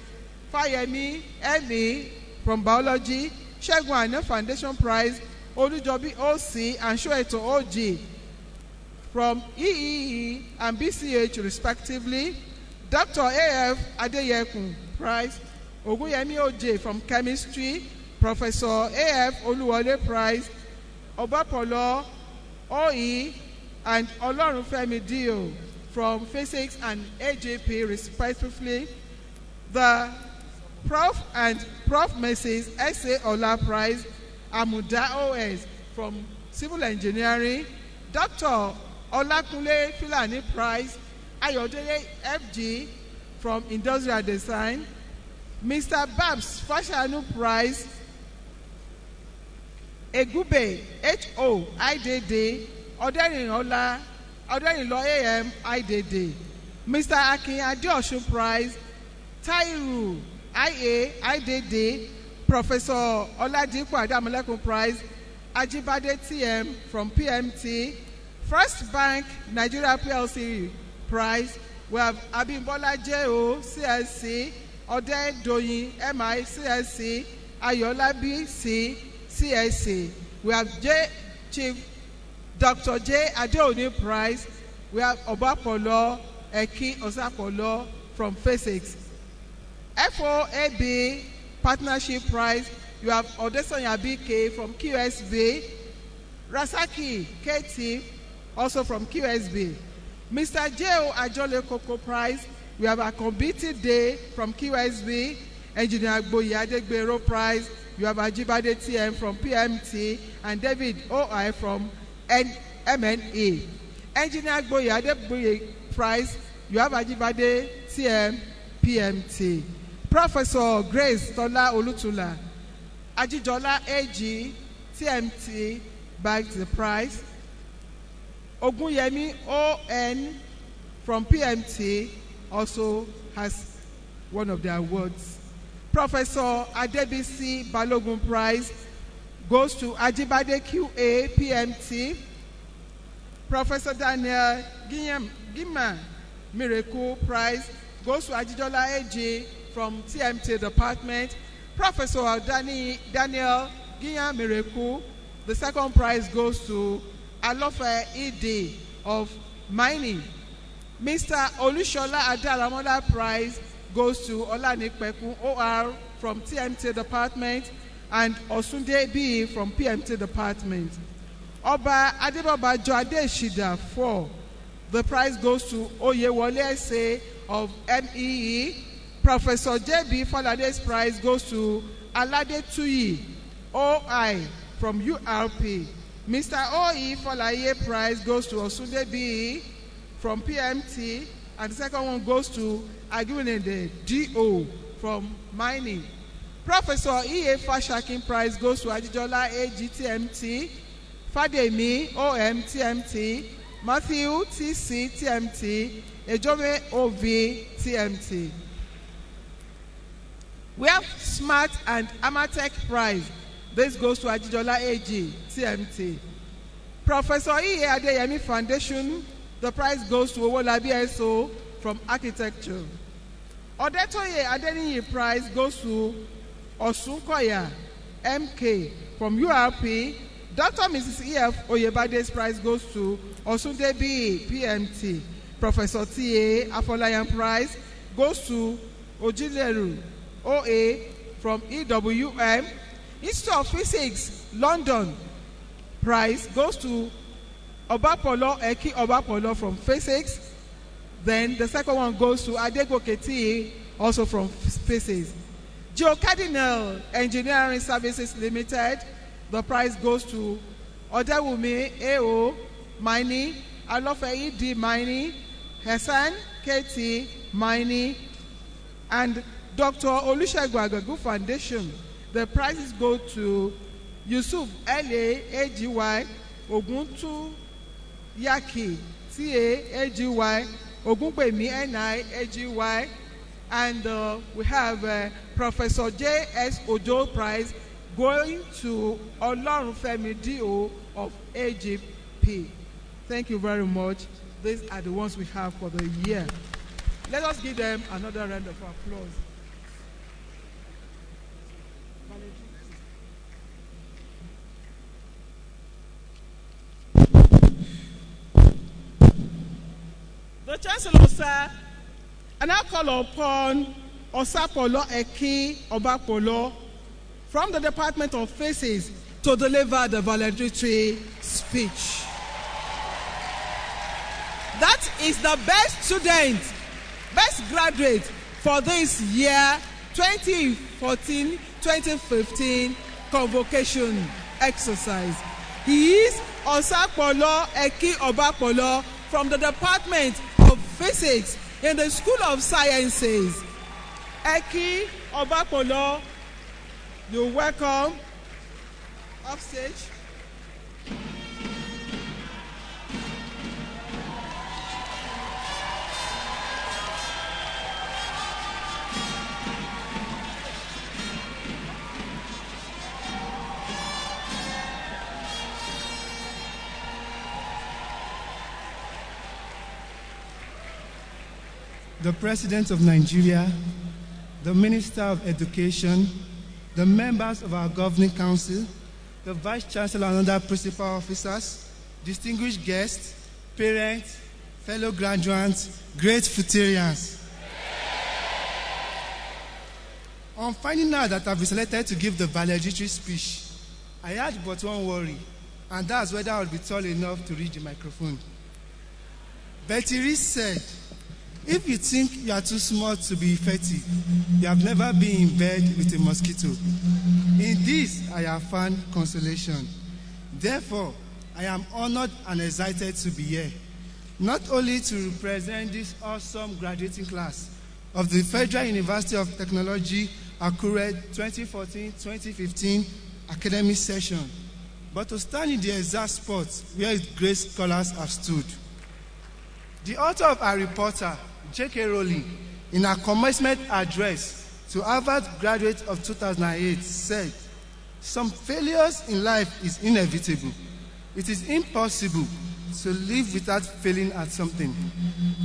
Speaker 6: Fayemi M.E. from Biology, Shegun Ane Foundation Prize, Olujobi OC and Shoeto OG from EEE and BCH respectively, Dr. A.F. Adeyekun Prize, Oguyemi OJ from Chemistry, Professor A.F. Oluwole Prize, Obapolo OE and Olorunfemi Dio from Physics and AJP respectively, the Prof. and Prof. Mrs. S.A. Ola Prize, Amuda OS from Civil Engineering, Dr. Olakunle Filani Prize, Ayodele FG from Industrial Design, Mr. Babs Fashanu Prize, Egube HO IDD, Oderinlo AM IDD, Mr. Akin Adeosun Prize, Tairu IA IDD, Professor Oladipo Adamolekun Prize, Ajibade TM from PMT, First Bank Nigeria PLC Prize, we have Abimbola JO CSC, Ode Doyin MI CSC, Ayola BC CSC. We have Chief Dr. J. Adeoni Prize, we have Obapolo Eki Osapolo from Physics. FOAB Partnership Prize, you have Odesonya BK from QSB, Rasaki KT also from QSB. Mr. J.O. Ajole Koko Prize, we have Akombiti Day from QSB, Engineer Agboyi Adegbero Prize, you have Ajibade TM from PMT, and David OI from MNE. Engineer Agboyi Adegboye Prize, you have Ajibade TM PMT. Professor Grace Tola Olutula, Ajijola AG TMT bagged the prize. Ogunyemi ON from PMT also has one of the awards. Professor Adebisi Balogun Prize goes to Ajibade QA PMT. Professor Daniel Gima Miracle Prize goes to Ajijola AG from TMT Department. Professor Daniel Gima Miracle, the second prize goes to Alofe ED of Mining. Mr. Olushola Adalamola Prize goes to Olanikpekun OR from TMT Department and Osunde B from PMT Department. Oba Adebaba Joade Shida 4. The prize goes to Oyewole SA of MEE. Professor J.B. Falade's prize goes to Alade Tuyi OI from URP. Mr. O.E. Falaye Prize goes to Osunde B from PMT, and the second one goes to Agunende D.O. from Mining. Professor E.A. Fashakin Prize goes to Ajijola AG-TMT, Fademi OM-TMT, Matthew T.C. TMT, Ejome O.V. TMT. We have Smart and Amatech Prize. This goes to Ajijola AG, TMT. Professor E.A. Adeyemi Foundation, the prize goes to Owolabi SO from Architecture. Odetoye Adeniyi Prize goes to Osunkoya MK from URP. Dr. Mrs. E.F. Oyebade's prize goes to Osundebi PMT. Professor T.A. Afolayan Prize goes to Ojileru OA from EWM. Institute of Physics, London, prize goes to Obapolo Eki Obapolo from Physics. Then the second one goes to Adegoke T, also from Physics. Geocardinal Engineering Services Limited, the prize goes to Odewumi AO Mining, Alofei D Mining, Hassan KT Mining, and Dr. Olusegun Agagu Foundation. The prizes go to Yusuf L.A. AGY, Oguntu Yaki TA AGY, Ogunpemi NI AGY, and we have Professor J.S. Ojo Prize going to Olorunfemi D.O. of AGP. Thank you very much. These are the ones we have for the year. Let us give them another round of applause. The Chancellor, sir, and I call upon Osapolo Eki Obapolo from the Department of Physics to deliver the valedictory speech. That is the best student, best graduate for this year 2014-2015 convocation exercise. He is Osapolo Eki Obapolo from the Department of Physics in the School of Sciences. Eki Obapolo, you're welcome. Off stage.
Speaker 13: The President of Nigeria, the Minister of Education, the members of our Governing Council, the Vice-chancellor and other principal officers, distinguished guests, parents, fellow graduates, great Futarians. On finding out that I've been selected to give the valedictory speech, I had but one worry, and that's whether I would be tall enough to reach the microphone. Betty Reese said, if you think you are too small to be effective, you have never been in bed with a mosquito. In this, I have found consolation. Therefore, I am honored and excited to be here, not only to represent this awesome graduating class of the Federal University of Technology, Akure 2014-2015 academic session, but to stand in the exact spot where great scholars have stood. The author of our reporter, J.K. Rowling, in her commencement address to Harvard graduates of 2008, said, "Some failures in life is inevitable. It is impossible to live without failing at something."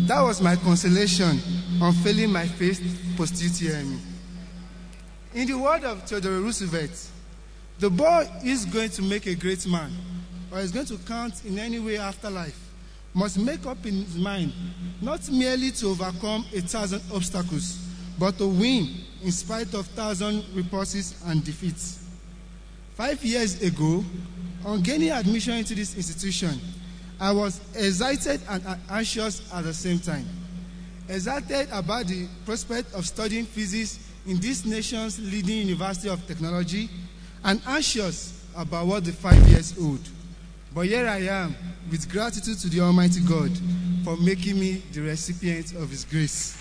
Speaker 13: That was my consolation on failing my first post-UTME. In the word of Theodore Roosevelt, the boy is going to make a great man, or is going to count in any way after life, must make up in his mind not merely to overcome 1,000 obstacles, but to win in spite of 1,000 repulses and defeats. 5 years ago, on gaining admission into this institution, I was excited and anxious at the same time. Excited about the prospect of studying physics in this nation's leading university of technology, and anxious about what the 5 years hold. But here I am, with gratitude to the Almighty God for making me the recipient of His grace.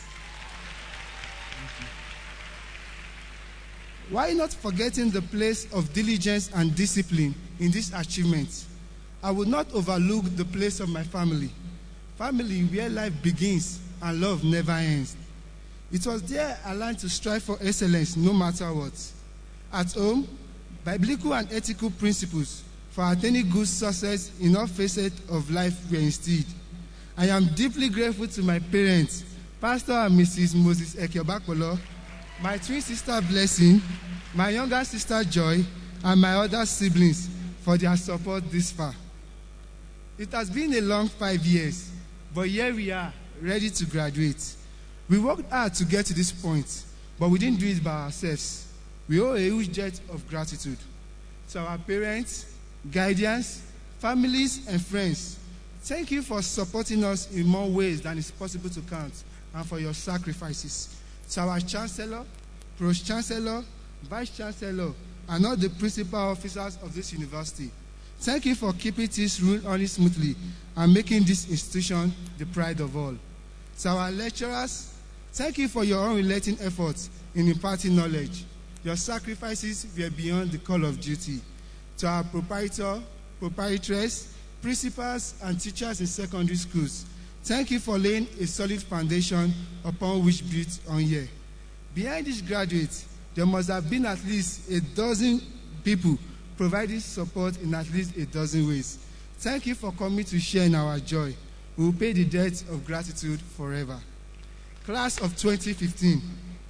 Speaker 13: Why not forgetting the place of diligence and discipline in this achievement? I would not overlook the place of my family. Family where life begins and love never ends. It was there I learned to strive for excellence no matter what. At home, biblical and ethical principles for attaining good success in all facets of life were instilled. I am deeply grateful to my parents, Pastor and Mrs. Moses Ekiobakolo, my twin sister Blessing, my younger sister Joy, and my other siblings for their support this far. It has been a long 5 years, but here we are, ready to graduate. We worked hard to get to this point, but we didn't do it by ourselves. We owe a huge debt of gratitude to our parents, guardians, families, and friends. Thank you for supporting us in more ways than is possible to count, and for your sacrifices. To our Chancellor, Pro-chancellor, Vice-chancellor, and all the principal officers of this university, thank you for keeping this rule running smoothly and making this institution the pride of all. To our lecturers, thank you for your unrelenting efforts in imparting knowledge. Your sacrifices were beyond the call of duty. To our proprietors, principals, and teachers in secondary schools, thank you for laying a solid foundation upon which built on here. Behind these graduates, there must have been at least a dozen people providing support in at least a dozen ways. Thank you for coming to share in our joy. We will pay the debt of gratitude forever. Class of 2015,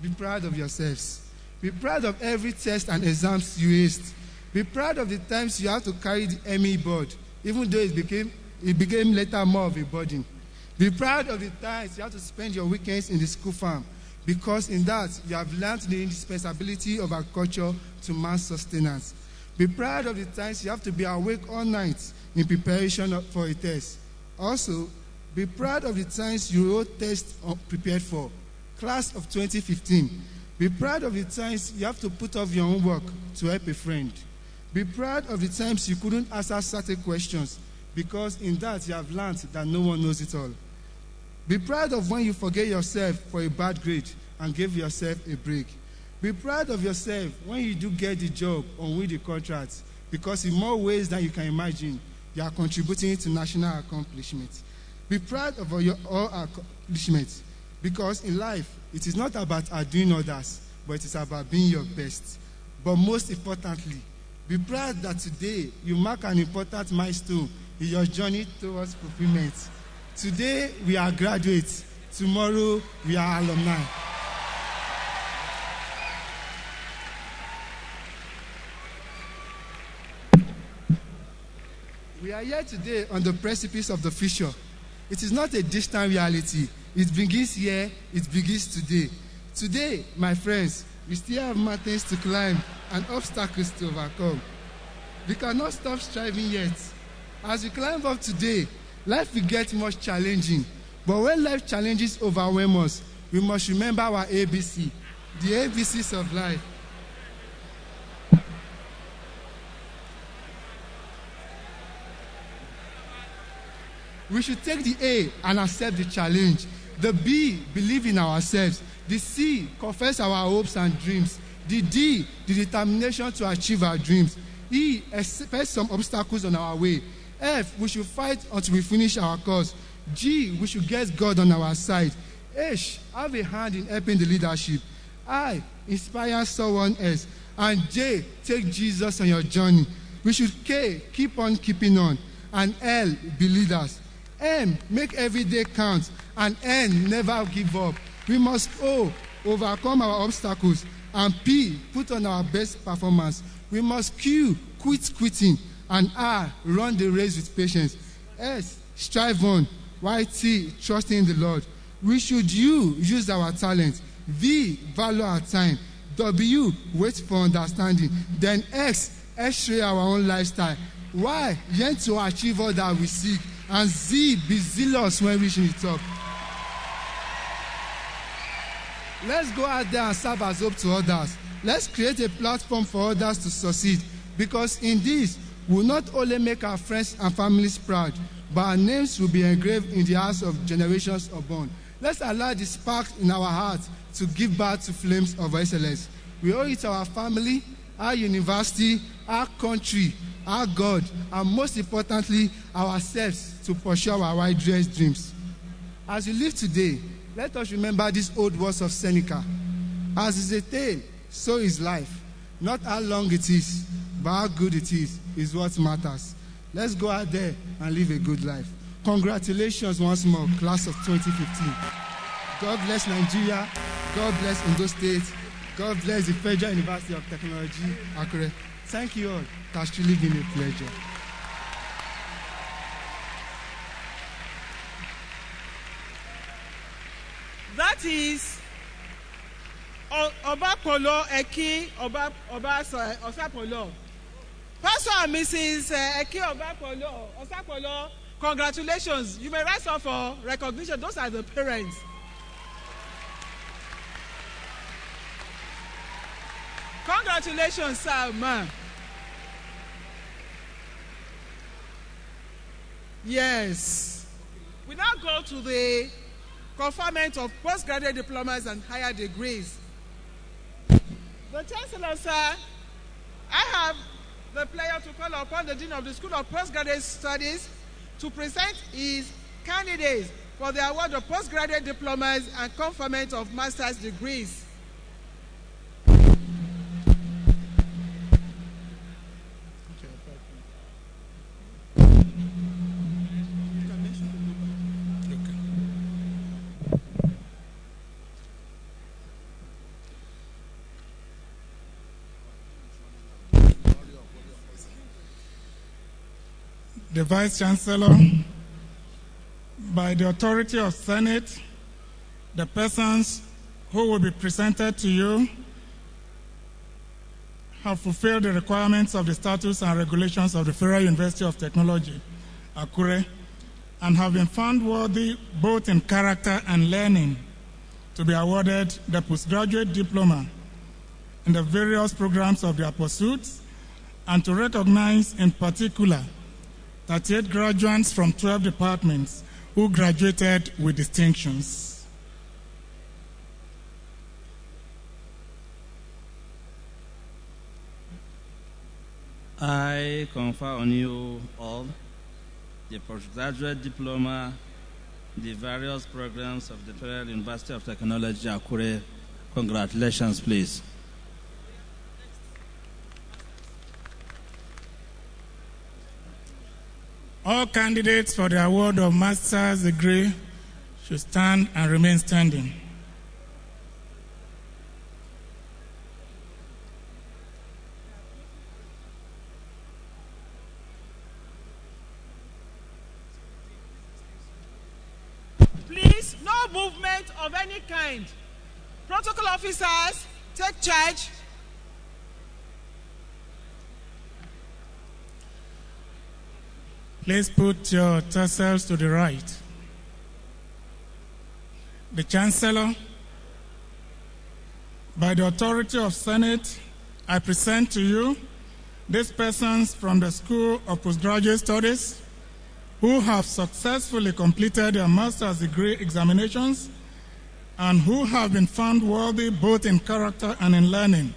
Speaker 13: be proud of yourselves. Be proud of every test and exams you aced. Be proud of the times you have to carry the ME board, even though it became later more of a burden. Be proud of the times you have to spend your weekends in the school farm, because in that you have learned the indispensability of agriculture to man's sustenance. Be proud of the times you have to be awake all night in preparation for a test. Also, be proud of the times you wrote tests prepared for. Class of 2015, be proud of the times you have to put off your homework to help a friend. Be proud of the times you couldn't answer certain questions, because in that you have learned that no one knows it all. Be proud of when you forget yourself for a bad grade and give yourself a break. Be proud of yourself when you do get the job or win the contract, because in more ways than you can imagine, you are contributing to national accomplishments. Be proud of all accomplishments, because in life, it is not about outdoing others, but it is about being your best. But most importantly, be proud that today you mark an important milestone in your journey towards fulfillment. Today we are graduates, tomorrow we are alumni. We are here today on the precipice of the future. It is not a distant reality. It begins here, it begins today. Today, my friends, we still have mountains to climb and obstacles to overcome. We cannot stop striving yet. As we climb up today, life will get much challenging. But when life challenges overwhelm us, we must remember our ABC, the ABCs of life. We should take the A and accept the challenge. The B, believe in ourselves. The C, confess our hopes and dreams. The D, the determination to achieve our dreams. E, expect some obstacles on our way. F, we should fight until we finish our course. G, we should get God on our side. H, have a hand in helping the leadership. I, inspire someone else. And J, take Jesus on your journey. We should K, keep on keeping on. And L, be leaders. M, make every day count. And N, never give up. We must O, overcome our obstacles. And P, put on our best performance. We must Q, quit quitting. And R, run the race with patience. S, strive on. Y, T, trust in the Lord. We should U, use our talent. V, value our time. W, wait for understanding. Then X, X-ray our own lifestyle. Y, yearn to achieve all that we seek. And Z, be zealous when reaching the top. Let's go out there and serve as hope to others. Let's create a platform for others to succeed. Because in this, we will not only make our friends and families proud, but our names will be engraved in the hearts of generations unborn. Let's allow the spark in our hearts to give birth to flames of excellence. We owe it to our family, our university, our country, our God, and most importantly, ourselves to pursue our wildest dreams. As we live today, let us remember these old words of Seneca. As is a tale, so is life. Not how long it is, but how good it is what matters. Let's go out there and live a good life. Congratulations once more, class of 2015. God bless Nigeria. God bless Ondo State. God bless the Federal University of Technology, Akure. Thank you all. It has truly been a pleasure.
Speaker 6: That is Obapolo Eki Osapolo. Pastor and Mrs. Eki Osapolo, congratulations. You may rise up for recognition. Those are the parents. Congratulations, sir, ma'am. Yes. We now go to the conferment of postgraduate diplomas and higher degrees. The Chancellor, sir, I have the pleasure to call upon the Dean of the School of Postgraduate Studies to present his candidates for the award of postgraduate diplomas and conferment of master's degrees.
Speaker 3: The Vice-chancellor, by the authority of Senate, the persons who will be presented to you have fulfilled the requirements of the statutes and regulations of the Federal University of Technology, Akure, and have been found worthy both in character and learning to be awarded the postgraduate diploma in the various programs of their pursuits, and to recognize in particular 38 graduates from 12 departments who graduated with distinctions.
Speaker 2: I confer on you all the postgraduate diploma, the various programs of the Federal University of Technology, Akure. Congratulations, please.
Speaker 3: All candidates for the award of master's degree should stand and remain standing.
Speaker 6: Please, no movement of any kind. Protocol officers, take charge.
Speaker 3: Please put your tassels to the right. The Chancellor, by the authority of Senate, I present to you these persons from the School of Postgraduate Studies who have successfully completed their master's degree examinations and who have been found worthy both in character and in learning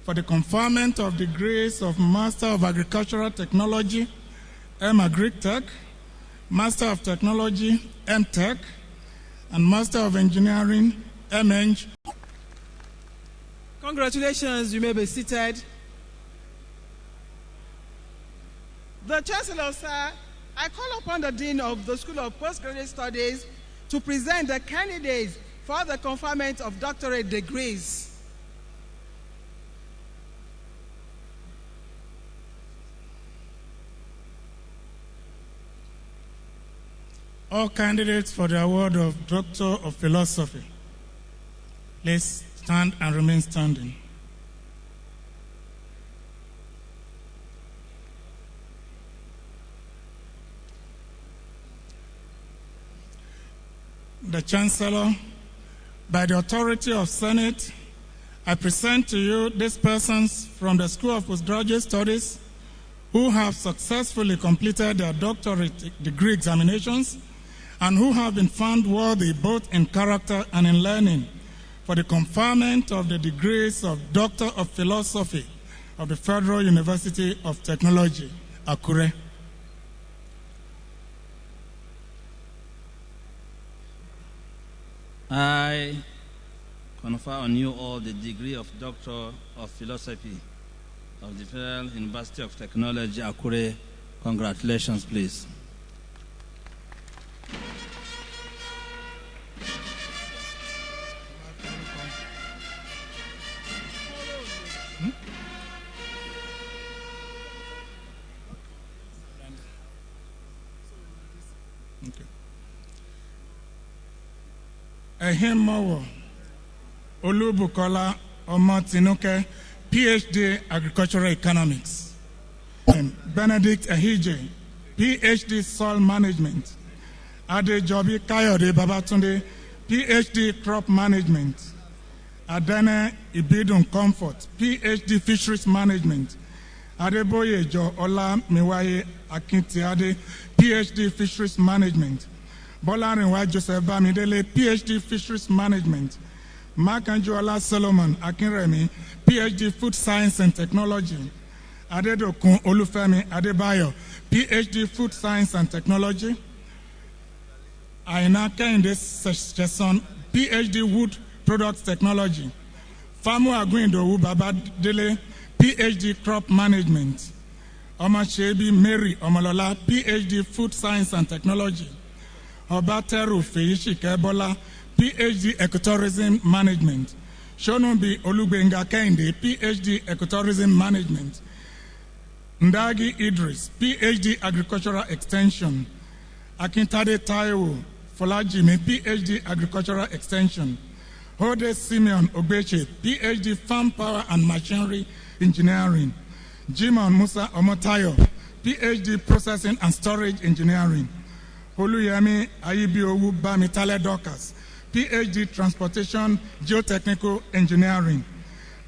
Speaker 3: for the conferment of degrees of Master of Agricultural Technology, M.Agric-Tech, Master of Technology, M.Tech, and Master of Engineering, M.Eng.
Speaker 6: Congratulations, you may be seated. The Chancellor, sir, I call upon the Dean of the School of Postgraduate Studies to present the candidates for the conferment of doctorate degrees.
Speaker 3: All candidates for the award of Doctor of Philosophy, please stand and remain standing. The Chancellor, by the authority of Senate, I present to you these persons from the School of Postgraduate Studies who have successfully completed their doctorate degree examinations and who have been found worthy both in character and in learning for the conferment of the degrees of Doctor of Philosophy of the Federal University of Technology, Akure.
Speaker 2: I confer on you all the degree of Doctor of Philosophy of the Federal University of Technology, Akure. Congratulations, please.
Speaker 3: Ehimowo Olubukola Omotinuke, PhD Agricultural Economics. And Benedict Ehije, PhD Soil Management. Adejobi Kayode Babatunde, PhD Crop Management. Adene Ibidun Comfort, PhD Fisheries Management. Adeboye Jo Ola Miwaye Akintiade, PhD Fisheries Management. Bolarinwa Joseph Bamidele, PhD Fisheries Management. Makanjuola Solomon Akinremi, PhD Food Science and Technology. Adedokun Olufemi Adebayo, PhD Food Science and Technology. Aina Kehinde Seson, PhD Wood Products Technology. Famu Aguindowu Babadele, PhD Crop Management. Omashebi Mary Omolola, PhD Food Science and Technology. Obateru Feyishike Bola, PhD Ecotourism Management. Shonobi Olugbenga Kehinde, PhD Ecotourism Management. Ndagi Idris, PhD Agricultural Extension. Akintade Taiwo Folajimi, PhD Agricultural Extension. Hode Simeon Ogbeche, PhD Farm Power and Machinery Engineering. Jimon Musa Omotayo, PhD Processing and Storage Engineering. Oluyemi Ayibiowu Bamitale Dorcas, PhD Transportation Geotechnical Engineering.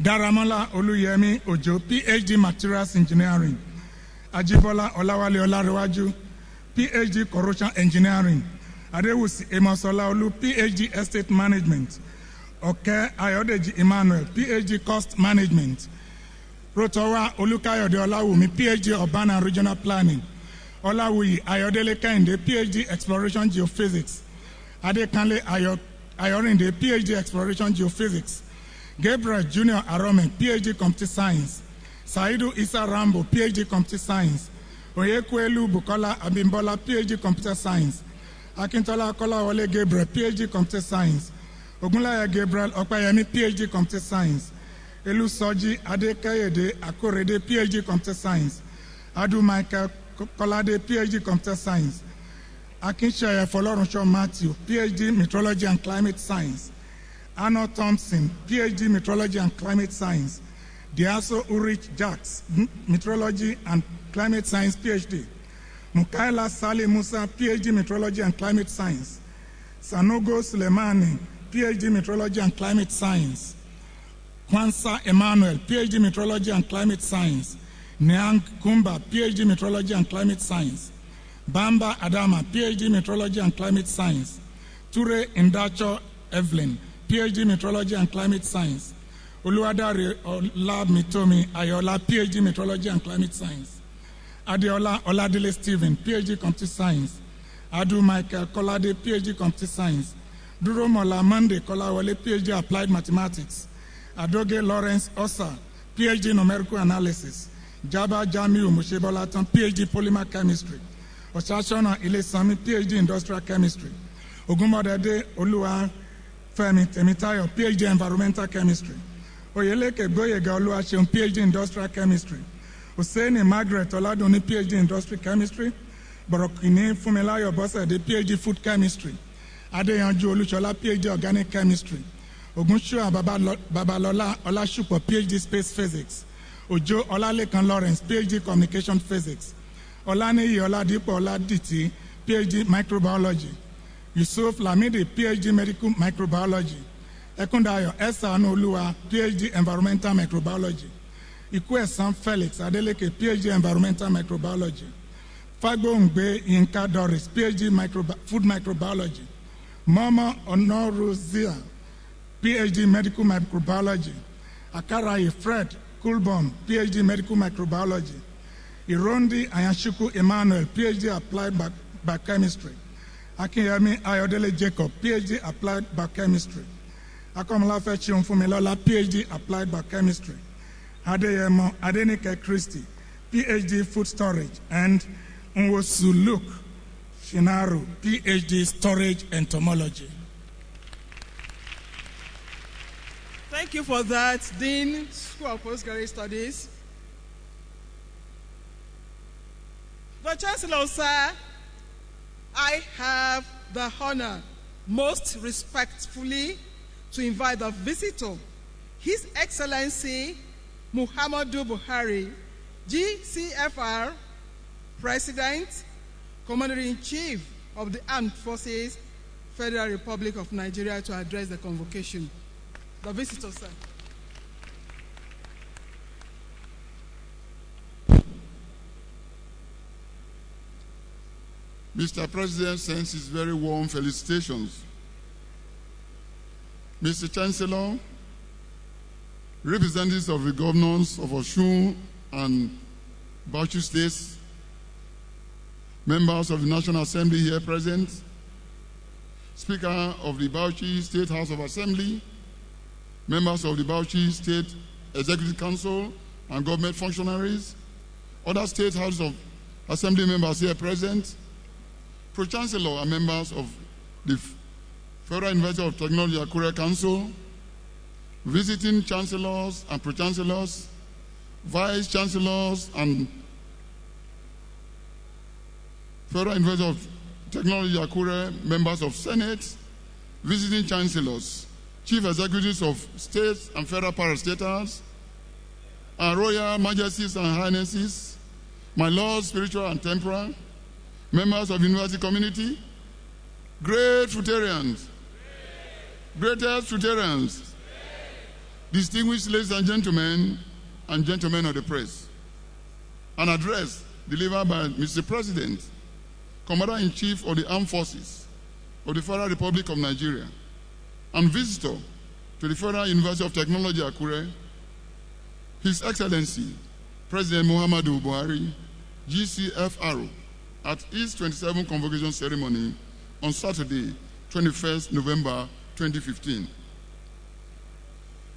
Speaker 3: Daramola Oluyemi Ojo, PhD Materials Engineering. Ajibola Olawale Olarewaju, PhD Corrosion Engineering. Adewusi Emosola Olu, PhD Estate Management. Oke Ayodeji Emmanuel, PhD Cost Management. Rotowa Olukayode Olawumi, PhD Urban and Regional Planning. Olawuyi Ayodele Kehinde, PhD Exploration Geophysics. Adekanle Ayorinde, PhD Exploration Geophysics. Gabriel Junior Arome, PhD Computer Science. Saidu Isa Rambo, PhD Computer Science. Oyekwelu Bukola Abimbola, PhD Computer Science. Akintola Kolawole Gabriel, PhD Computer Science. Ogunlaya Gabriel Okpayemi, PhD Computer Science. Elu Soji Adekayede Akorede, PhD Computer Science. Adu Michael Kolade, PhD Computer Science. Akinshaya Folorunsho Matthew, PhD Meteorology and Climate Science. Arno Thompson, PhD Meteorology and Climate Science. Diaso Ulrich Jacks, Meteorology and Climate Science, PhD. Mukaila Saleh Musa, PhD Meteorology and Climate Science. Sanogo Sulemani, PhD Meteorology and Climate Science. Kwansa Emmanuel, PhD Meteorology and Climate Science. Nyang Kumba, PhD Meteorology and Climate Science. Bamba Adama, PhD Meteorology and Climate Science. Ture Indacho Evelyn, PhD Meteorology and Climate Science. Oluwadare Olamitomi Ayola, PhD Meteorology and Climate Science. Adeola Oladele Stephen, PhD Computer Science. Adu Michael Kolade, PhD Computer Science. Duromola Monday Kolawole, PhD Applied Mathematics. Adoge Lawrence Osa, PhD Numerical Analysis. Jaba Jamiu Mushebolaton, PhD Polymer Chemistry. Osashona Ilesami, PhD Industrial Chemistry. Ogumodade Olua Femi Temitayo, PhD Environmental Chemistry. Oyeleke Boyega Oluwaseun, PhD Industrial Chemistry. Hussein Margaret Oladuni, PhD Industrial Chemistry. Borokini Fumilayo Bosede, PhD Food Chemistry. Adeyanju Olusola, PhD Organic Chemistry. Ogunshua Babalola Olashupo, PhD Space Physics. Ojo Olalekan Lawrence, PhD Communication Physics. Olaniyi Oladipo Oladiti, PhD Microbiology. Yusuf Lamidi, PhD Medical Microbiology. Ekundayo Esa Oluwa, PhD Environmental Microbiology. Ikwesan Felix Adeleke, PhD Environmental Microbiology. Fagbongbe Yinka Doris, PhD Food Microbiology. Mama Honoruzia PhD Medical Microbiology. Akarai Fred Kulbom, PhD Medical Microbiology. Irondi Ayashuku Emmanuel, PhD Applied Biochemistry. Akinyemi Ayodele Jacob, PhD Applied Biochemistry. Akomolafe Chiunfumilola, PhD Applied Biochemistry. Adeyemo Adenike Christie, PhD Food Storage. And Nwosu Luke Shinaru, PhD Storage Entomology.
Speaker 6: Thank you for that, Dean, School of Postgraduate Studies. The Chancellor, sir, I have the honor most respectfully to invite the visitor, His Excellency Muhammadu Buhari, GCFR, President, Commander-in-Chief of the Armed Forces, Federal Republic of Nigeria, to address the convocation. The visitor, sir.
Speaker 4: Mr. President sends his very warm felicitations. Mr. Chancellor, representatives of the governors of Osun and Bauchi states, members of the National Assembly here present, Speaker of the Bauchi State House of Assembly, members of the Bauchi State Executive Council and government functionaries, other State House of Assembly members here present, Pro-chancellor and members of the Federal University of Technology Akure Council, visiting chancellors and pro-chancellors, vice-chancellors and Federal University of Technology Akure members of Senate, visiting chancellors, chief executives of states and federal parastatals, our royal majesties and highnesses, my lords, spiritual and temporal, members of the university community, great Futarians, greatest Futarians, distinguished ladies and gentlemen of the press. An address delivered by Mr. President, Commander-in-Chief of the Armed Forces of the Federal Republic of Nigeria, and visitor to the Federal University of Technology, Akure, His Excellency, President Muhammadu Buhari, GCFR, at his 27th convocation ceremony on Saturday, 21st November 2015.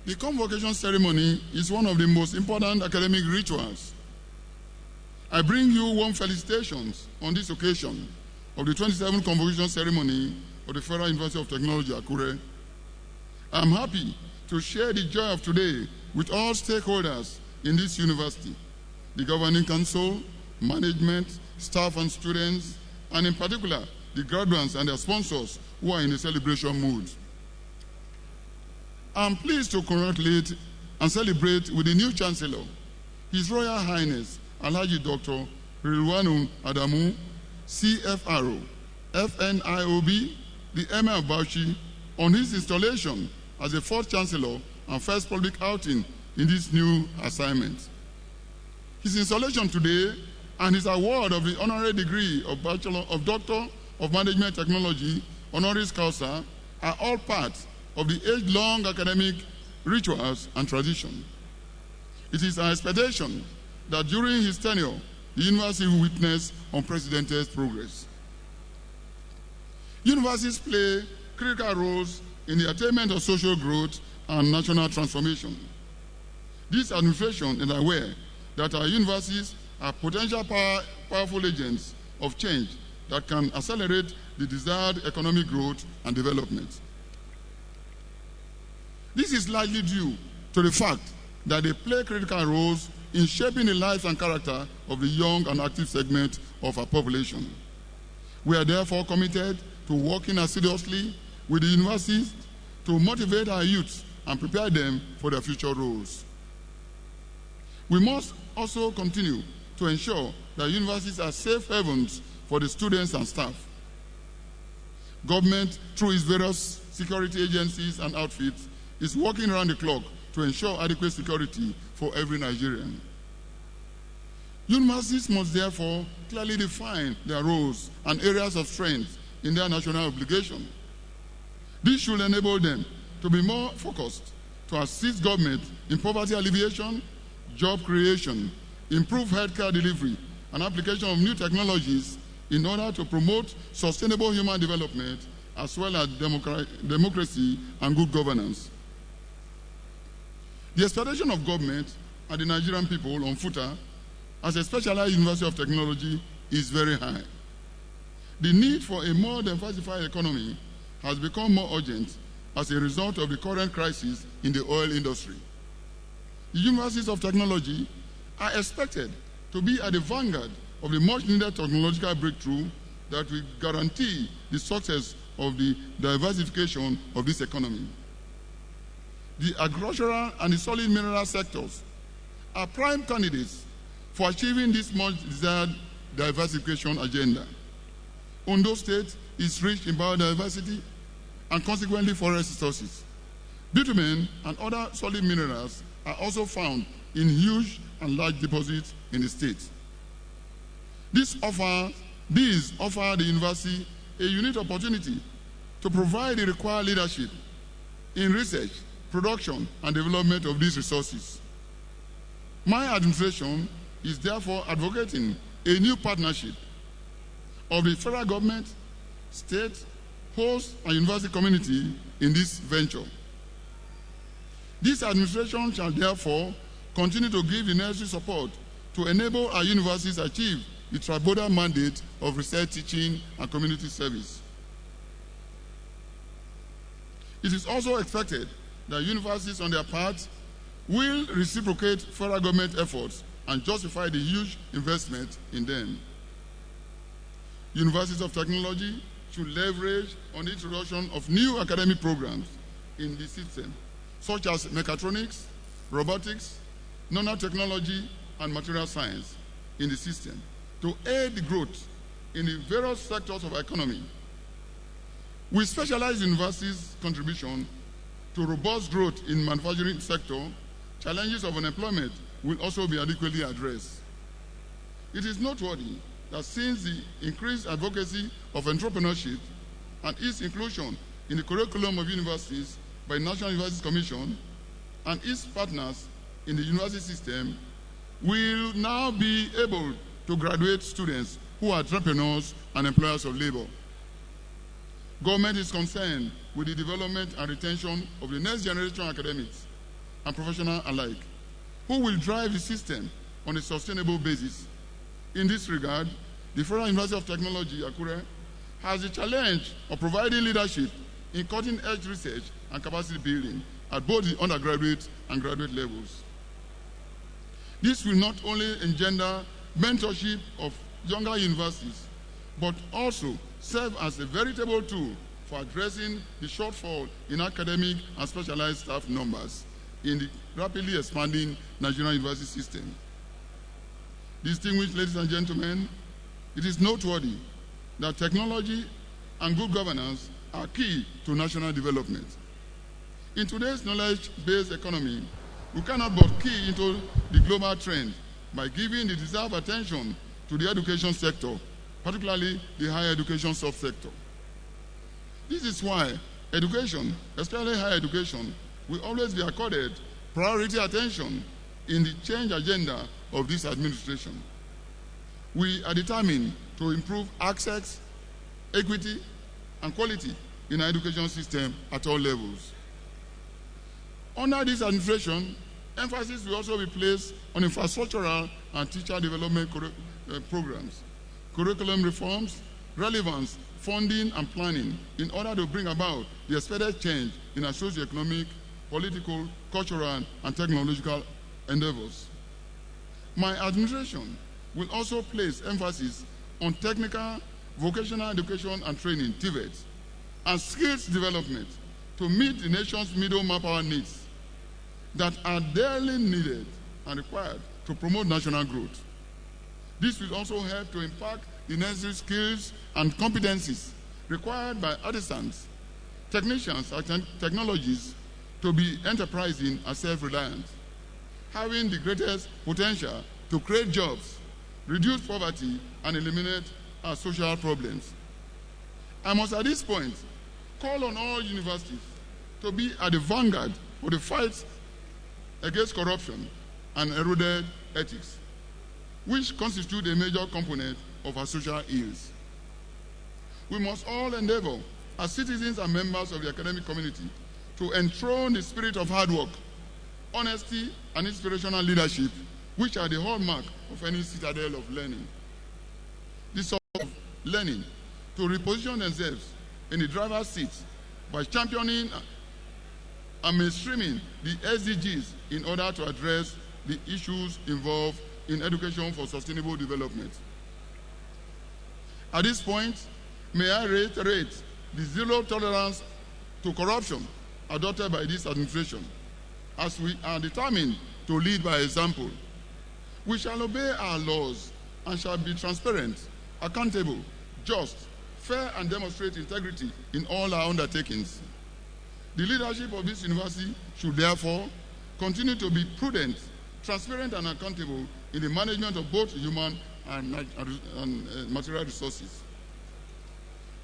Speaker 4: The convocation ceremony is one of the most important academic rituals. I bring you warm felicitations on this occasion of the 27th convocation ceremony of the Federal University of Technology, Akure. I am happy to share the joy of today with all stakeholders in this university, the governing council, management, staff and students, and in particular, the graduates and their sponsors who are in a celebration mood. I'm pleased to congratulate and celebrate with the new Chancellor, His Royal Highness, Alhaji Dr. Rilwanu Adamu, CFRO, FNIOB, the Emir of Bauchi, on his installation as the fourth Chancellor and first public outing in this new assignment. His installation today and his award of the honorary degree of Doctor of Management Technology, honoris causa, are all part of the age-long academic rituals and tradition. It is our expectation that during his tenure, the university will witness unprecedented progress. Universities play critical roles in the attainment of social growth and national transformation. This administration is aware that our universities are potential powerful agents of change that can accelerate the desired economic growth and development. This is largely due to the fact that they play critical roles in shaping the lives and character of the young and active segment of our population. We are therefore committed to working assiduously with the universities to motivate our youth and prepare them for their future roles. We must also continue to ensure that universities are safe havens for the students and staff. Government, through its various security agencies and outfits, is working around the clock to ensure adequate security for every Nigerian. Universities must therefore clearly define their roles and areas of strength in their national obligation. This should enable them to be more focused to assist government in poverty alleviation, job creation, improve healthcare delivery, and application of new technologies in order to promote sustainable human development as well as democracy and good governance. The expectation of government and the Nigerian people on Futa as a specialized university of technology is very high. The need for a more diversified economy has become more urgent as a result of the current crisis in the oil industry. The universities of technology are expected to be at the vanguard of the much-needed technological breakthrough that will guarantee the success of the diversification of this economy. The agricultural and the solid mineral sectors are prime candidates for achieving this much-desired diversification agenda. Ondo State is rich in biodiversity and consequently forest resources. Bitumen and other solid minerals are also found in huge and large deposits in the state. These offer the university a unique opportunity to provide the required leadership in research, production, and development of these resources. My administration is therefore advocating a new partnership of the federal government, state, host, and university community in this venture. This administration shall therefore continue to give the necessary support to enable our universities achieve the tribodal mandate of research, teaching, and community service. It is also expected that universities on their part will reciprocate federal government efforts and justify the huge investment in them. Universities of technology should leverage on the introduction of new academic programs in the system, such as mechatronics, robotics, nanotechnology, and material science in the system to aid the growth in the various sectors of our economy. With specialized universities' contribution to robust growth in the manufacturing sector, challenges of unemployment will also be adequately addressed. It is noteworthy that since the increased advocacy of entrepreneurship and its inclusion in the curriculum of universities by the National Universities Commission and its partners in the university system, will now be able to graduate students who are entrepreneurs and employers of labor. Government is concerned with the development and retention of the next generation academics and professionals alike, who will drive the system on a sustainable basis. In this regard, the Federal University of Technology, Akure, has the challenge of providing leadership in cutting-edge research and capacity building at both the undergraduate and graduate levels. This will not only engender mentorship of younger universities, but also serve as a veritable tool for addressing the shortfall in academic and specialized staff numbers in the rapidly expanding Nigerian university system. Distinguished ladies and gentlemen, it is noteworthy that technology and good governance are key to national development. In today's knowledge-based economy, we cannot but key into the global trend by giving the deserved attention to the education sector, particularly the higher education subsector. This is why education, especially higher education, will always be accorded priority attention in the change agenda of this administration. We are determined to improve access, equity, and quality in our education system at all levels. Under this administration, emphasis will also be placed on infrastructural and teacher development programs, curriculum reforms, relevance, funding, and planning in order to bring about the expected change in our socio-economic, political, cultural, and technological endeavors. My administration will also place emphasis on technical, vocational education and training, TVET, and skills development to meet the nation's middle manpower needs that are dearly needed and required to promote national growth. This will also help to impact the necessary skills and competencies required by artisans, technicians, and technologies to be enterprising and self-reliant, having the greatest potential to create jobs, reduce poverty, and eliminate our social problems. I must at this point call on all universities to be at the vanguard of the fight against corruption and eroded ethics, which constitute a major component of our social ills. We must all endeavor, as citizens and members of the academic community, to enthrone the spirit of hard work, honesty, and inspirational leadership, which are the hallmark of any citadel of learning. This sort of learning to reposition themselves in the driver's seat by championing and mainstreaming the SDGs in order to address the issues involved in education for sustainable development. At this point, may I reiterate the zero tolerance to corruption adopted by this administration, as we are determined to lead by example. We shall obey our laws and shall be transparent, accountable, just, fair, and demonstrate integrity in all our undertakings. The leadership of this university should therefore continue to be prudent, transparent, and accountable in the management of both human and material resources.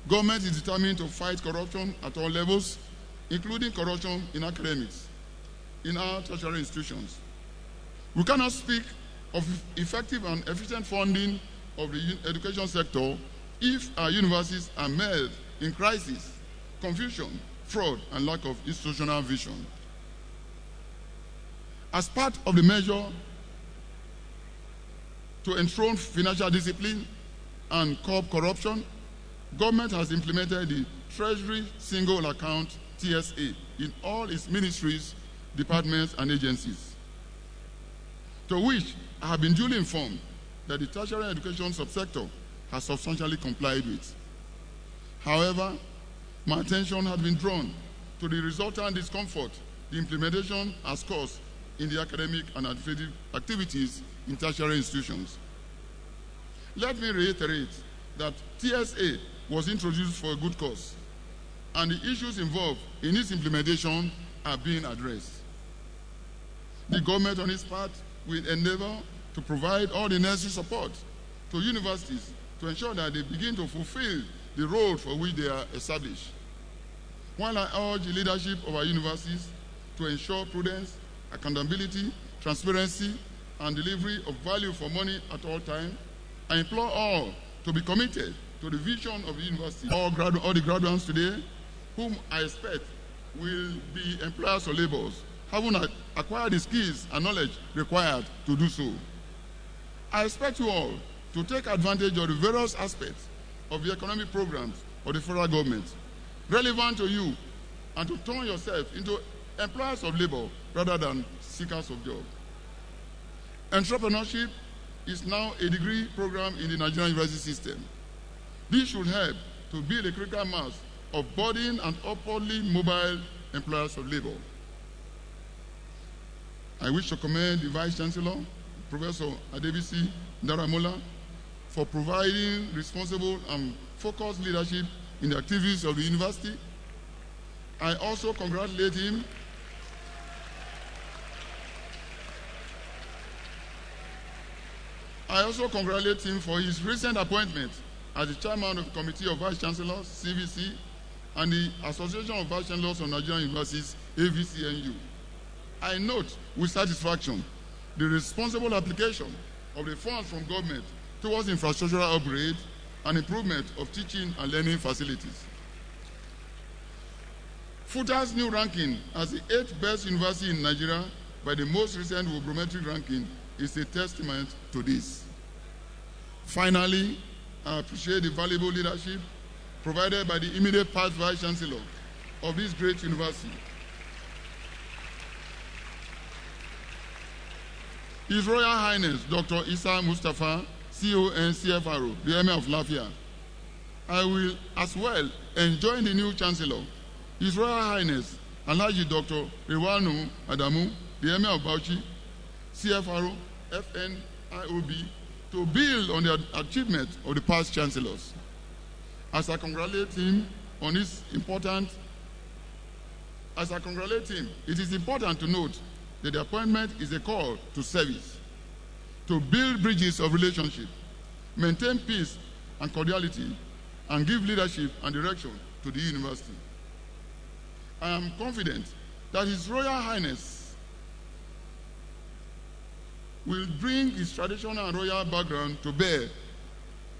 Speaker 4: Government is determined to fight corruption at all levels, including corruption in academics, in our tertiary institutions. We cannot speak of effective and efficient funding of the education sector if our universities are mired in crisis, confusion, fraud, and lack of institutional vision. As part of the measure to enthrone financial discipline and curb corruption, government has implemented the Treasury Single Account TSA in all its ministries, departments, and agencies, to which I have been duly informed that the tertiary education subsector has substantially complied with. However, my attention has been drawn to the resultant discomfort the implementation has caused in the academic and administrative activities in tertiary institutions. Let me reiterate that TSA was introduced for a good cause, and the issues involved in its implementation are being addressed. The government, on its part, will endeavor to provide all the necessary support to universities to ensure that they begin to fulfill the role for which they are established. While I urge the leadership of our universities to ensure prudence, accountability, transparency, and delivery of value for money at all times, I implore all to be committed to the vision of the university. All the graduates today, whom I expect will be employers or laborers, having acquired the skills and knowledge required to do so. I expect you all to take advantage of the various aspects of the economic programs of the federal government relevant to you, and to turn yourself into employers of labor rather than seekers of jobs. Entrepreneurship is now a degree program in the Nigerian university system. This should help to build a critical mass of budding and upwardly mobile employers of labor. I wish to commend the Vice-chancellor, Professor Adebisi Daramola, for providing responsible and focused leadership in the activities of the university. I also congratulate him for his recent appointment as the chairman of the Committee of Vice-chancellors, CVC, and the Association of Vice-chancellors of Nigerian Universities, AVCNU. I note with satisfaction the responsible application of the funds from government towards infrastructural upgrade and improvement of teaching and learning facilities. Futa's new ranking as the 8th best university in Nigeria by the most recent Wobbrometric ranking is a testament to this. Finally, I appreciate the valuable leadership provided by the immediate past Vice-chancellor of this great university. His Royal Highness Dr. Isa Mustafa, CON CFRO, the Emir of Lafia. I will as well enjoin the new Chancellor, His Royal Highness Alhaji Dr. Rewanu Adamu, the Emir of Bauchi, CFRO, FNIOB, to build on the achievement of the past chancellors. As I congratulate him on this it is important to note that the appointment is a call to service, to build bridges of relationship, maintain peace and cordiality, and give leadership and direction to the university. I am confident that His Royal Highness will bring his traditional and royal background to bear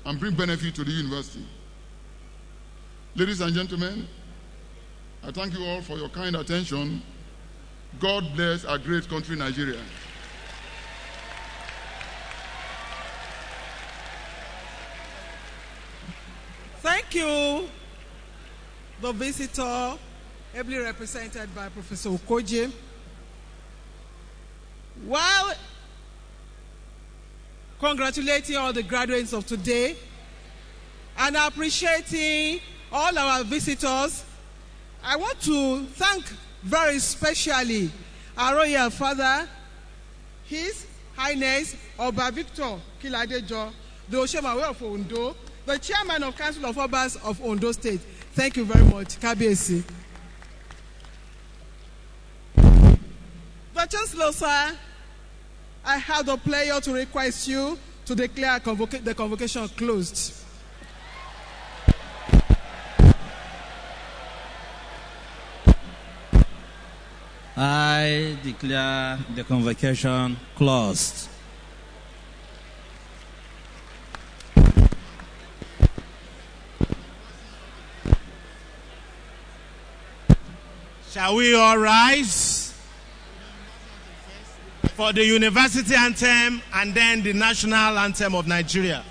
Speaker 4: and bring benefit to the university. Ladies and gentlemen, I thank you all for your kind attention. God bless our great country, Nigeria.
Speaker 6: Thank you, the visitor, ably represented by Professor Okoje. While congratulating all the graduates of today and appreciating all our visitors, I want to thank very specially our Royal Father, His Highness Oba Victor Kiladejo, the Oshemawe of Ondo, the Chairman of Council of Obas of Ondo State. Thank you very much, Kabiesi. The Chancellor, sir, I have the pleasure to request you to declare the convocation closed.
Speaker 2: I declare the convocation closed.
Speaker 5: Shall we all rise for the university anthem and then the national anthem of Nigeria?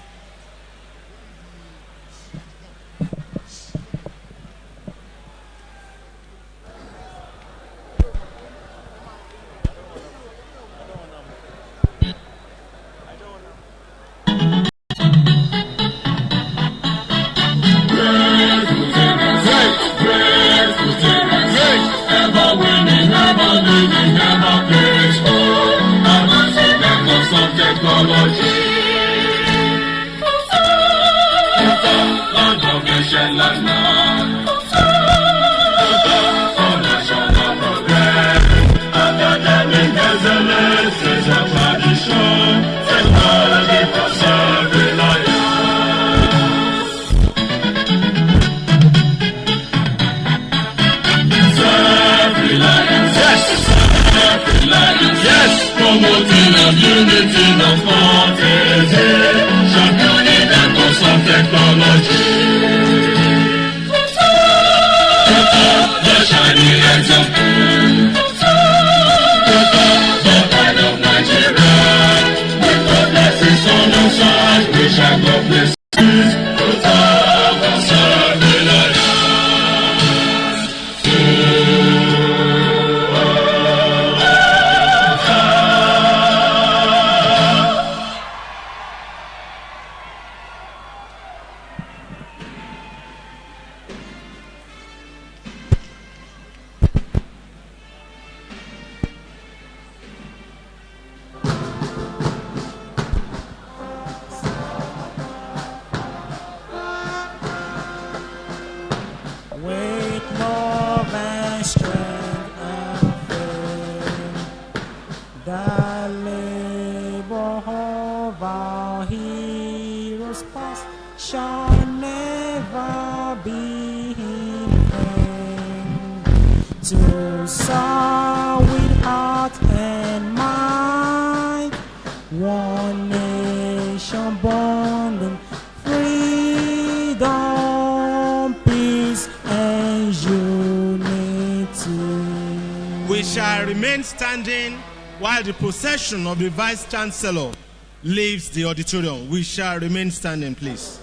Speaker 5: While the procession of the Vice-chancellor leaves the auditorium, we shall remain standing, please.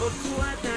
Speaker 14: Otuade.